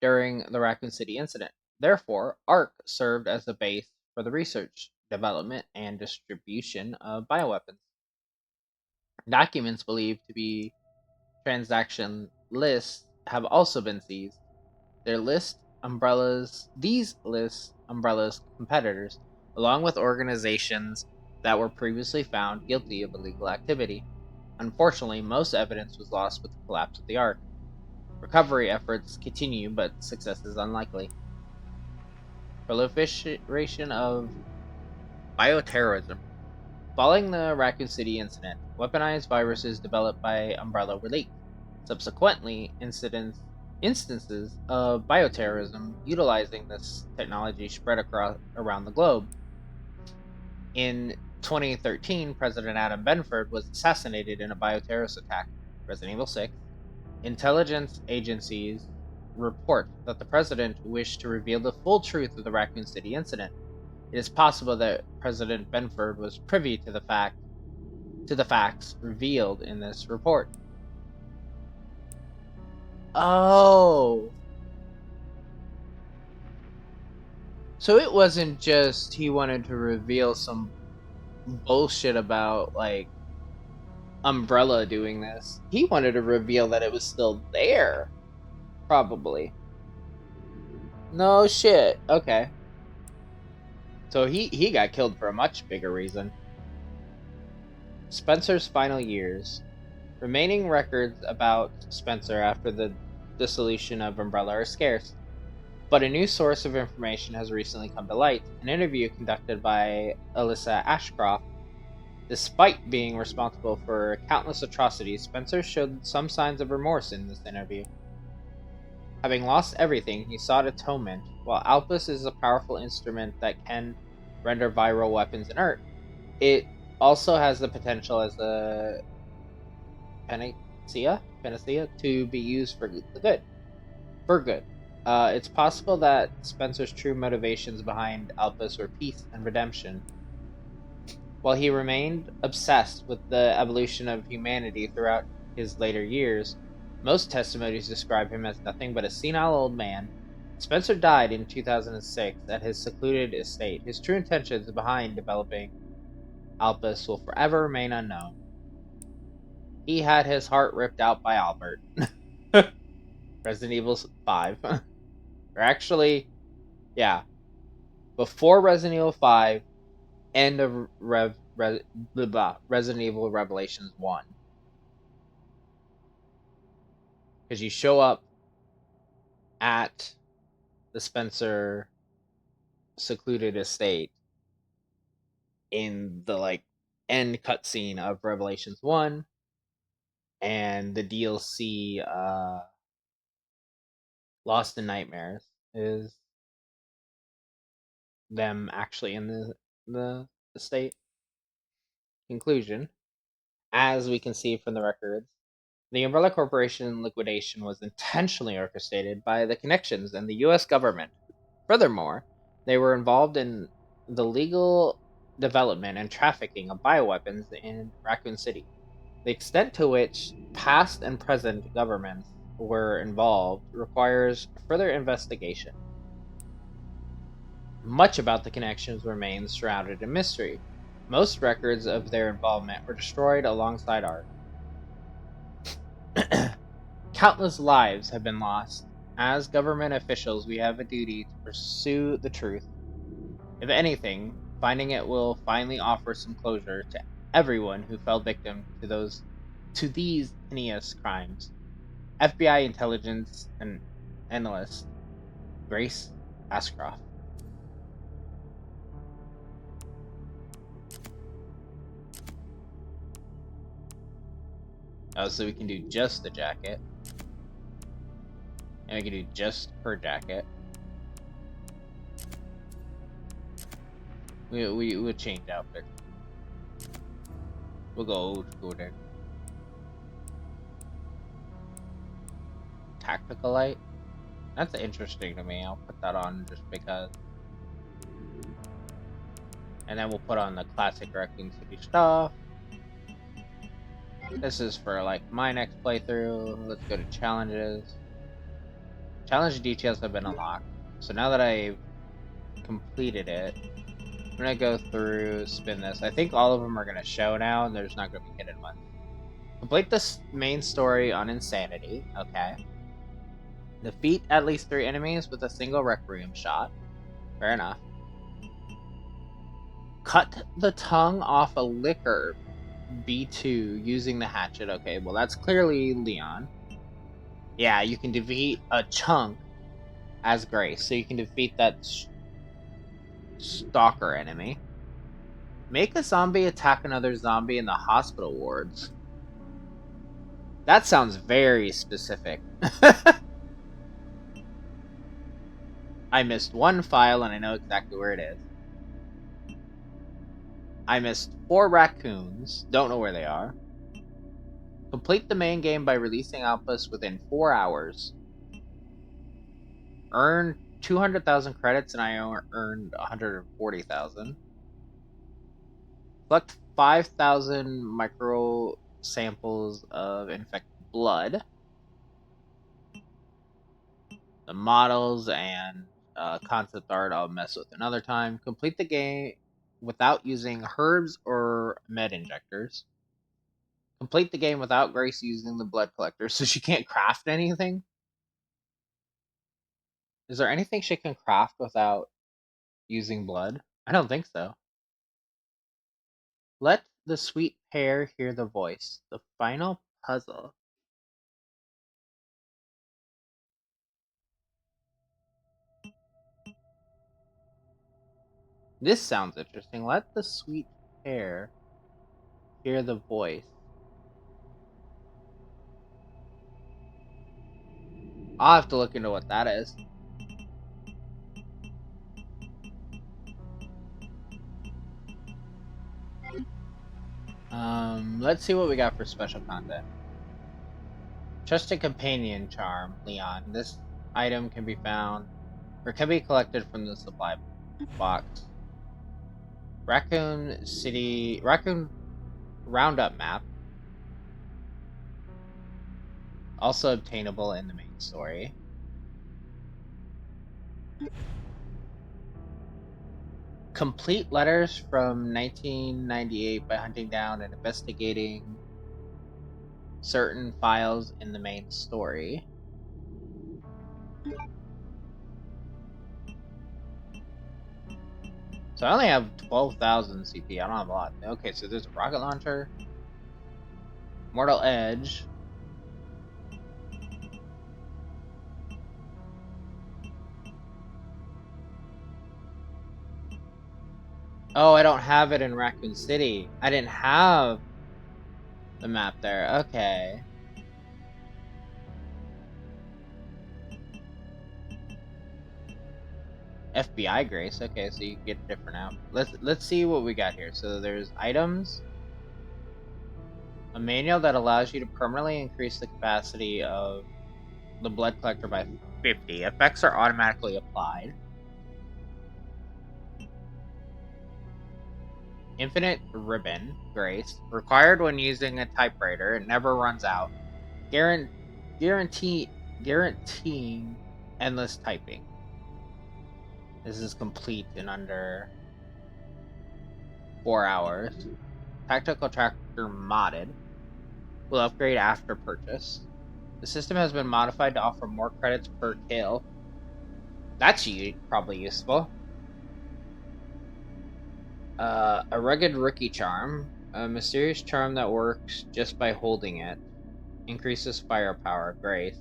[SPEAKER 1] during the Raccoon City incident. Therefore, Ark served as the base for the research, development, and distribution of bioweapons. Documents believed to be transaction lists have also been seized. These list Umbrella's competitors, along with organizations that were previously found guilty of illegal activity. Unfortunately, most evidence was lost with the collapse of the Ark. Recovery efforts continue, but success is unlikely. Proliferation of bioterrorism. Following the Raccoon City incident, weaponized viruses developed by Umbrella were leaked. Subsequently, instances of bioterrorism utilizing this technology spread around the globe. In 2013, President Adam Benford was assassinated in a bioterrorist attack. Resident Evil 6. Intelligence agencies report that the president wished to reveal the full truth of the Raccoon City incident. It is possible that President Benford was privy to the facts revealed in this report. Oh. So it wasn't just he wanted to reveal some bullshit about, like, Umbrella doing this. He wanted to reveal that it was still there. Probably. No shit. Okay. So he got killed for a much bigger reason. Spencer's final years. Remaining records about Spencer after the dissolution of Umbrella are scarce. But a new source of information has recently come to light. An interview conducted by Alyssa Ashcroft. Despite being responsible for countless atrocities, Spencer showed some signs of remorse in this interview. Having lost everything, he sought atonement. While Alpus is a powerful instrument that can render viral weapons inert, it also has the potential as a panacea to be used for good. It's possible that Spencer's true motivations behind Alpus were peace and redemption. While he remained obsessed with the evolution of humanity throughout his later years, most testimonies describe him as nothing but a senile old man. Spencer died in 2006 at his secluded estate. His true intentions behind developing Alpus will forever remain unknown. He had his heart ripped out by Albert. Resident Evil 5. Or actually, yeah. Before Resident Evil 5, end of Resident Evil Revelations 1. Because you show up at the Spencer secluded estate in the, like, end cutscene of Revelations 1, and the DLC Lost in Nightmares is them actually in the state. Conclusion. As we can see from the records, the Umbrella Corporation liquidation was intentionally orchestrated by the connections in the US government. Furthermore, they were involved in the legal development and trafficking of bioweapons in Raccoon City. The extent to which past and present governments were involved requires further investigation. Much about the connections remains shrouded in mystery. Most records of their involvement were destroyed alongside art. Countless lives have been lost. As government officials, we have a duty to pursue the truth. If anything, finding it will finally offer some closure to everyone who fell victim to these heinous crimes. FBI intelligence and analyst Grace Ashcroft. Oh, so we can do just the jacket. And we can do just her jacket. We'll change outfits. We'll go old school there. Tactical light? That's interesting to me. I'll put that on just because. And then we'll put on the classic Raccoon City stuff. This is for like my next playthrough. Let's go to challenges. Challenge details have been unlocked. So now that I've completed it, I'm gonna go through, spin this. I think all of them are gonna show now, and there's not gonna be hidden ones. Complete the main story on Insanity. Okay. Defeat at least 3 enemies with a single Requiem shot. Fair enough. Cut the tongue off a liquor B2 using the hatchet. Okay, well that's clearly Leon. Yeah, you can defeat a chunk as Grace, so you can defeat that stalker enemy. Make a zombie attack another zombie in the hospital wards. That sounds very specific. I missed one file and I know exactly where it is. I missed 4 raccoons. Don't know where they are. Complete the main game by releasing outposts within 4 hours. Earn 200,000 credits and I earned 140,000. Collect 5,000 micro samples of infected blood. The models and concept art I'll mess with another time. Complete the game without using herbs or med injectors. Complete the game without Grace using the blood collector, so she can't craft anything. Is there anything she can craft without using blood? I don't think so. Let the sweet pear hear the voice. The final puzzle. This sounds interesting. Let the sweet pear hear the voice. I'll have to look into what that is. Let's see what we got for special content. Trusted companion charm, Leon. This item can be found or can be collected from the supply box. Raccoon Roundup map. Also obtainable in the main story. Complete letters from 1998 by hunting down and investigating certain files in the main story. So I only have 12,000 CP. I don't have a lot. Okay, so there's a rocket launcher. Mortal Edge. Oh, I don't have it in Raccoon City. I didn't have the map there. Okay. FBI Grace. Okay, so you get a different app. Let's see what we got here. So there's items, a manual that allows you to permanently increase the capacity of the blood collector by 50. Effects are automatically applied. Infinite ribbon, Grace, required when using a typewriter. It never runs out. Guaran- guaranteeing endless typing. This is complete in under 4 hours. Tactical tracker modded. Will upgrade after purchase. The system has been modified to offer more credits per kill. That's probably useful. A rugged rookie charm. A mysterious charm that works just by holding it. Increases firepower. Grace.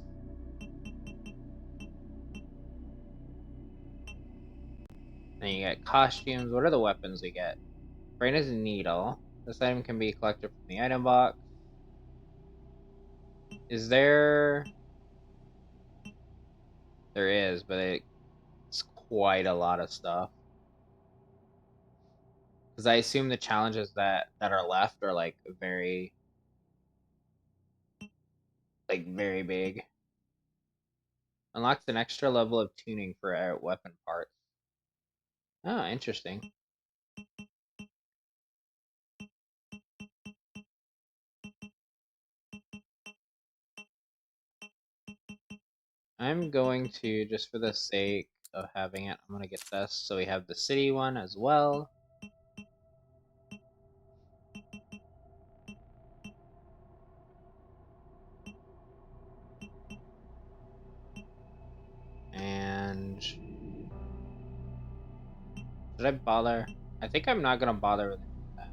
[SPEAKER 1] Then you get costumes. What are the weapons we get? Brandon's needle. This item can be collected from the item box. Is there... There is, but it's quite a lot of stuff. Because I assume the challenges that are left are like very big. Unlocks an extra level of tuning for weapon parts. Oh, interesting. I'm going to, just for the sake of having it, I'm going to get this. So we have the city one as well. And should I bother? I think I'm not going to bother with that.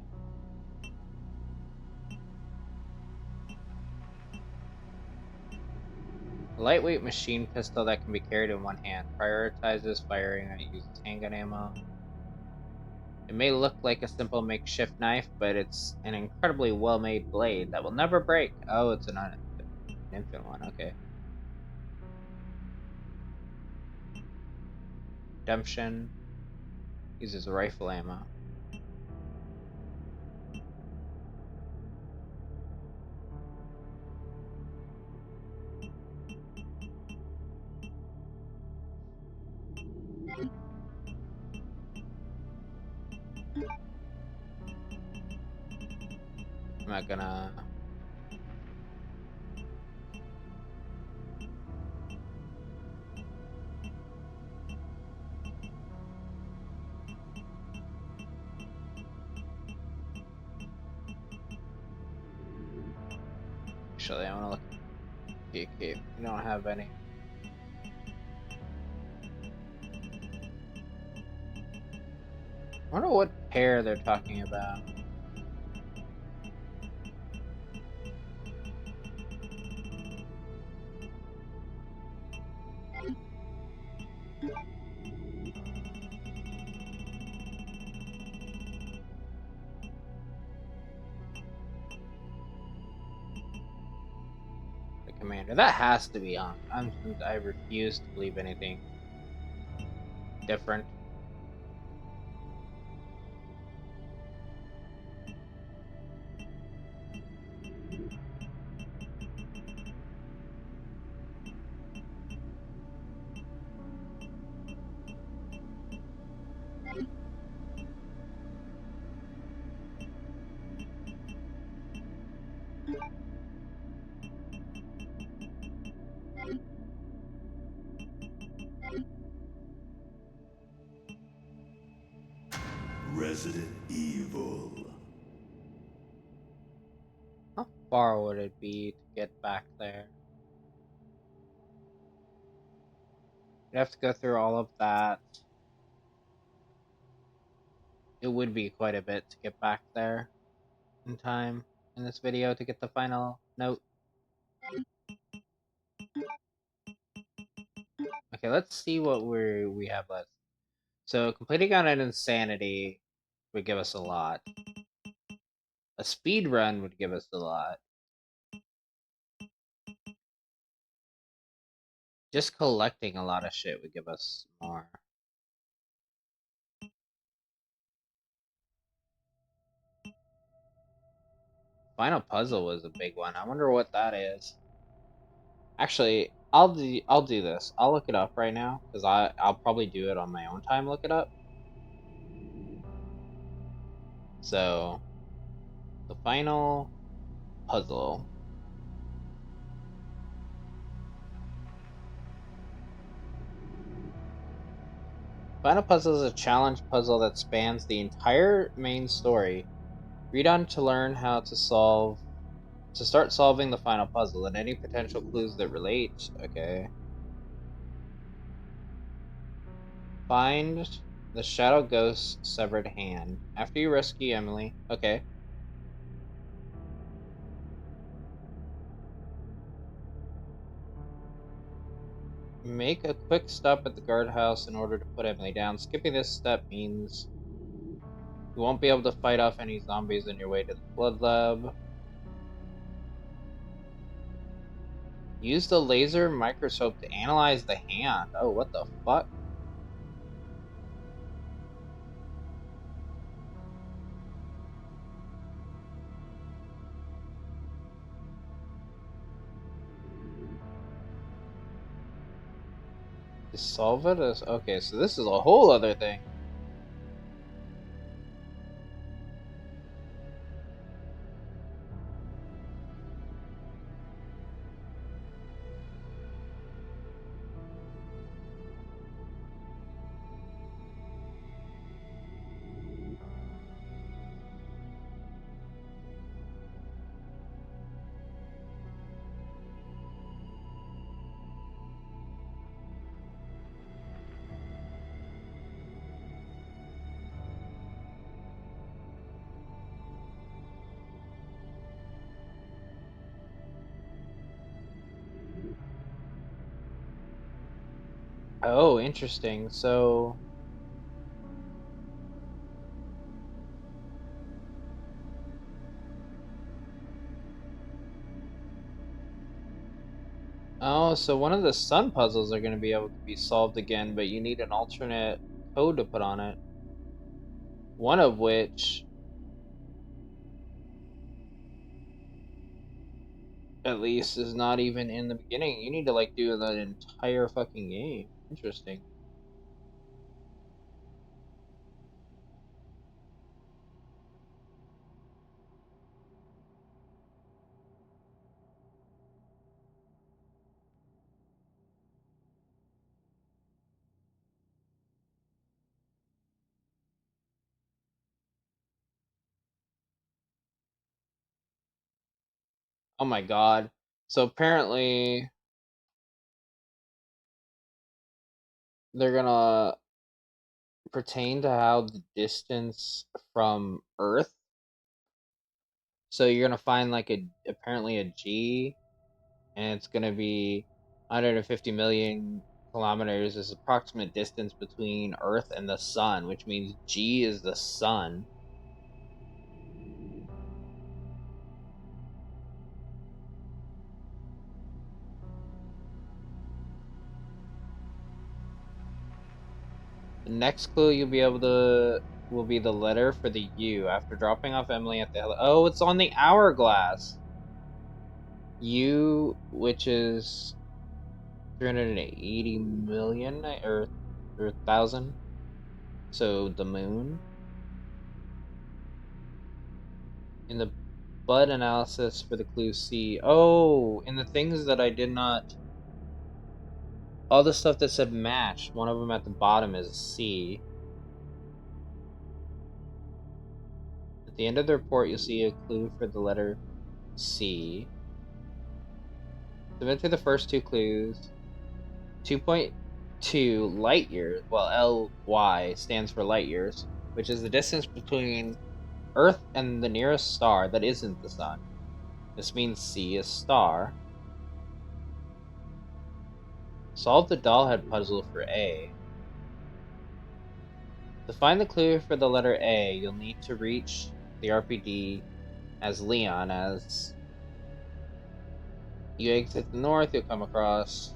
[SPEAKER 1] A lightweight machine pistol that can be carried in one hand. Prioritizes firing when it uses handgun ammo. It may look like a simple makeshift knife, but it's an incredibly well-made blade that will never break. Oh, it's an infant one, okay. Redemption. Uses rifle ammo. I'm not gonna... Actually, I wanna look at if we don't have any. I wonder what pair they're talking about. The commander. That has to be on. I refuse to believe anything different.
[SPEAKER 16] Resident Evil.
[SPEAKER 1] How far would it be to get back there? You'd have to go through all of that. It would be quite a bit to get back there in time in this video to get the final note. Okay, let's see what we have left. So completing on an insanity would give us a lot. A speed run would give us a lot. Just collecting a lot of shit would give us more. Final puzzle was a big one. I wonder what that is. Actually, I'll do this. I'll look it up right now because I'll probably do it on my own time. Look it up. So, the final puzzle. Final puzzle is a challenge puzzle that spans the entire main story. Read on to learn how to start solving the final puzzle and any potential clues that relate. Okay. Find the Shadow Ghost's severed hand. After you rescue Emily. Okay. Make a quick stop at the guardhouse in order to put Emily down. Skipping this step means you won't be able to fight off any zombies on your way to the blood lab. Use the laser microscope to analyze the hand. Oh, what the fuck? To solve it is okay, so this is a whole other thing. Oh, interesting. So so one of the sun puzzles are going to be able to be solved again, but you need an alternate code to put on it. One of which, at least, is not even in the beginning. You need to, like, do the entire fucking game. Interesting. Oh my god. So apparently, they're gonna pertain to how the distance from Earth. So you're gonna find like apparently a G, and it's gonna be 150 million kilometers is approximate distance between Earth and the Sun, which means G is the Sun. The next clue you'll be able to will be the letter for the U. After dropping off Emily at the oh, it's on the hourglass. U, which is 380 million or thousand. So the moon. In the blood analysis for the clue C. Oh, in the things that I did not. All the stuff that said match, one of them at the bottom is C. At the end of the report, you'll see a clue for the letter C. Submit to the first two clues. 2.2 light years, well, LY stands for light years, which is the distance between Earth and the nearest star that isn't the Sun. This means C is star. Solve the doll head puzzle for A. To find the clue for the letter A, you'll need to reach the RPD as Leon. As you exit the north, you'll come across.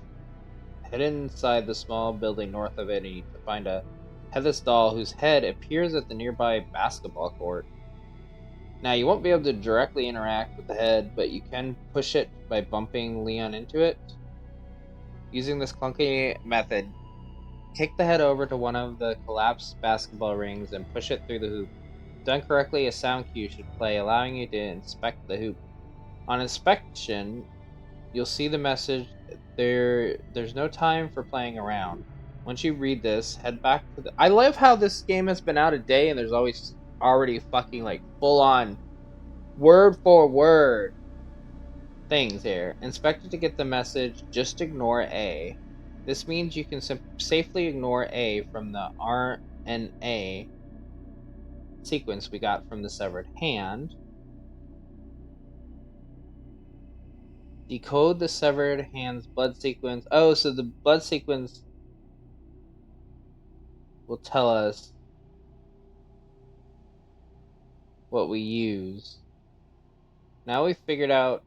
[SPEAKER 1] Head inside the small building north of it, and you need to find a headless doll whose head appears at the nearby basketball court. Now, you won't be able to directly interact with the head, but you can push it by bumping Leon into it. Using this clunky method, kick the head over to one of the collapsed basketball rings and push it through the hoop. Done correctly, a sound cue should play, allowing you to inspect the hoop. On inspection, you'll see the message, there's no time for playing around. Once you read this, head back to the... I love how this game has been out a day and there's always already fucking like full on word for word things here. Inspect it to get the message, just ignore A. This means you can safely ignore A from the RNA sequence we got from the severed hand. Decode the severed hand's blood sequence. Oh, so the blood sequence will tell us what we use. Now we've figured out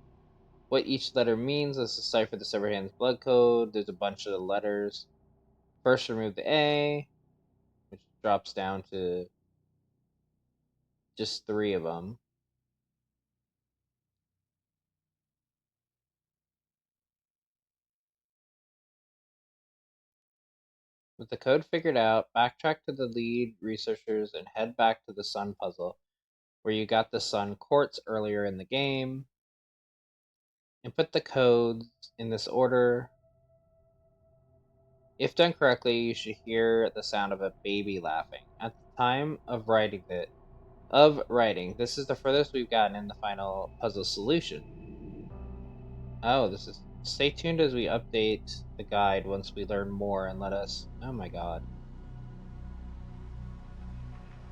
[SPEAKER 1] what each letter means. Let's decipher the severed hand's blood code. There's a bunch of letters. First, remove the A, which drops down to just 3 of them. With the code figured out, backtrack to the lead researchers and head back to the Sun puzzle, where you got the Sun quartz earlier in the game. Input the codes in this order. If done correctly, you should hear the sound of a baby laughing. At the time of writing, this is the furthest we've gotten in the final puzzle solution. Oh, this is... Stay tuned as we update the guide once we learn more and let us... Oh my god.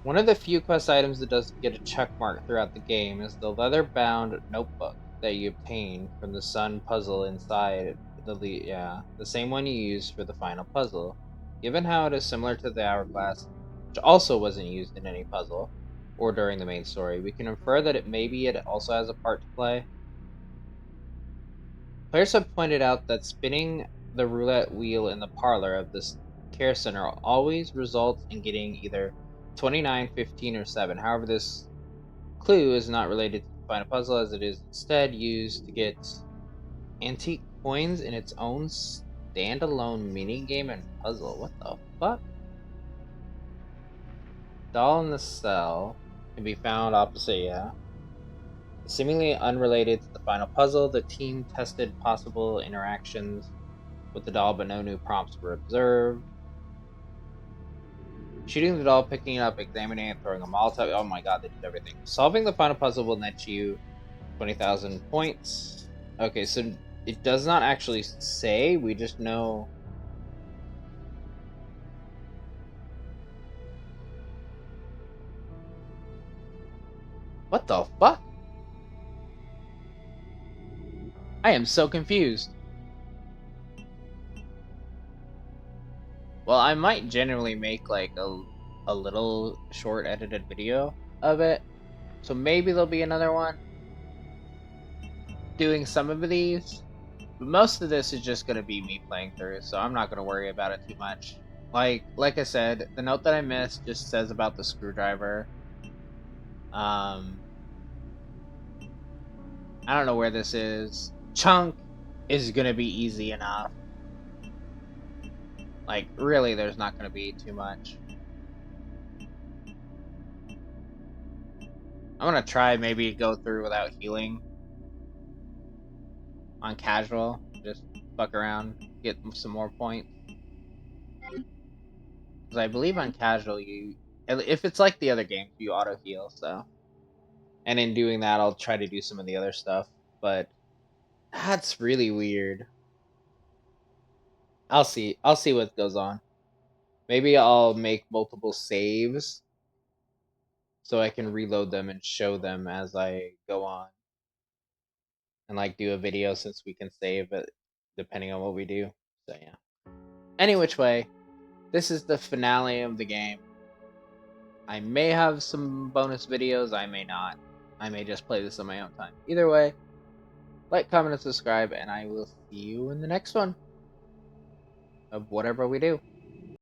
[SPEAKER 1] One of the few quest items that doesn't get a check mark throughout the game is the leather-bound notebook that you obtain from the Sun puzzle inside the same one you used for the final puzzle. Given how it is similar to the hourglass, which also wasn't used in any puzzle or during the main story, we can infer that it also has a part to play. Players have pointed out that spinning the roulette wheel in the parlor of this care center always results in getting either 29, 15, or 7. However, this clue is not related to the final puzzle, as it is instead used to get antique coins in its own standalone minigame and puzzle. What the fuck? Doll in the cell can be found opposite, Seemingly unrelated to the final puzzle, the team tested possible interactions with the doll, but no new prompts were observed. Shooting the doll, picking it up, examining it, throwing a Molotov. Oh my god, they did everything. Solving the final puzzle will net you 20,000 points. Okay, so it does not actually say, we just know... What the fuck? I am so confused. Well, I might genuinely make like a little short edited video of it. So maybe there'll be another one doing some of these. But most of this is just going to be me playing through, so I'm not going to worry about it too much. Like I said, the note that I missed just says about the screwdriver. I don't know where this is. Chunk is going to be easy enough. Like, really, there's not going to be too much. I'm going to try maybe go through without healing. On casual. Just fuck around. Get some more points. Because I believe on casual, if it's like the other games, you auto heal, so. And in doing that, I'll try to do some of the other stuff. But that's really weird. I'll see. I'll see what goes on. Maybe I'll make multiple saves so I can reload them and show them as I go on. And like do a video since we can save it depending on what we do. So yeah. Any which way, this is the finale of the game. I may have some bonus videos, I may not. I may just play this on my own time. Either way, like, comment, and subscribe, and I will see you in the next one of whatever we do.